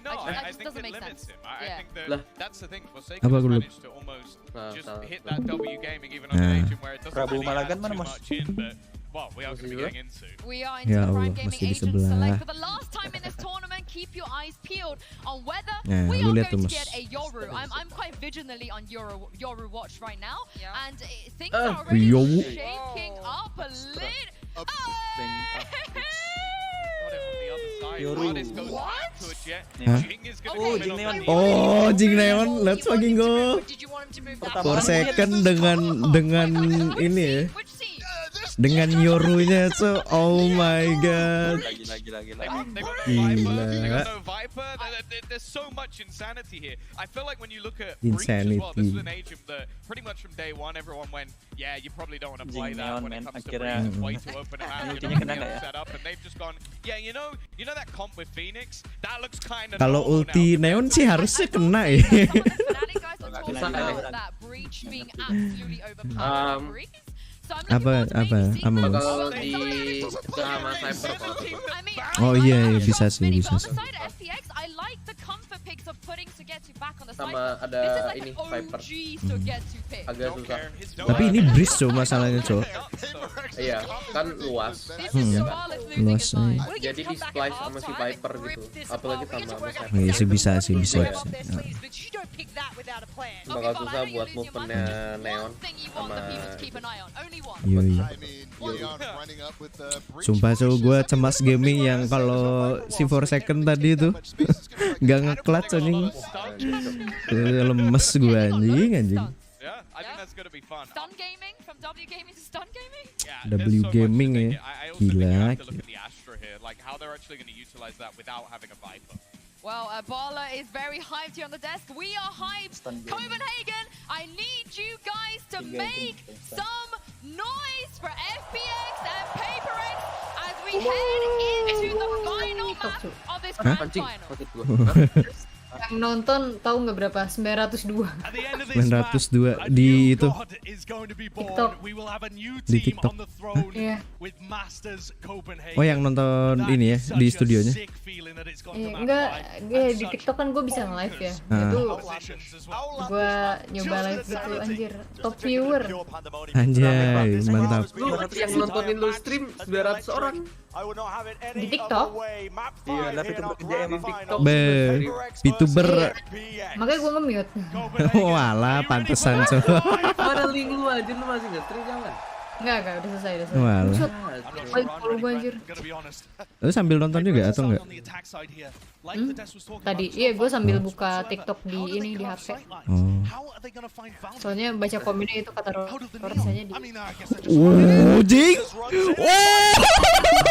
No, I think it limits him. I think that's the thing. Apa Forsaken gua managed to almost just hit that W gaming even on the agent where it doesn't really add too much in, but well, we are going to be getting into. We are into the Prime Gaming Agent Select for the last time in this tournament. Keep your eyes peeled on whether we are going to get a Yoru. I'm quite vigilantly on Yoru watch right now, and things are already shaking up a little. Oh, Jing Neon, let's fucking go. 4 second dengan ini ya. Dengan Yorunya tuh, oh my god. Gila. There's so much insanity here. I feel like when you look at Breach as well, this is an agent that pretty much from day one everyone went, yeah, you probably don't want to play that when it comes to Breach. It's way too open and set up, and they've just gone, yeah, you know that comp with Phoenix, that looks kind of. Kalau ulti Neon sih harusnya kena ya. Apa kalau di sama Cyber oh iya bisa sih sama ada ini Viper agak susah tapi ini breeze cow masalahnya cow iya kan luas luas jadi di splice sama si Viper gitu apalagi sama Cyber iya sih bisa bakal susah buat movementnya Neon sama sumpah cow gue cemas gaming yang kalau si 4 second tadi tuh gak nge-clutch anjing lemes gue anjing W gaming ya gila. Well, Bala is very hyped here on the desk. We are hyped. Copenhagen, I need you guys to make some noise for FPX and PaperX as we head into the final map of this grand final. Yang nonton tahu nggak berapa? 902. 902 di itu TikTok. Di TikTok. Iya. Oh yang nonton ini ya di studionya? Iya, enggak, di TikTok kan gue bisa nge-live ya. Itu gue nyoba live gitu anjir. Top viewer. Anjay, mantap. Yang nontonin lu stream 900 orang. Di TikTok? Iya, tapi kerja emang TikTok. Vtuber. Makanya gue nge-mute. Walah, pantesan coba. Mana link lu aja lu masih nge-stream jangan. Enggak, udah selesai. Walah. Follow gue anjir. Lu sambil nonton juga atau enggak? Tadi, iya gue sambil buka TikTok di ini di HP. Soalnya baca komennya itu kata rasanya di. Oh, Jing. Oh,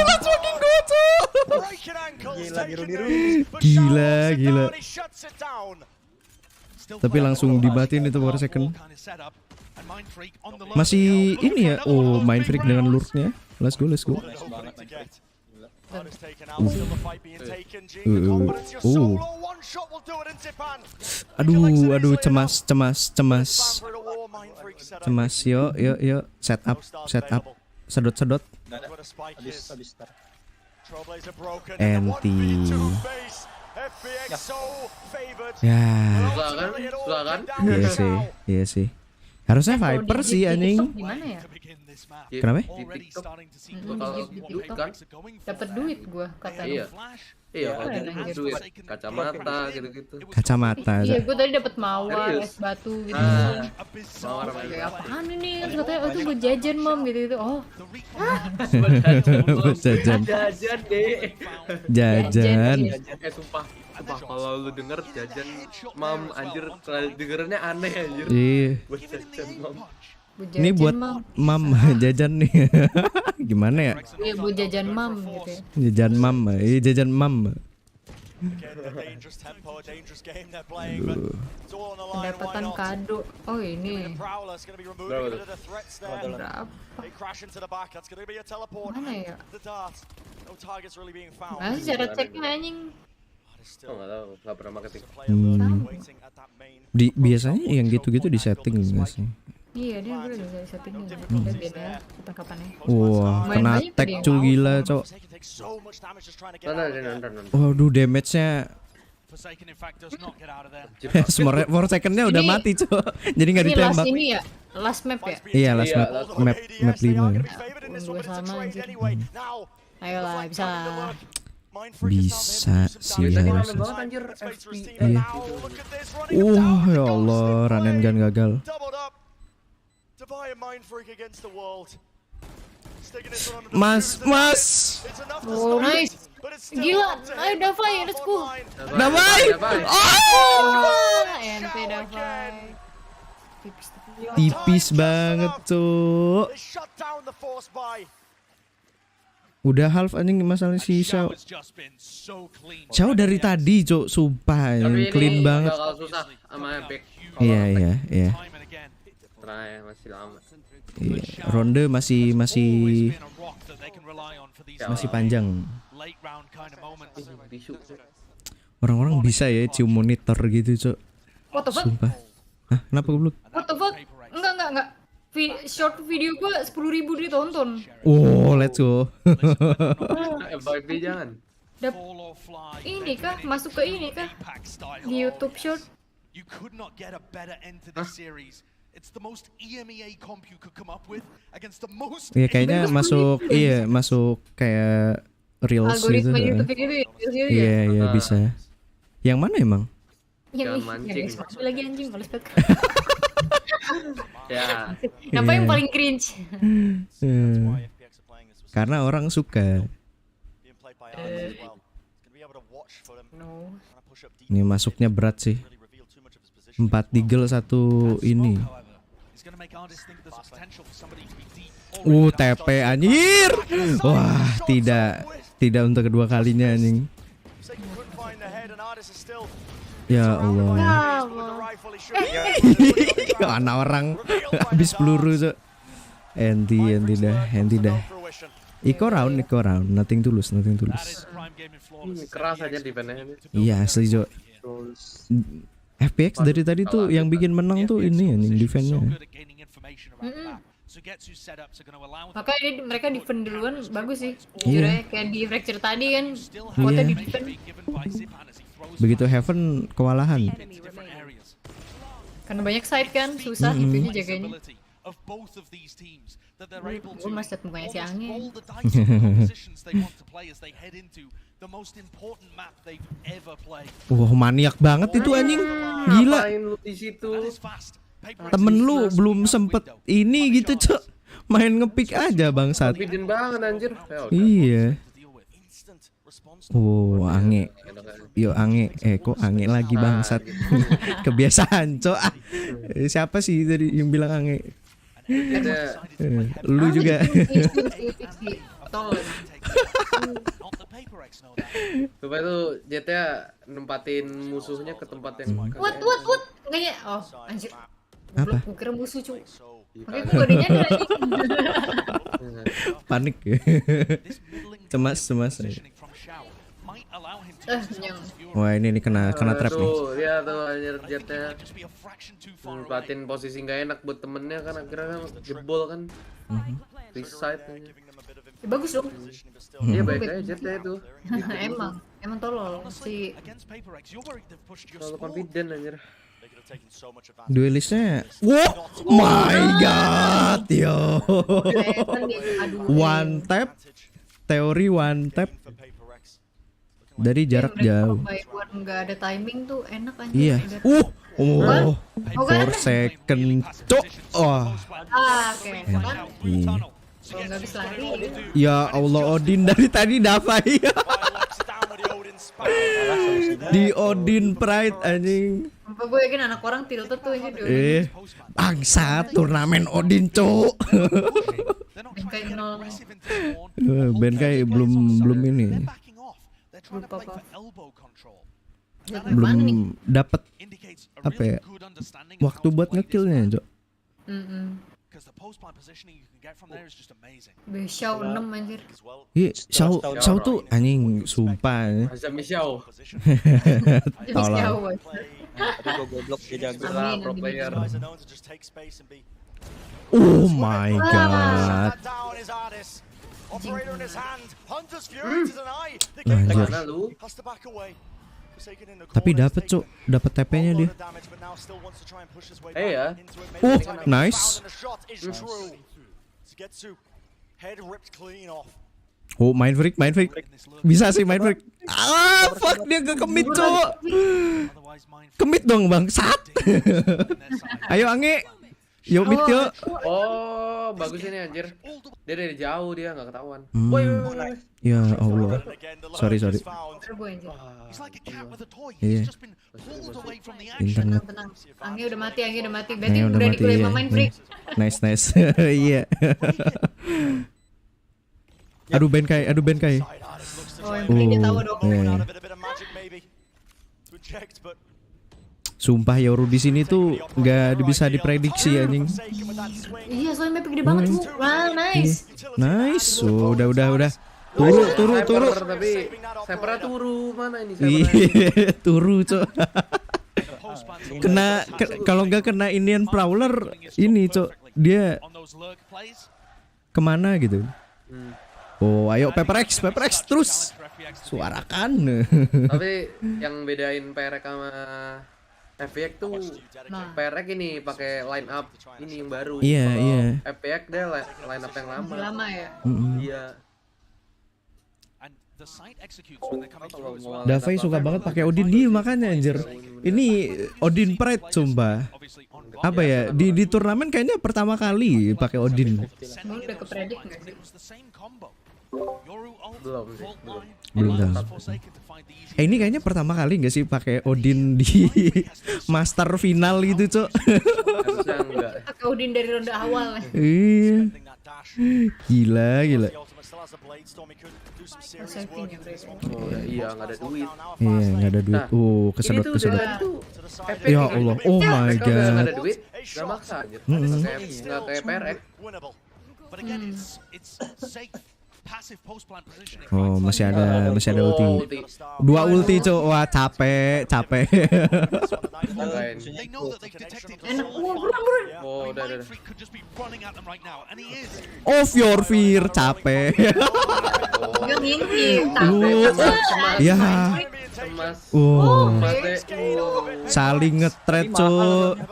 let's fucking go tuh. Gila. Tapi langsung dibatin itu 4 second. Masih ini ya. Oh, main freak dengan lurknya. Let's go. Aduh, cemas. Yuk. Set up. Sedot. Anti. Ya. Susah kan? Iya sih. Harusnya Viper sih anjing. Gimana ya? Kenapa? Di TikTok. Kan dapat duit gua katanya. Iya, kalau duit kacamata gitu-gitu. Kacamata. Iya, gua tadi dapat mawar, es batu gitu. Mawar kayak apaan ini? Terus katanya itu buat jajan, Mom gitu. Oh. Buat jajan. Jajan. Sumpah kalau lu denger jajan Mam anjir dengernya aneh anjir. Iya. Buat jajan Mam. Ini buat Mam jajan nih. Gimana ya? Iya, buat jajan Mam gitu ya. Jajan Mam. Iya, jajan Mam. Pendapatan kado. Oh, ini. Berapa? Mana ya? Masih cara ceknya anjing. Oh nggak tahu, nggak pernah marketing. Biasanya yang gitu-gitu di setting nggak sih? Iya, dia udah bisa settingin. Udah beda kapan-kapannya. Wah, kena tag cuy gila, cok. Waduh, damage-nya for second-nya udah mati, cok. Jadi nggak ditembak. Last ini ya? Last map ya? Iya, last map 5 ya. Gue sama anjir. Ayolah, bisa. Bisa sih harusnya. Iya. Ya Allah, run and gun gagal. Mas. Oh, nice. Gila, ayo Davai, let's go. Davai. Ente Davai. Tipis banget, cuk. Udah half anjing masalah si Xiao. Xiao dari tadi, cuk, sumpah clean banget. Susah sama Epic. Iya. Terakhir masih lama. Iya, ronde masih panjang. Orang-orang bisa ya cium monitor gitu, cok. What the fuck? Sumpah. Hah, kenapa goblok? What the fuck? Enggak. Short video gua 10.000 ditonton. Oh, let's go. FYP jangan. Ini kah? Masuk ke ini kah? Di YouTube short. You could not get a better end to this series. It's the most EMEA comp you could come up with against the most. Iya, kayaknya masuk kayak reels gitu. Algoritma YouTube gitu ya? Iya, bisa. Yang mana emang? Yang mancing. masuk lagi anjing, males banget. Ya. Kenapa yang paling cringe? Karena orang suka. Ini masuknya berat sih. 4 deagle 1 ini. TP anjir. Wah, tidak untuk kedua kalinya anjing. Ya Allah. Anak orang habis peluru, cok. Enti dah. Iko round, nothing tulus. Keras aja defense-nya. Iya, asli, cok. FPX dari tadi tuh yang bikin menang tuh ini anjing defense-nya. Makanya ini mereka defend duluan bagus sih. Jujur aja kayak di fracture tadi kan kuatnya di defend. Begitu Heaven kewalahan. Karena banyak side kan, susah itunya jaganya. Gue masih mukanya si Angin. Maniak banget itu anjing. Gila. Di situ. Temen lu belum sempet ini gitu, cok. Main ngepick aja bangsat. Confident banget anjir. Iya. Ange. Yo Ange, kok Ange lagi bangsat. Kebiasaan, cok. Siapa sih tadi yang bilang Ange? Lu juga. Coba tuh Jetnya nempatin musuhnya ke tempat yang What? Enggaknya. Oh, anjir. Apa? Gue kira musuh, cuy. Makanya gue gak nyadar aja. Panik. Cemas. Wah, ini kena trap nih. Iya tuh anjir Jetnya nempatin posisi gak enak buat temennya kan, akhirnya kan jebol kan. Reside aja. Ya, bagus dong. Iya baik aja Jetnya itu. Emang tolol si. Terlalu confident anjir. Duelistnya, my god, yo. One tap, teori one tap dari jarak jauh. Buat nggak ada timing tuh enak aja. Iya. 4 second, cok. Oke. Nggak bisa lari. Ya Allah, Odin dari tadi Davai. Di Odin Pride anjing. Gue yakin anak orang tilted tuh ini. Bangsa turnamen Odin, cok. Benkai belum ini. Belum dapat apa ya? Waktu buat ngekillnya, cok. Xiao 6 anjir. Iya, Xiao tuh anjing sumpah. Azami Xiao. Tolong. Tapi gue goblok dia jago. Pro player. Oh my god. Anjir. Tapi dapat cuk, dapat TP-nya dia. Ya. Nice. Oh, main freak. Bisa sih main freak. Ah, fuck dia gak commit cuk. Commit dong bangsat. Ayo Ange. Yo mid yo. Oh, bagus ini anjir. Dia dari jauh dia nggak ketahuan. Ya Allah. Sorry. Iya. Internet. Anggi udah mati. Berarti udah dikulai main freak. Nice. Iya. Aduh Ben Kai. Oh, yang freaknya tahu dong. Sumpah Yoru di sini tuh nggak bisa diprediksi anjing. Iya, soalnya map gede banget. Wah, nice. Oh, udah. Turu. Tapi Sniper turu mana ini? Iya, turu cok. Kalau nggak kena Indian Prowler ini cok, dia kemana gitu. Oh, ayo Paper X terus. Suarakan. Tapi yang bedain PRX sama FPX tuh, PRX ini pakai line up ini yang baru. Iya. FPX dia line up yang lama. Lama ya. Iya. Davai suka banget pakai Odin dia makanya anjir. Ini Odin Pride sumpah. Apa ya? Di turnamen kayaknya pertama kali pakai Odin. Udah kepredik enggak sih? Belum tahu. Ini kayaknya pertama kali nggak sih pakai Odin di Master Final gitu, Cok? Pakai Odin dari ronde awal. Iya. Gila. Iya, nggak ada duit. Iya, nggak ada duit. Kesedot. Ya Allah, oh my god. Nggak ada duit, nggak maksa aja. Nggak kayak PRX. Oh, masih ada ulti. 2 ulti, Cok. Wah, capek. Enak. Oh, udah. Off your fear, capek. Enggak mimpi. Ya. Saling nge-trade, Cok.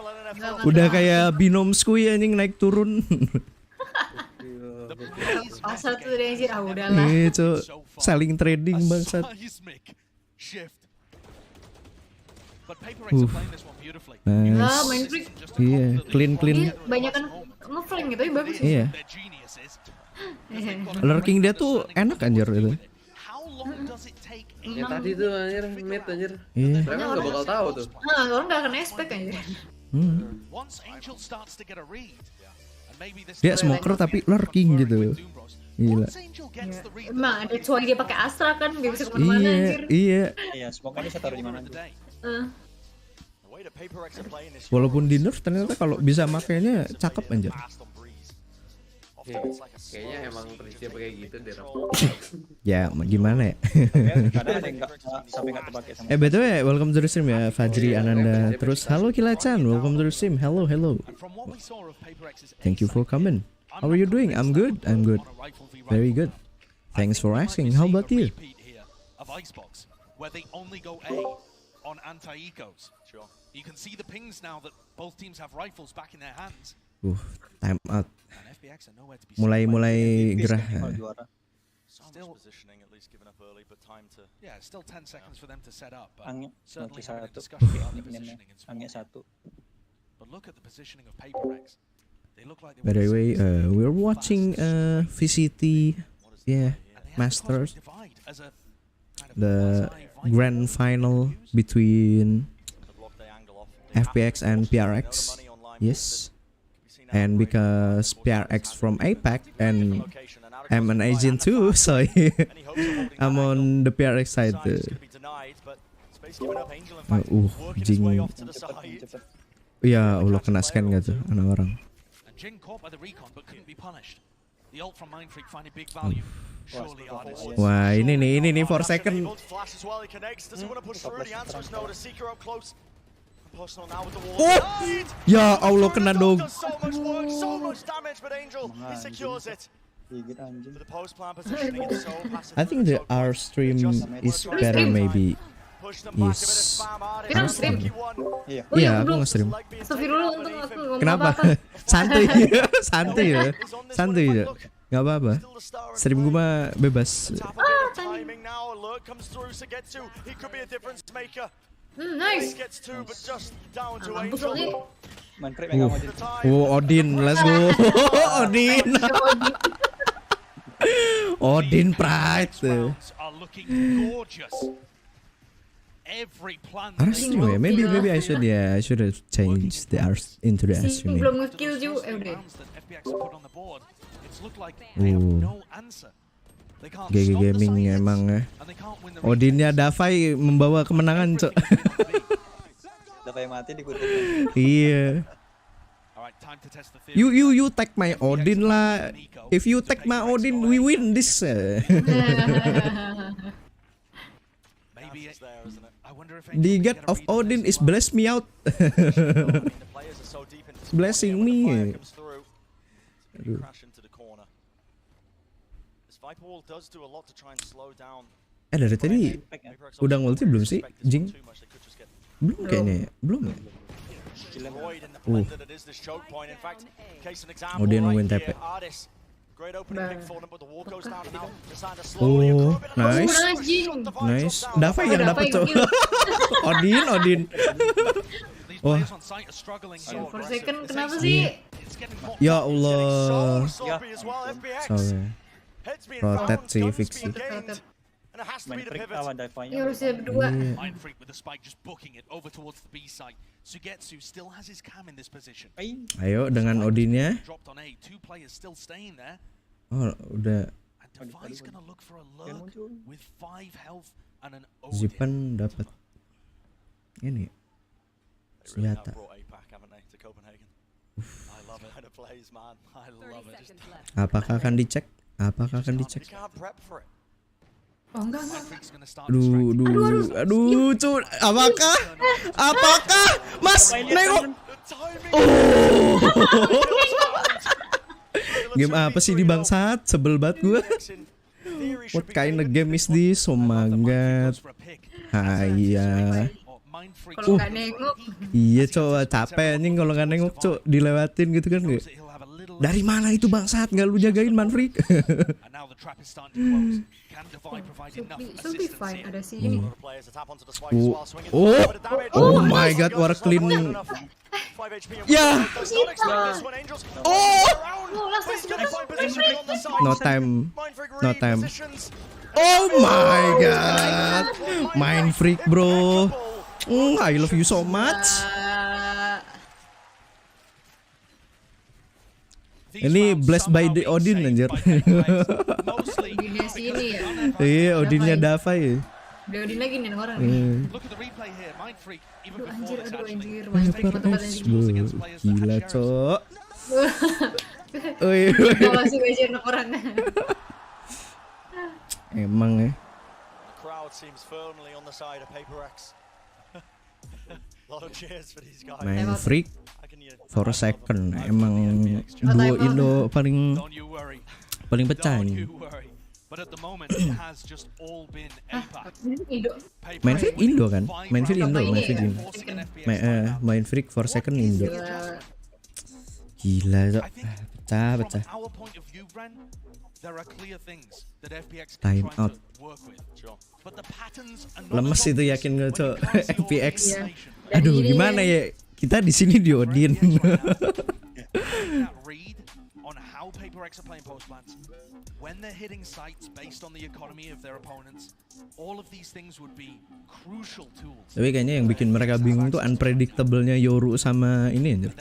Udah kayak binom skui anjing naik turun. Pasal tuh dari anjir, udahlah. Iya, Cok. Saling trading bangsat. Main freak. Iya, clean. Banyakan ngeflank gitu, bagus. Iya. Lurking dia tuh enak anjir itu. Yang tadi tuh anjir, mid anjir. Iya. Mereka nggak bakal tahu tuh. Orang nggak akan expect anjir. Dia smoker tapi lurking gitu. Gila. Emang ada cuy dia pakai Astra kan, nggak bisa kemana-mana anjir. Iya. Iya, smoker bisa taruh di mana aja. Walaupun di nerf ternyata kalau bisa makainya cakep anjir. Kayaknya emang prediksi kayak gitu deh. Ya gimana ya? Kadang ada yang sampai nggak terpakai sama. BTW welcome to the stream ya Fajri Ananda. Terus halo Kilachan, welcome to the stream. Hello. Thank you for coming. How are you doing? I'm good. Very good. Thanks for asking. How about you? Where they only go A on anti-ecos. Sure. You can see the pings now that both teams have rifles back in their hands. Time out. Mulai gerah. Still 10 seconds for them to set up. Certainly having a discussion about the positioning in small. But look at the positioning of PaperX. They look like By the way, we're watching VCT, Masters, the grand final between FPX and PRX. Yes. And because PRX from APAC and I'm an agent too, so I'm on the PRX side. Jing. Ya Allah, kena scan gak tuh anak orang. Jing caught by the recon but couldn't be punished. The ult from Mindfreak finding big value. Surely artists. Wah, ini nih 4 second. Flash as well, he connects. Does he want to push through? The answer is no. The Seeker up close. Personal now with the wall. Ya Allah, kena dong. Does so much work, so much damage, but Angel, he secures it. With the post plan positioning, it's so passive. I think the R stream is better maybe. Yes. Kita nge-stream? Iya, aku nge-stream. Astagfirullah, untung aku ngomong Kenapa? apa-apa. Santuy. Santuy ya. Santuy ya. Gak apa-apa. Stream gue mah bebas. Timing now, alert comes through, Sagetsu, he could be a difference maker. Nice. Gets two, but just down to Mampus Angel. lagi. Odin, let's go. Odin. Odin Pride. Are looking gorgeous. Every plan. Stream ya? Maybe I should have changed the R into the Si stream. belum nge-kill juga. Udah. GG Gaming emang ya. Odinnya Davai membawa kemenangan, Cok. Davai mati dikutuk. Iya. You tag my Odin lah. If you tag my Odin, we win this. The God of Odin is bless me out. Blessing me. Aduh. Dari tadi udah ngulti belum sih, Jing? Belum kayaknya ya? Belum ya? Oh, dia nungguin TP. Oh, nice. Nice. Davai yang dapet tuh. Odin. Wah. For second kenapa sih? Ya Allah. Sorry. Rotet sih, fix sih. Mindfreak lawan Davai. Ya harusnya berdua. Mindfreak with the spike just booking it over towards the B site. Sugetsu still has his cam in this position. Ayo dengan Odinnya. Dropped on A, two players still staying there. Oh, udah. And Devi's gonna look for a lurk with 5 health and an Odin. Zipan dapat ini senjata. Apakah akan dicek? Oh enggak. Aduh, cu. Apakah? Mas, nengok. Oh. Game apa sih di bangsat? Sebel banget gue. What kind of game is this? Oh my god. Haya. Kalau nggak nengok. Iya, coba capek nih kalau nggak nengok, cok. Dilewatin gitu kan nggak? Dari mana itu bangsat? Nggak lu jagain, Manfreak? Should be fine. Ada sih ini. Oh my god, war clean. Ya. Oh. No time. Oh my god. Mindfreak, bro. I love you so much. Ini blessed by the Odin anjir. Odinnya sini ya. Iya, Odinnya Davai. Udah Odin lagi nih orang nih. Aduh anjir. Gila, cok. Masih wajar orang. Emang ya. Main freak for a second. Emang duo Indo paling pecah ini. Main freak Indo kan? Main freak for second Indo. Gila, cok. Pecah. Time out. Lemes itu yakin nggak, cok? FPX. Aduh, gimana ya? Kita di sini di Odin. Tapi kayaknya yang bikin mereka bingung tuh unpredictable-nya Yoru sama ini aja.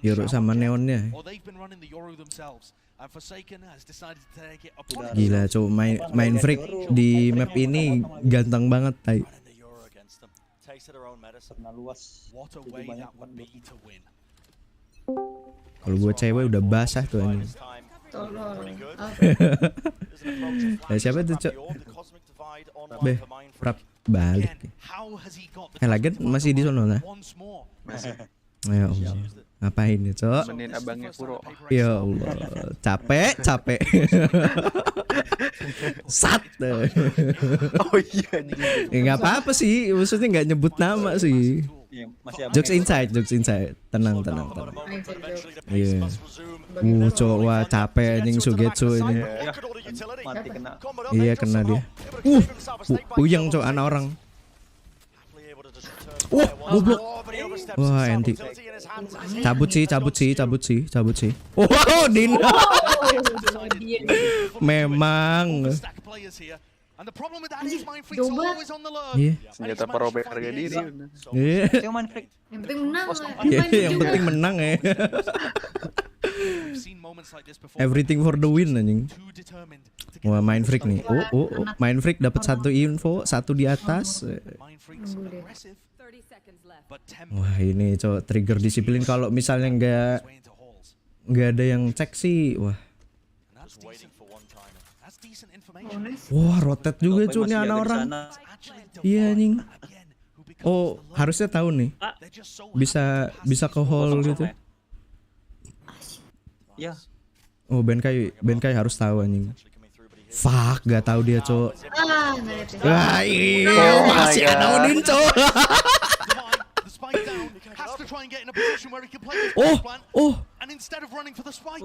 Yoru sama neonnya. Gila, coba main freak di map ini ganteng banget, tai. Karena luas. Jadi banyak tempat buat Kalau gue cewek udah basah tuh anjing. Ya siapa tuh, Cok? Prap balik. Lagian masih di sono nah. Ya Allah. Ngapain ya, Cok? Menin abangnya Kuro. Ya Allah, capek. Sat. Oh iya. Ya nggak apa-apa sih, maksudnya nggak nyebut nama sih. Jokes inside. Tenang. Iya. Cok, wah capek anjing Sugetsu ini. Mati kena. Iya kena dia. Puyeng Cok anak orang. Goblok. Wah, enti. Cabut sih. Oh, Din. Memang. Iya. Senjata perobek harga diri. Iya. Yang penting menang lah. Yang penting menang ya. Everything for the win anjing. Wah, main freak nih. Oh, main freak dapat satu info, satu di atas. Wah, ini Cok trigger disiplin kalau misalnya nggak ada yang cek sih. Wah, rotate juga Cok nih anak orang. Iya anjing. Oh, harusnya tahu nih. Bisa ke hall gitu. Ya. Oh, Benkai harus tahu anjing. Fuck, gak tahu dia, Cok. Wah, iya, masih ada Odin, Cok. Oh,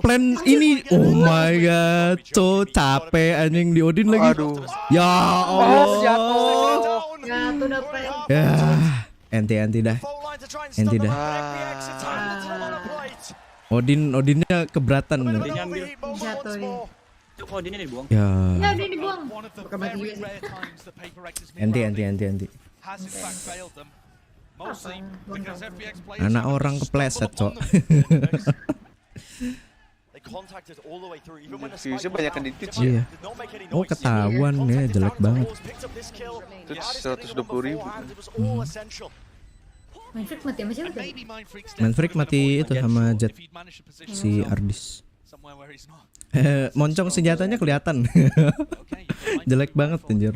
plan ini, oh my god, Cok, capek anjing di Odin lagi. Ya Allah. Jatuh dapet. Ya, enti dah. Odinnya keberatan. Jatuh nih. Kok Odinnya dibuang? Ya. Ya udah dibuang. Bukan bagi gue. Enti. Anak orang kepleset, Cok. Fuse-nya banyak yang di-twitch Iya. Oh, ketahuan ya, jelek banget. Twitch 120.000. Main freak mati itu sama Jet si Ardis. Moncong senjatanya kelihatan. Jelek banget anjir.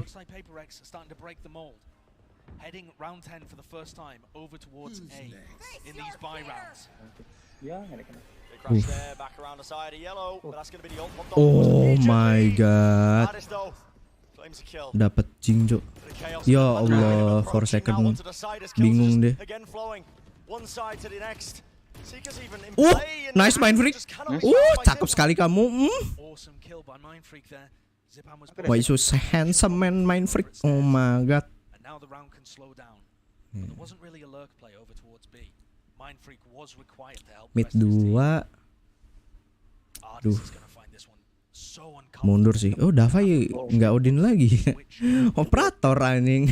Oh my god. Dapat Jingjo. Ya Allah, 4 second. Bingung deh. Nice main freak. Cakep sekali kamu. Why so handsome man main freak. Oh my god. Mid 2. Duh. Mundur sih. Oh, Davai nggak Odin lagi. Operator anjing.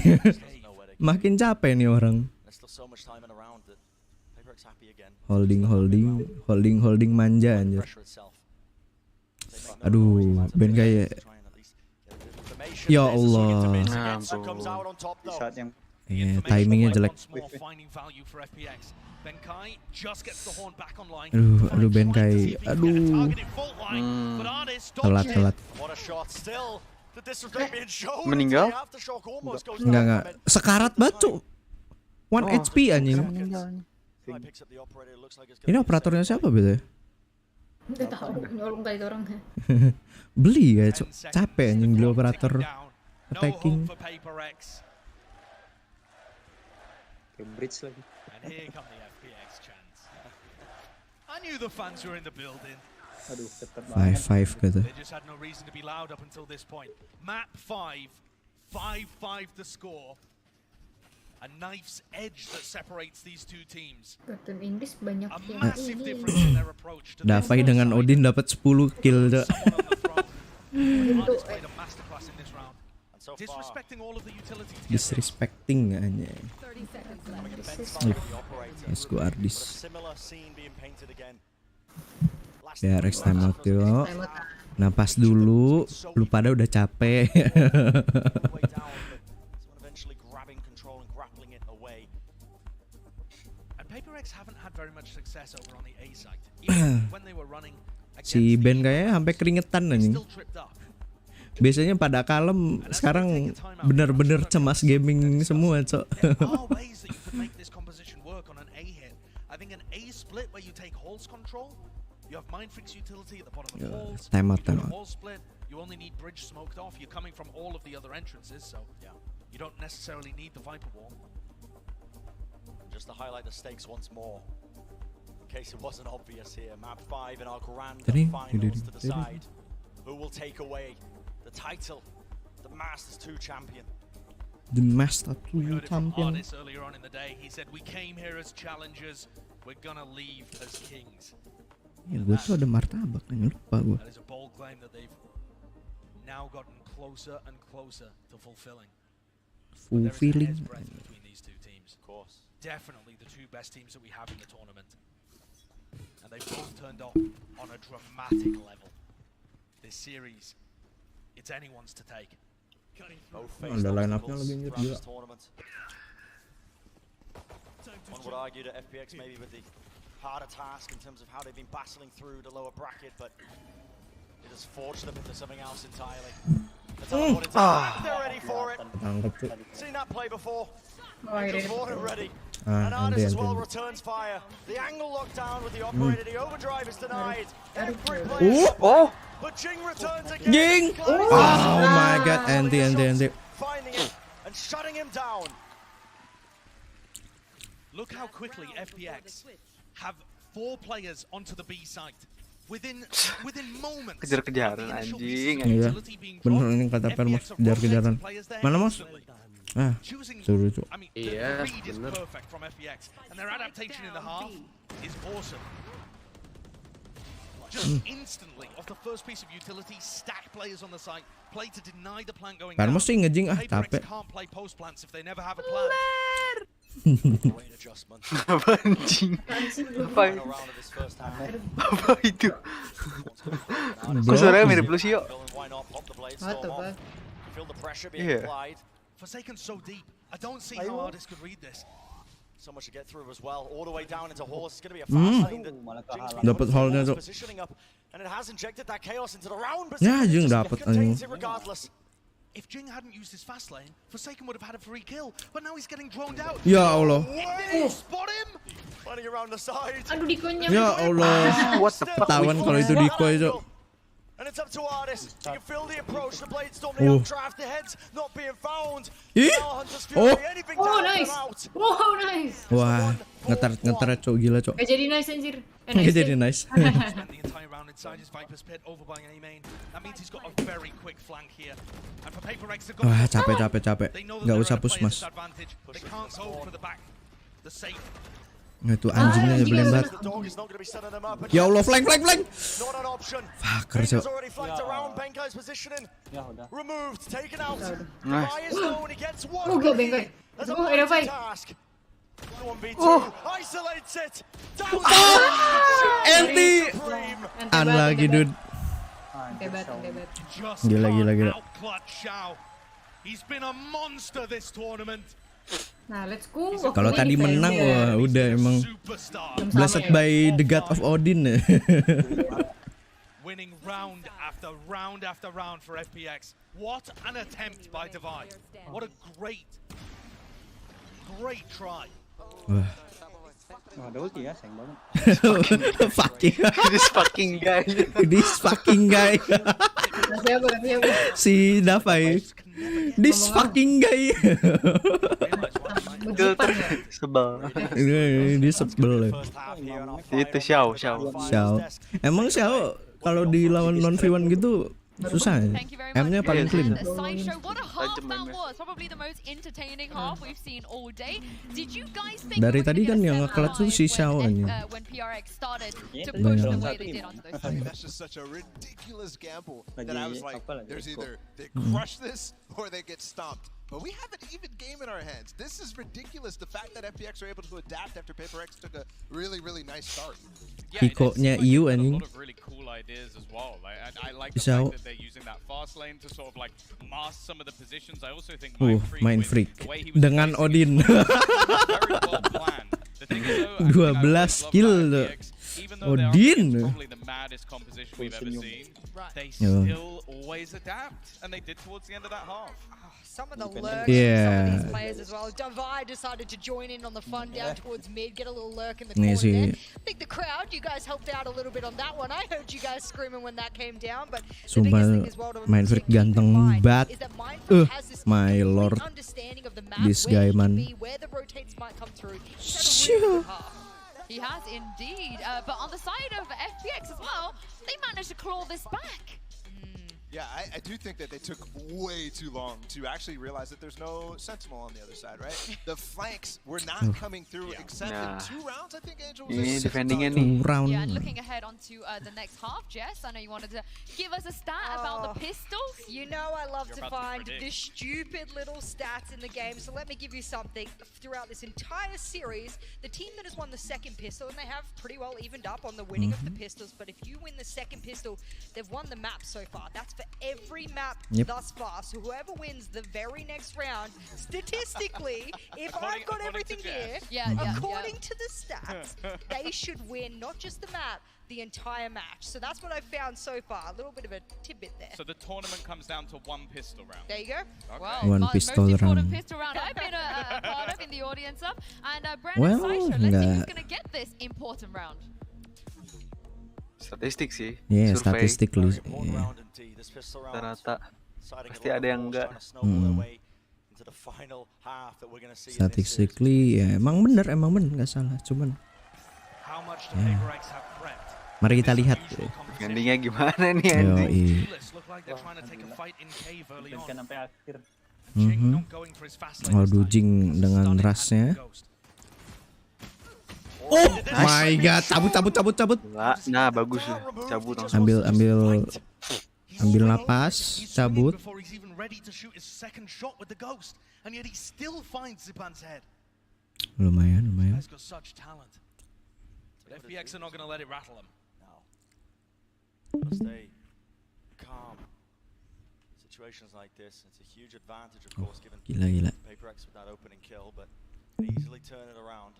Makin capek nih orang. Holding manja anjir. Aduh, Ben kayak ya Allah. Timingnya jelek. Aduh Benkai. Aduh. Telat. Meninggal? Enggak. Sekarat batu. 1 HP anjing. Ini operatornya siapa beda? Enggak tahu, nyolong kali orang. Beli ya, capek anjing beli operator attacking. Cambridge lagi. Aduh, ketat banget. 5-5 kata. Map 5-5 the score. A knife's edge that separates these two teams. Tim Inggris banyak yang ini. Davai dengan Odin dapat 10 kill. Disrespecting aja. Let's go Ardis. Ya, Rex time out yo. Napas dulu. Lu pada udah capek. PaperX haven't had very much success over on the A side. Even when they were running Si Ben kayaknya sampai keringetan anjing. Biasanya pada kalem, sekarang bener-bener cemas gaming semua, Cok. Time out. You only need bridge smoked off. You're coming from all of the other entrances, so you don't necessarily need the Viper wall. Just to highlight the stakes once more, in case it wasn't obvious here, map 5 in our grand finals to decide who will take away the title, the Masters 2 champion. The Master 2 champion. Artist earlier on in the day, he said, "We came here as challengers, we're gonna leave as kings." Ya, gue tuh ada martabak, lupa gue. That is a bold claim that they've now gotten closer and closer to fulfilling. Fulfilling. Between these two teams, of course. Definitely the two best teams that we have in the tournament, and they've both turned up on a dramatic level. This series, it's anyone's to take. Ada line up-nya lagi nyet juga. One would argue that FPX maybe with the harder task in terms of how they've been battling through the lower bracket, but it has forged them into something else entirely. They're ready for it. Seen that play before. Ready. And Artist as well returns fire. The angle locked down with the operator. The overdrive is denied. Every player. But Jing returns again. Jing! Oh my god, anti. Finding him and shutting him down. Look how quickly FPX have 4 players onto the B site. Within moments. Kejar-kejaran anjing. Iya. Bener ini kata Permas, kejar-kejaran. Mana Mas? Suruh Cok. Iya, bener. And their adaptation in the half is awesome. Just instantly off the first piece of utility, stack players on the site, play to deny the plant going down. Permas sih ngejing capek. Can't play post plants if they never have a plan. Apa anjing? Apa itu? Kok suaranya mirip lu sih, Yo? Yeah. Forsaken so deep. I don't see how Artist could read this. So much to get through as well, all the way down into Horse. It's going to be a fast lane that dapat hole-nya Cok. positioning up, and it has injected that chaos into the round, but Ya, Jing dapat anjing. regardless. If Jing hadn't used his fast lane, Forsaken would have had a free kill, but now he's getting droned out. Ya Allah. Spot him. Running around the side. Aduh, dikonya. Ya Allah. What the fuck? Tawan kalau itu decoy, Cok. And it's up to Artist. You can feel the approach. The blade storm, the updraft, the heads not being found. Nice. Wow, nice. Wah, ngetar Cok, gila Cok. Gak jadi nice anjir. Gak jadi nice. Wah, capek. Gak usah push, Mas. Nah, itu anjingnya nyebelin banget. Ya Allah, flank. Fucker, Cok. Gue bengkok. Ada fight. Anti. Unlucky, dude. Hebat. Gila. He's been a monster this tournament. Nah, let's go. Kalau tadi menang, wah udah emang blessed by the god of Odin. Winning round after round for FPX. What an attempt by Divide. What a great try. Wah. Ada ulti ya, sayang banget. This fucking guy. Siapa? Si Davai. This fucking guy. Sebel. Dia sebel. Itu Xiao. Emang Xiao kalau di lawan non V1 gitu susah ya? M-nya paling clean. Dari tadi kan yang nge-clutch tuh si Xiao aja. That's just such a ridiculous gamble that I was like, there's either they crush this or they get stomped. But we have an even game in our hands. This is ridiculous. The fact that FPX are able to adapt after PaperX took a really nice start. Hiko-nya Iu anjing. Ideas as well. I like the fact that they're using that fast lane to sort of like mask some of the positions. I also think Mind Freak dengan Odin. very well planned The thing is, though, 12 kill loh. Odin. probably the maddest composition we've ever seen. They Yeah. still always adapt, and they did towards the end of that half. Some of the lurks Yeah. from some of these players as well. Divide decided to join in on the fun down towards mid, get a little lurk in the Nih corner sih. there. I think the crowd, you guys helped out a little bit on that one. I heard you guys screaming when that came down, but the biggest thing Sumpah as well to Mindfreak keep in ganteng mind banget. is that Mindfreak has this My complete lord. understanding of the map, This where guy, he can man. be, where the rotates might come through. He's had a really good half. He has indeed. But on the side of FPX as well, they managed to claw this back. Yeah, I do think that they took way too long to actually realize that there's no Sentinel on the other side, right? The flanks were not coming through except in 2 rounds, I think Angel was Ini able to defendingnya done. nih. Yeah, and looking ahead onto the next half, Jess, I know you wanted to give us a stat about the pistols. You know I love to You're about to find predict. the stupid little stats in the game, so let me give you something. Throughout this entire series, the team that has won the second pistol, and they have pretty well evened up on the winning of the pistols, but if you win the second pistol, they've won the map so far. That's for every map thus far, so whoever wins the very next round, statistically, if I've got everything here, according to the stats, they should win not just the map, the entire match. So that's what I've found so far. A little bit of a tidbit there. So the tournament comes down to 1 pistol round. There you go. Well, One most pistol important round. pistol round I've been a part of in the audience of. And Well, Brandon Seisha, let's see who's enggak. going to get this important round. Statistik sih. Yeah, survei. statistically. Round indeed. This pistol round Rata-rata deciding pasti a lot ada of yang balls enggak. trying to snowball their way into the final half that we're going to see in this series. Statistically ya emang bener nggak salah. Cuman How much do ya. Paper X have prepped? Mari kita lihat. Defendingnya gimana nih Yo, anjing? Ilust look like they're trying to take a fight in cave early on. Sampai akhir. Jing not going for his fast lane. Waduh, Jing dengan rasnya. Oh my god, cabut. Nah, bagus tuh. Cabut langsung. Ambil napas, cabut. Before he's even ready to shoot his second shot with the ghost, and yet he still finds Zipan's head. Lumayan. He's got such talent. But FPX are not going to let it rattle him. Gotta stay calm. Situations like this, it's a huge advantage, of course, given Gila. Paper X with that opening kill, but they easily turn it around.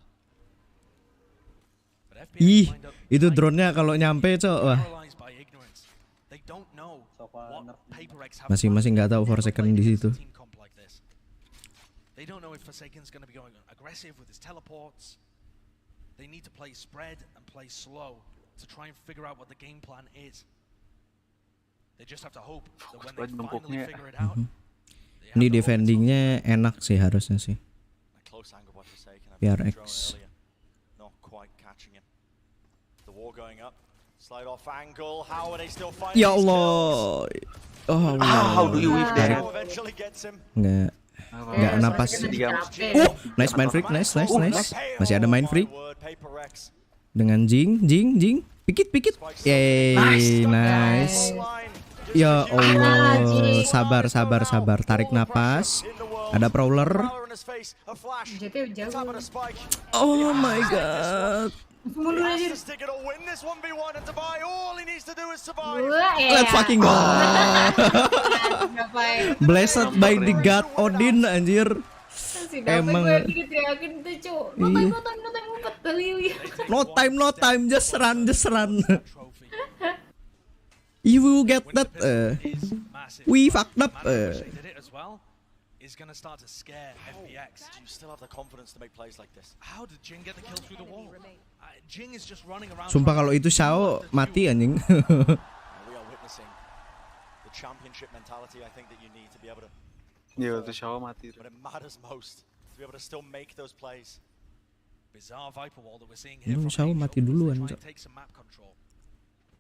But Ih, FPX wind up itu drone-nya kalau nyampe, Cok. Wah, paralyzed by ignorance. They don't know what Paper X have masing-masing nggak tahu Forsaken di situ. team comp like this. They don't know if Forsaken's going to be going aggressive with his teleports. They need to play spread and play slow to try and figure out what the game plan is. They just have to hope that when they finally figure it out. Ini defendingnya enak sih harusnya sih. A close angle by Forsaken. PRX. Not quite catching him. The war going up. Slide off angle. How are they still fighting? Ya Allah. Oh, How do you whip that? Eventually gets him. Nggak napas. Nice main freak, nice. Masih ada main freak. Dengan Jing. Pikit. Yeay, nice. Ya Allah, sabar. Tarik napas. Ada prowler. JT jago. Oh my god. Mundur aja. Let's fucking go. Blessed by the god Odin, anjir. Emang gue teriakin tuh, Cuk. No time, ngumpet kali. No time, just run. You will get that. We fucked up. Is going to start to scare FPX. Do you still have the confidence to make plays like this? How did Jing get the kill through the wall? Jing is just running around. Sumpah kalau itu Xiao mati anjing. We are witnessing the championship mentality I think that you need to be able to. Yo, itu Xiao mati. But it matters most to be able to still make those plays. Bizarre Viper wall that we're seeing here. Xiao mati duluan. Take some map control.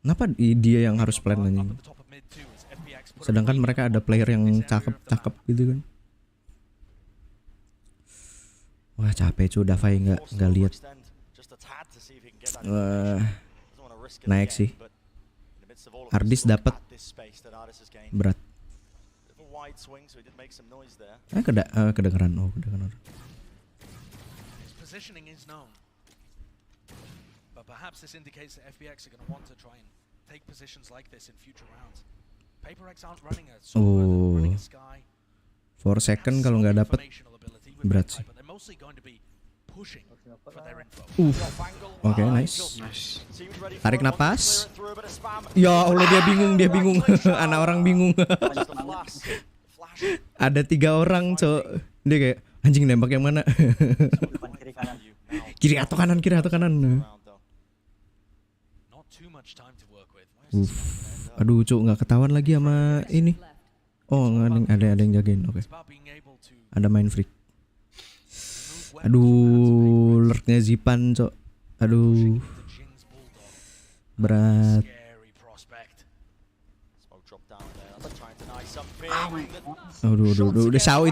Kenapa dia yang harus plan anjing? Sedangkan mereka ada player yang cakep gitu kan. Wah capek cuy, Davai nggak lihat. Naik sih. Ardis dapat berat. Kedengeran. Kedengeran. Positioning is known, but perhaps this indicates that FPX are going to want to try and take positions like this in future rounds. Paper X aren't running a running a Skui. For second kalau nggak dapat berat sih. Oke, nice. Tarik napas. Ya Allah, dia bingung. Anak orang bingung. Ada 3 orang, Cok. Dia kayak anjing nembak yang mana? Kiri atau kanan? Aduh, Cok, nggak ketahuan lagi sama ini. Oh, ada yang jagain. Oke. Ada main freak. Aduh, lurknya Zipan, Cok. Aduh. Berat. Aduh, udah Saw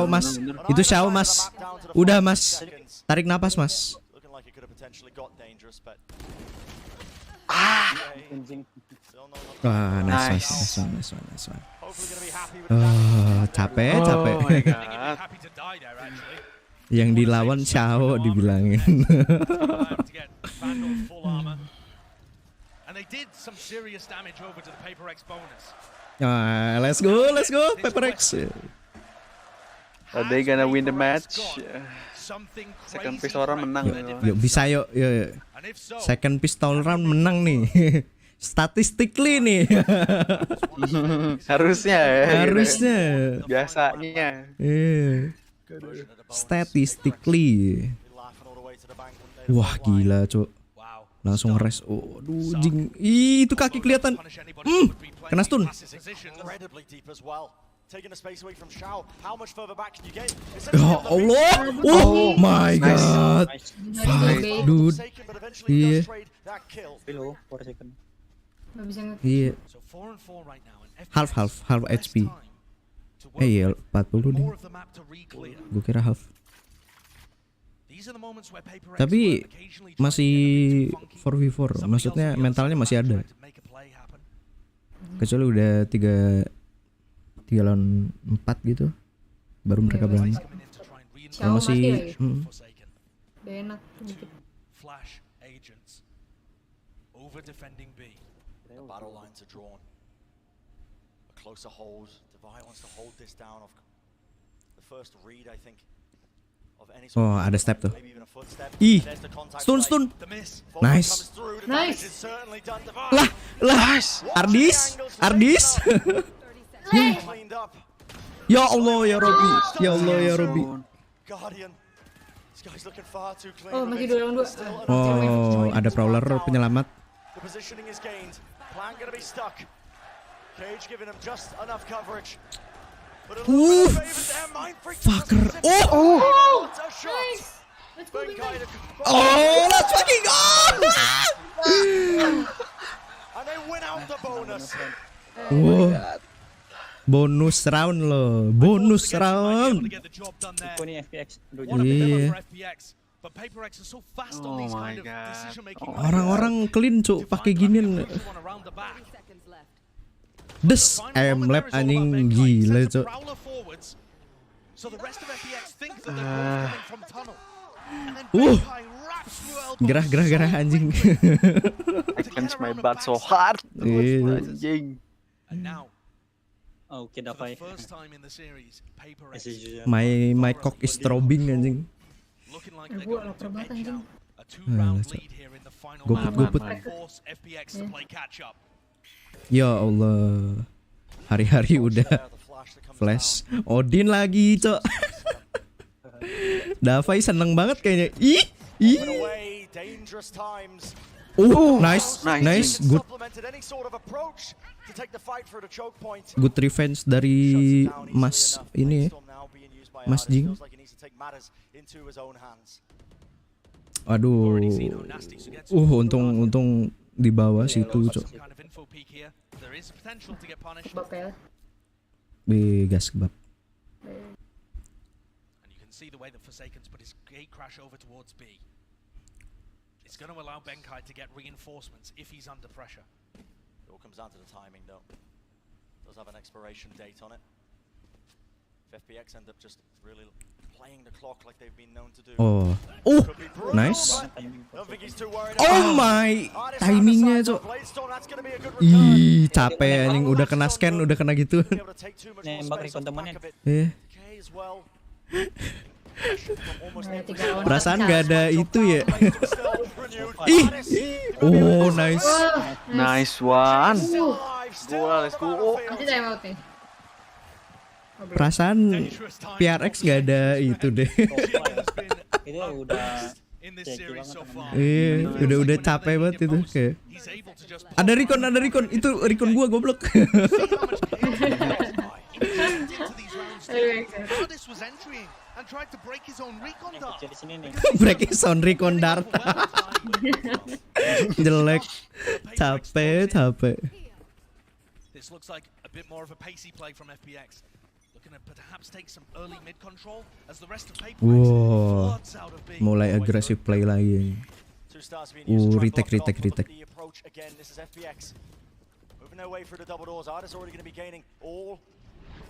Mas. Itu Saw Mas. Udah Mas. Tarik napas, Mas. Wah, nice one. Capek. Yang dilawan Saw dibilangin. Let's go, PaperX. Are they gonna win the match? Second pistol round menang. Yuk bisa yuk. Second pistol round menang nih. Statistically nih. Harusnya ya. Harusnya. Biasanya. Statistically. Wah, gila, Cuk. Langsung rest. Oh, aduh, jing. Ih, itu kaki kelihatan. Kena stun. Ya Allah. Oh my god. Fuck, dude. Iya. Iya. Half HP. Iya, 40 nih. Gue kira half. Tapi masih 4v4, maksudnya mentalnya masih ada. Kecuali udah 3 lawan 4 gitu, baru mereka berani. Kalau masih enak dikit. Oh, ada step tuh. Ih, stun. Nice. Lah. Ardis. Ya Allah ya Robby. Oh, masih 2 lawan 2. Oh, ada prowler penyelamat. Fucker. Nice. Let's go. Let's fucking go. Wow. Bonus round loh. Ini FPX. Iya. Orang-orang clean, Cuk, pakai ginian. Des M-Lab anjing gila, Cuk. Gerah anjing. I clench my butt so hard. Anjing. Oh, kid apa ya? My cock is throbbing anjing. Gue lapar banget anjing. Goput. Ya Allah. Hari-hari udah flash. Odin lagi, Cok. Davai seneng banget kayaknya. Ih. Nice. Good revenge dari Mas ini, Mas Jing. Aduh. Untung di bawah situ, Cok. Kebab ya. Gas kebab. See the way that Forsaken's put his gate crash over towards B. It's going to allow Benkai to get reinforcements if he's under pressure. It all comes down to the timing, though. It does have an expiration date on it. If FPX end up just really playing the clock like they've been known to do. Nice. Oh my, timingnya, Cok. Ih, capek anjing, udah kena scan, udah kena gitu. Nembak recon temennya. Perasaan nggak ada itu ya. Ih, oh nice. Nice one. Gua let's go. Nanti time out nih. Perasaan PRX nggak ada itu deh. Ini udah udah capek banget itu kayak. Ada recon itu recon gua goblok. Break his own recon dart. Jelek. Capek. This looks like a bit more of a pacey play from FPX. Looking to perhaps take some early mid control as the rest of Paper Wow, mulai agresif play lagi. Retake. Moving their way through the double doors. Arda's already going to be gaining all of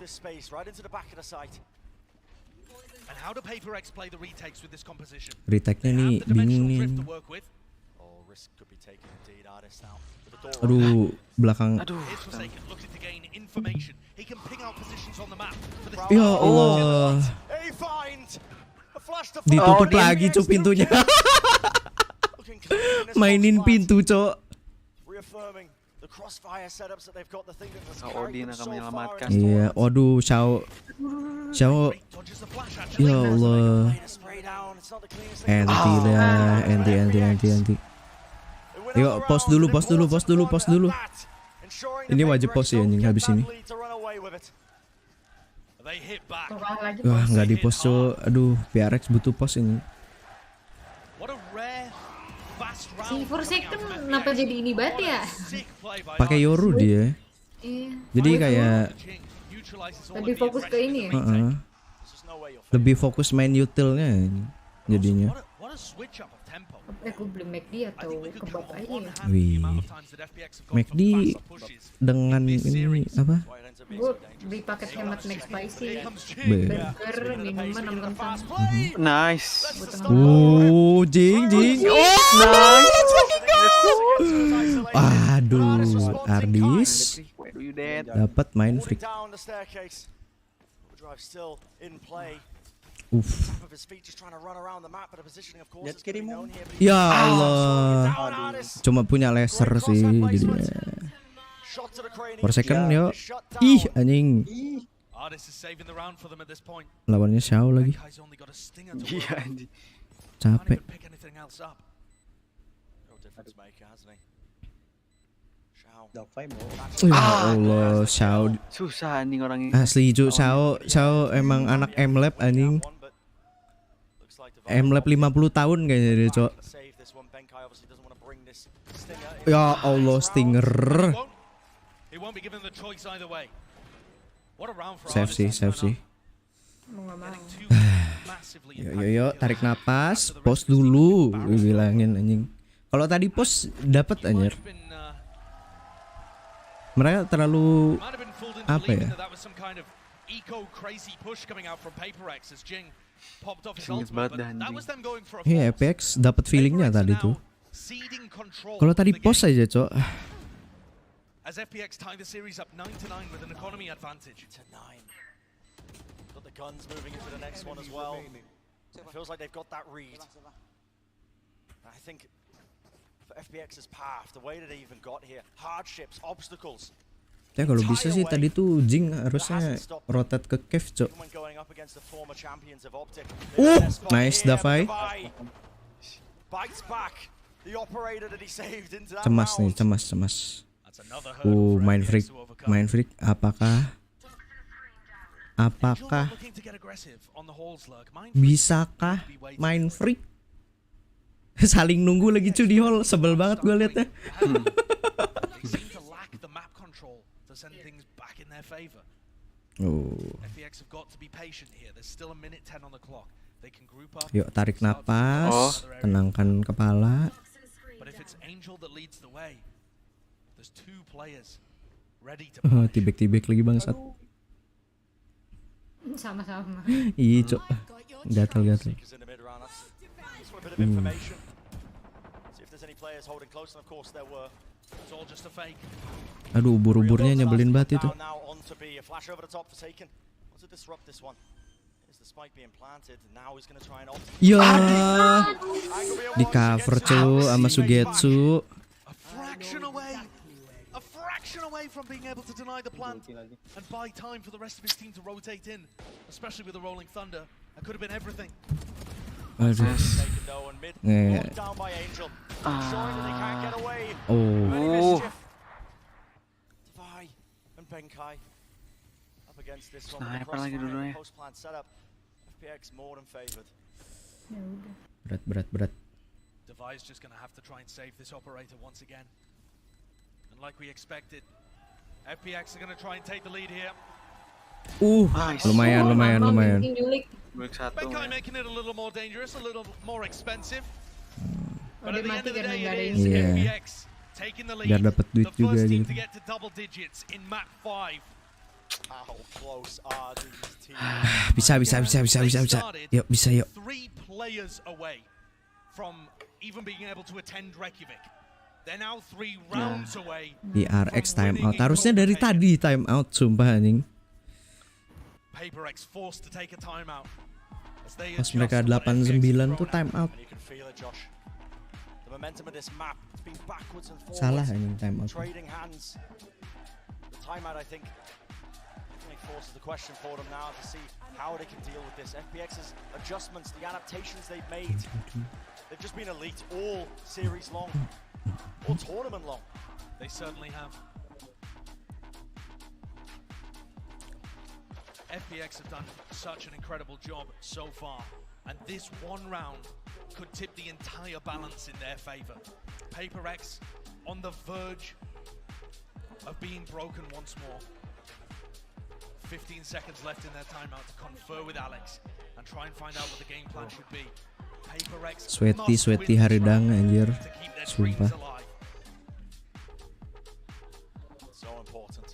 this space right into the back of the site. And how do Paper X play the retakes with this composition? Retake-nya nih bingung nih. Oh, risk could be taken indeed. Arda's now. Aduh, belakang. Ya Allah. Ditutup lagi cuk pintunya. Mainin pintu, cok. Odin akan menyelamatkan. Iya, waduh, Xiao. Ya Allah. Anti. Yuk, pause dulu. Ini wajib pause ya anjing habis ini. Wah, nggak di pause, cok. Aduh, PRX butuh pause ini. Si Forsake kenapa jadi ini banget ya? Pakai Yoru dia. Iya. Jadi kayak lebih fokus ke ini ya? Lebih fokus main utilnya jadinya. Aku beli McD atau kebab aja ya? Wih, McD dengan ini apa? Gue beli paket hemat McSpicy, burger, minuman, 6 kentang. Nice. Jing. Nice. Aduh, Ardis dapat main freak. Ya Allah, cuma punya laser sih jadinya. Per second yo. Ih anjing. Lawannya Xiao lagi. Iya anjing. Capek. Ya Allah, Xiao. Susah anjing orang ini. Asli cu, Xiao emang anak M-Lab anjing. M-Lab 50 tahun kayaknya dia, cok. Ya Allah, Stinger. Save sih. Yo, tarik napas, pause dulu, bilangin anjing. Kalau tadi pause dapat anjir. Mereka terlalu apa ya? Iya, FPX dapat feelingnya tadi tuh. Kalau tadi pause aja, cok. As FPX tie the series up 9-9 with an economy advantage. Got the guns moving into the next one as well. It feels like they've got that read. I think for FPX's path, the way that they even got here, hardships, obstacles. Ya kalau bisa sih tadi tuh Jing harusnya rotate ke cave, cok. Nice Davai. Cemas. Main freak. Apakah bisakah main freak? Saling nunggu lagi cuy di hall, sebel banget gue liatnya. Yuk tarik napas, tenangkan kepala. Tibek lagi bangsat. Sama-sama. Iya cok, gatal. Aduh, ubur-uburnya nyebelin banget itu. Ya, di cover cu sama Sugetsu. A fraction away from being able to deny the plant and buy time for the rest of his team to rotate in, especially with the rolling thunder. That could have been everything. Aduh. Oh. Sniper lagi dulunya. Berat. Devi's just gonna have to try and save this operator once again. And like we expected, FPX are gonna try and take the lead here. Lumayan. Benkai making it a little more dangerous, a little more expensive. But Dia at the end mati of the karena day, nggak ada it yang is Iya. FPX taking the lead. Biar dapat duit The juga first team gitu. to get to double digits in map 5. Bisa. Yuk, bisa yuk. 3 players away from even being able to attend Reykjavik. They're now 3 rounds away. Di RX timeout. Harusnya dari tadi timeout, sumpah anjing. PaperX forced to take a timeout. Pas mereka 89 tuh timeout. Salah anjing timeout. Forces the question for them now to see how they can deal with this. FPX's adjustments, the adaptations they've made, they've just been elite all series long, all tournament long. They certainly have. FPX have done such an incredible job so far, and this one round could tip the entire balance in their favor. PaperX on the verge of being broken once more. 15 seconds left in their timeout to confer with Alex and try and find out what the game plan should be. PaperX Sweaty haridang anjir. Sumpah. So important.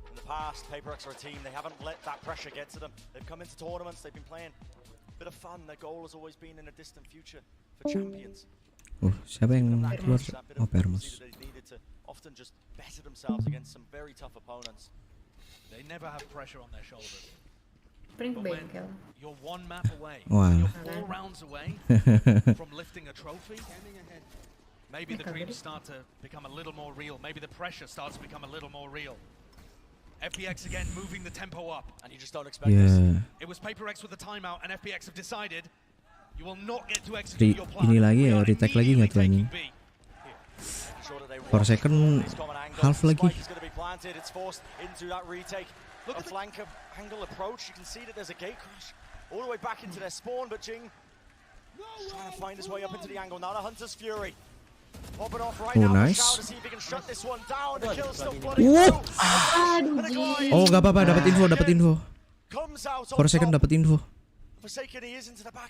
In the past, PaperX are a team, they haven't let that pressure get to them. They've come into tournaments, they've been playing a bit of fun. Their goal has always been in a distant future for champions. Siapa yang keluar? Oh, Permus. Often just better themselves against some very tough opponents. They never have pressure on their shoulders. Prank But when bengkel. you're 1 map away, Wow. you're 4 rounds away from lifting a trophy, maybe the dreams start to become a little more real. Maybe the pressure starts to become a little more real. FPX again moving the tempo up. And you just don't expect this. It was PaperX with the timeout, and FPX have decided you will not get to execute your plan. Ini lagi ya, retake lagi nggak tuh anjing? 4 second half lagi. It's forced into that retake. Look at the flank angle approach. You can see that there's a gate crash all the way back into their spawn, but Jing trying to find his way up into the angle. Now the Hunter's Fury. Popping off right now. Nice. To see if he can shut this one down. The kill's still flooding through. Oh, gak apa-apa, dapat info. 4 second dapat info.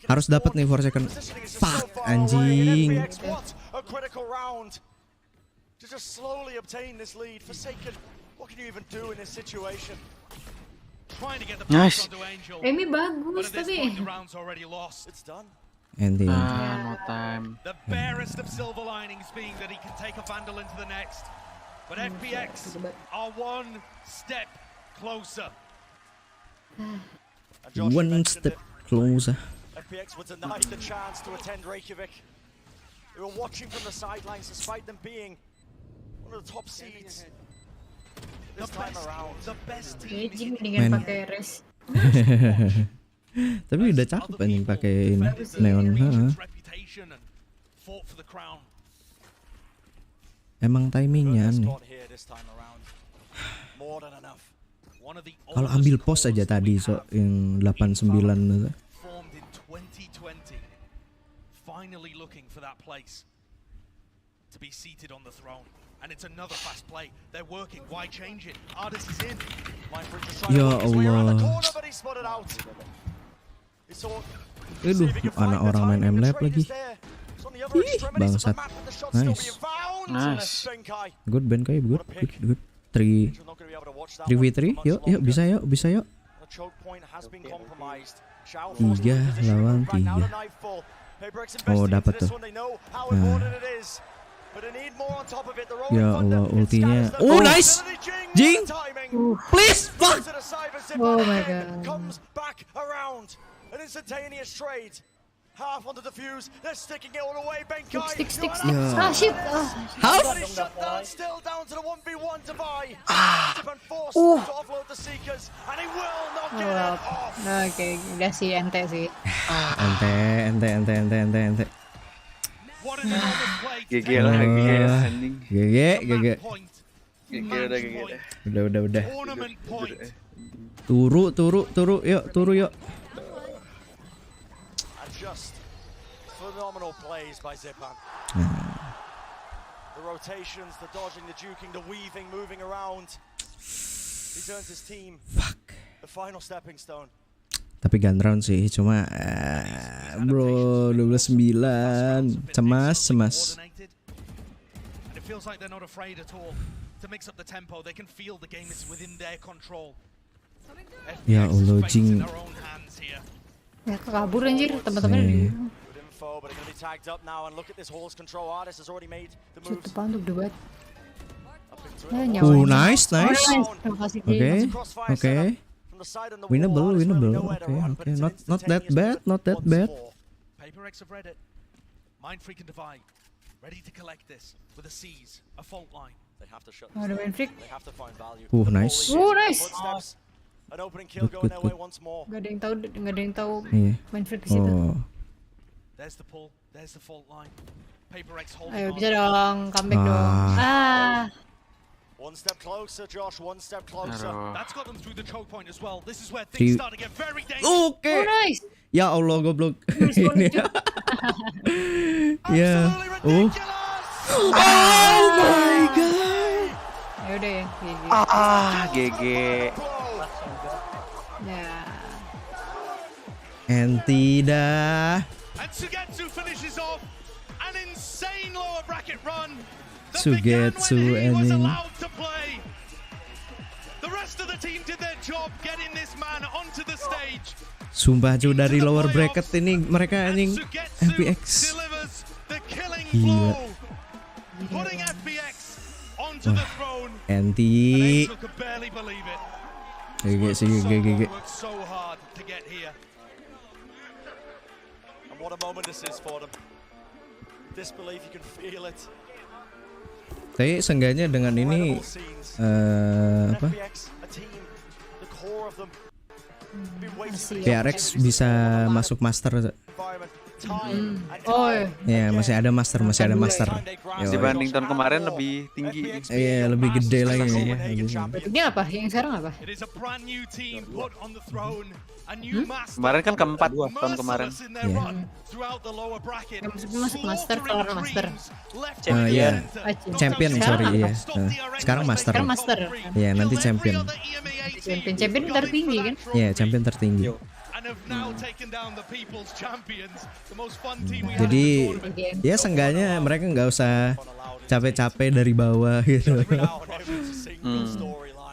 Harus dapat nih 4 second. Fuck, anjing. A critical round to just slowly obtain this lead. Forsaken, what can you even do in this situation? Nice. Emi bagus tapi. It's done. Ending. No time. The barest of silver linings being that he can take a Vandal into the next. But FPX are 1 step closer. One step closer. FPX were denied the chance to attend Reykjavik. They were watching from the sidelines despite them being one of the top seeds. This time around, the best team. Jing dengan pakai res. Tapi udah cakep anjing pakai ini neon. Emang timingnya aneh. Kalau ambil pos aja tadi yang 89 itu. Finally looking for that place to be seated on the throne. And it's another fast play. They're working. Why change it? Artis is in. Ya Allah. Aduh, anak orang main M-Lab lagi. Ih, bangsat. Nice. Good Benkai, good. 3v3, yuk, bisa yuk. 3 lawan 3. Oh, dapat tuh. Nah. Ya Allah, ultinya. Oh, nice. Jing. Please, fuck. Oh my god. Half onto the fuse, they're sticking it all away. Stick. Ah, shit. Half. Still down to the 1v1 to buy. Forced to offload the seekers, and he will not get it off. Oke, udah sih ente sih. Ente. GG lah, GG ya ending. GG. Udah. Turu, yuk. Just phenomenal plays by Zipan. The rotations, the dodging, the juking, the weaving, moving around. He turns his team. The final stepping stone. Tapi gun round sih, cuma bro 12-9. Cemas. And it feels like they're not afraid at all to mix up the tempo. They can feel the game is within their control. Ya Allah, Jing. Ya kabur anjir teman-teman. Depan untuk debat. Oh, nice. Oke. Winnable. Okay. Not that bad. PaperX have read it. Mind Freak and Divide, ready to collect this with a seize, a fault line. They have to shut. Ada Mind Freak. They have to find value. Nice. An opening kill going their way once more. Gak ada yang tahu Mind Freak di situ. There's the pull, there's the fault line. PaperX holding. Ayo bisa dong, comeback dong. One step closer, Josh. One step closer. That's got them through the choke point as well. This is where things start to get very dangerous. Okay. Oh, nice. Ya Allah, goblok. Ya. Oh my god. Ayo deh, GG. Ya. And tidak. And Sugetsu finishes off an insane lower bracket run. Sugetsu ending. The rest of the team did their job getting this man onto the stage. Sumpah cuy, dari lower bracket ini mereka anjing FPX. Gila. Putting FPX onto the throne. Enti. Could barely believe it. GG. So hard to get here. And what a moment this is for them. Disbelief, you can feel it. Tapi seenggaknya dengan ini apa? PRX bisa masuk master. Oh ya, masih ada master. Dibanding tahun kemarin lebih tinggi. Iya, lebih gede lagi. Ini apa? Yang sekarang apa? Kemarin kan keempat tahun kemarin. Masuk master, keluar master. Iya, champion sorry ya. Sekarang master. Iya, nanti champion. Champion tertinggi kan? Iya, champion tertinggi. Jadi ya seenggaknya mereka nggak usah capek-capek dari bawah gitu.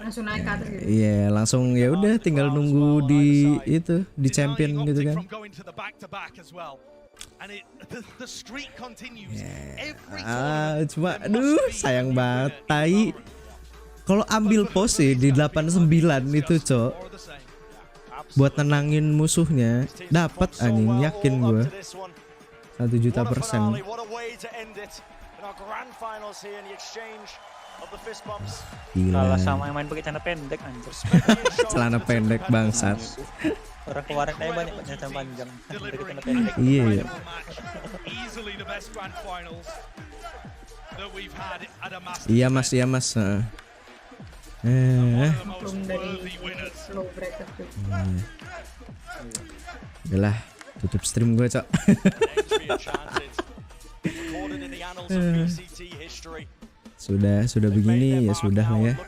Langsung naik ke atas gitu. Iya, langsung ya udah tinggal nunggu di champion gitu kan. Cuma aduh sayang banget tai. Kalau ambil pose di 89 itu, Cok. Buat nenangin musuhnya dapat anjing, yakin gue 1.000.000%. Gila. Kalah sama yang main pakai celana pendek anjir. Celana pendek bangsat. Orang keluaran aja banyak celana panjang. Iya. Iya mas. Udah tutup stream gue, Cok. Sudah begini ya sudah lah ya.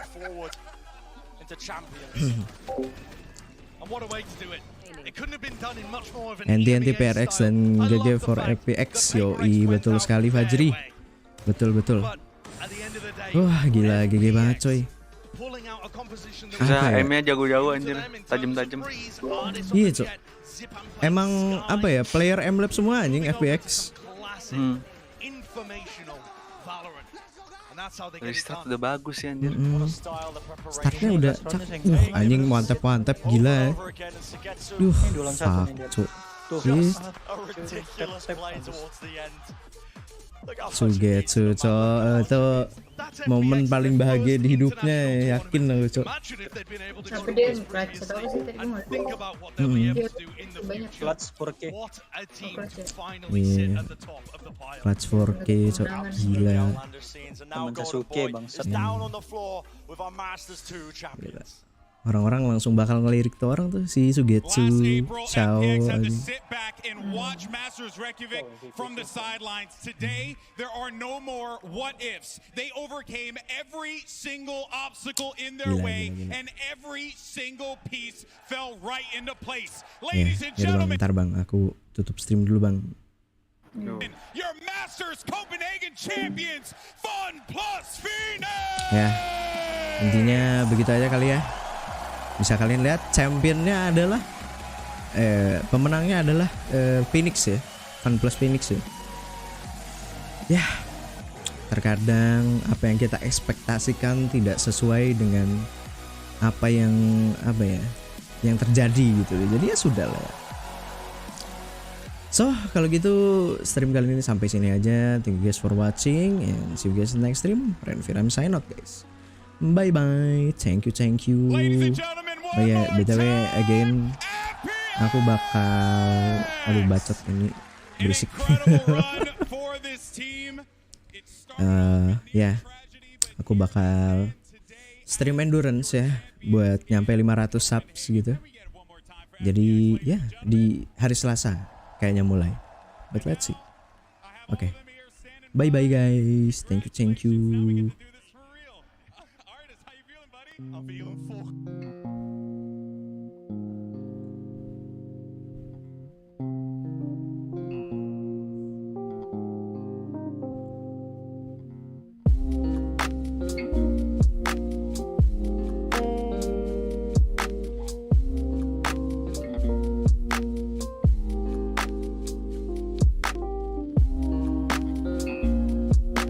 Anti PRX dan GG for FPX. Yoi, betul sekali Fajri. Betul. Wah gila, GG banget coy. Bisa aimnya jago-jago anjir, tajam-tajam. Iya, Cok. Emang apa ya, player M-Lab semua anjing FPX. Restart udah bagus ya anjir. Startnya udah anjing mantep gila ya. Fuck cuk. Sugetsu cok, itu momen paling bahagia di hidupnya, yakin aku cok. Apa dia clutch atau apa sih tadi gue nggak tahu. Banyak Clutch 4K. Iya, clutch 4K cok, gila. Teman Sasuke bangsat. Gila. Orang-orang langsung bakal ngelirik tuh orang tuh si Sugetsu, Shao. Sit back and watch Masters Reykjavik from the sidelines. Today there are no more what ifs. They overcame every single obstacle in their way and every single piece fell right into place. Ladies and gentlemen, bentar bang, aku tutup stream dulu bang. Your Masters Copenhagen champions, FunPlus Phoenix. Ya, intinya begitu aja kali ya. Bisa kalian lihat championnya adalah pemenangnya adalah Phoenix ya, FunPlus Phoenix ya. Ya, terkadang apa yang kita ekspektasikan tidak sesuai dengan apa yang terjadi gitu. Jadi ya sudah lah. So, kalau gitu stream kali ini sampai sini aja. Thank you guys for watching and see you guys in the next stream. Renfiram sign out guys. Bye bye. Thank you. Oh ya, BTW again aku bakal bacot ini berisik. Ya, aku bakal stream endurance ya buat nyampe 500 subs gitu. Jadi ya di hari Selasa kayaknya mulai. But let's see. Oke. Bye bye guys. Thank you. I'm feeling full.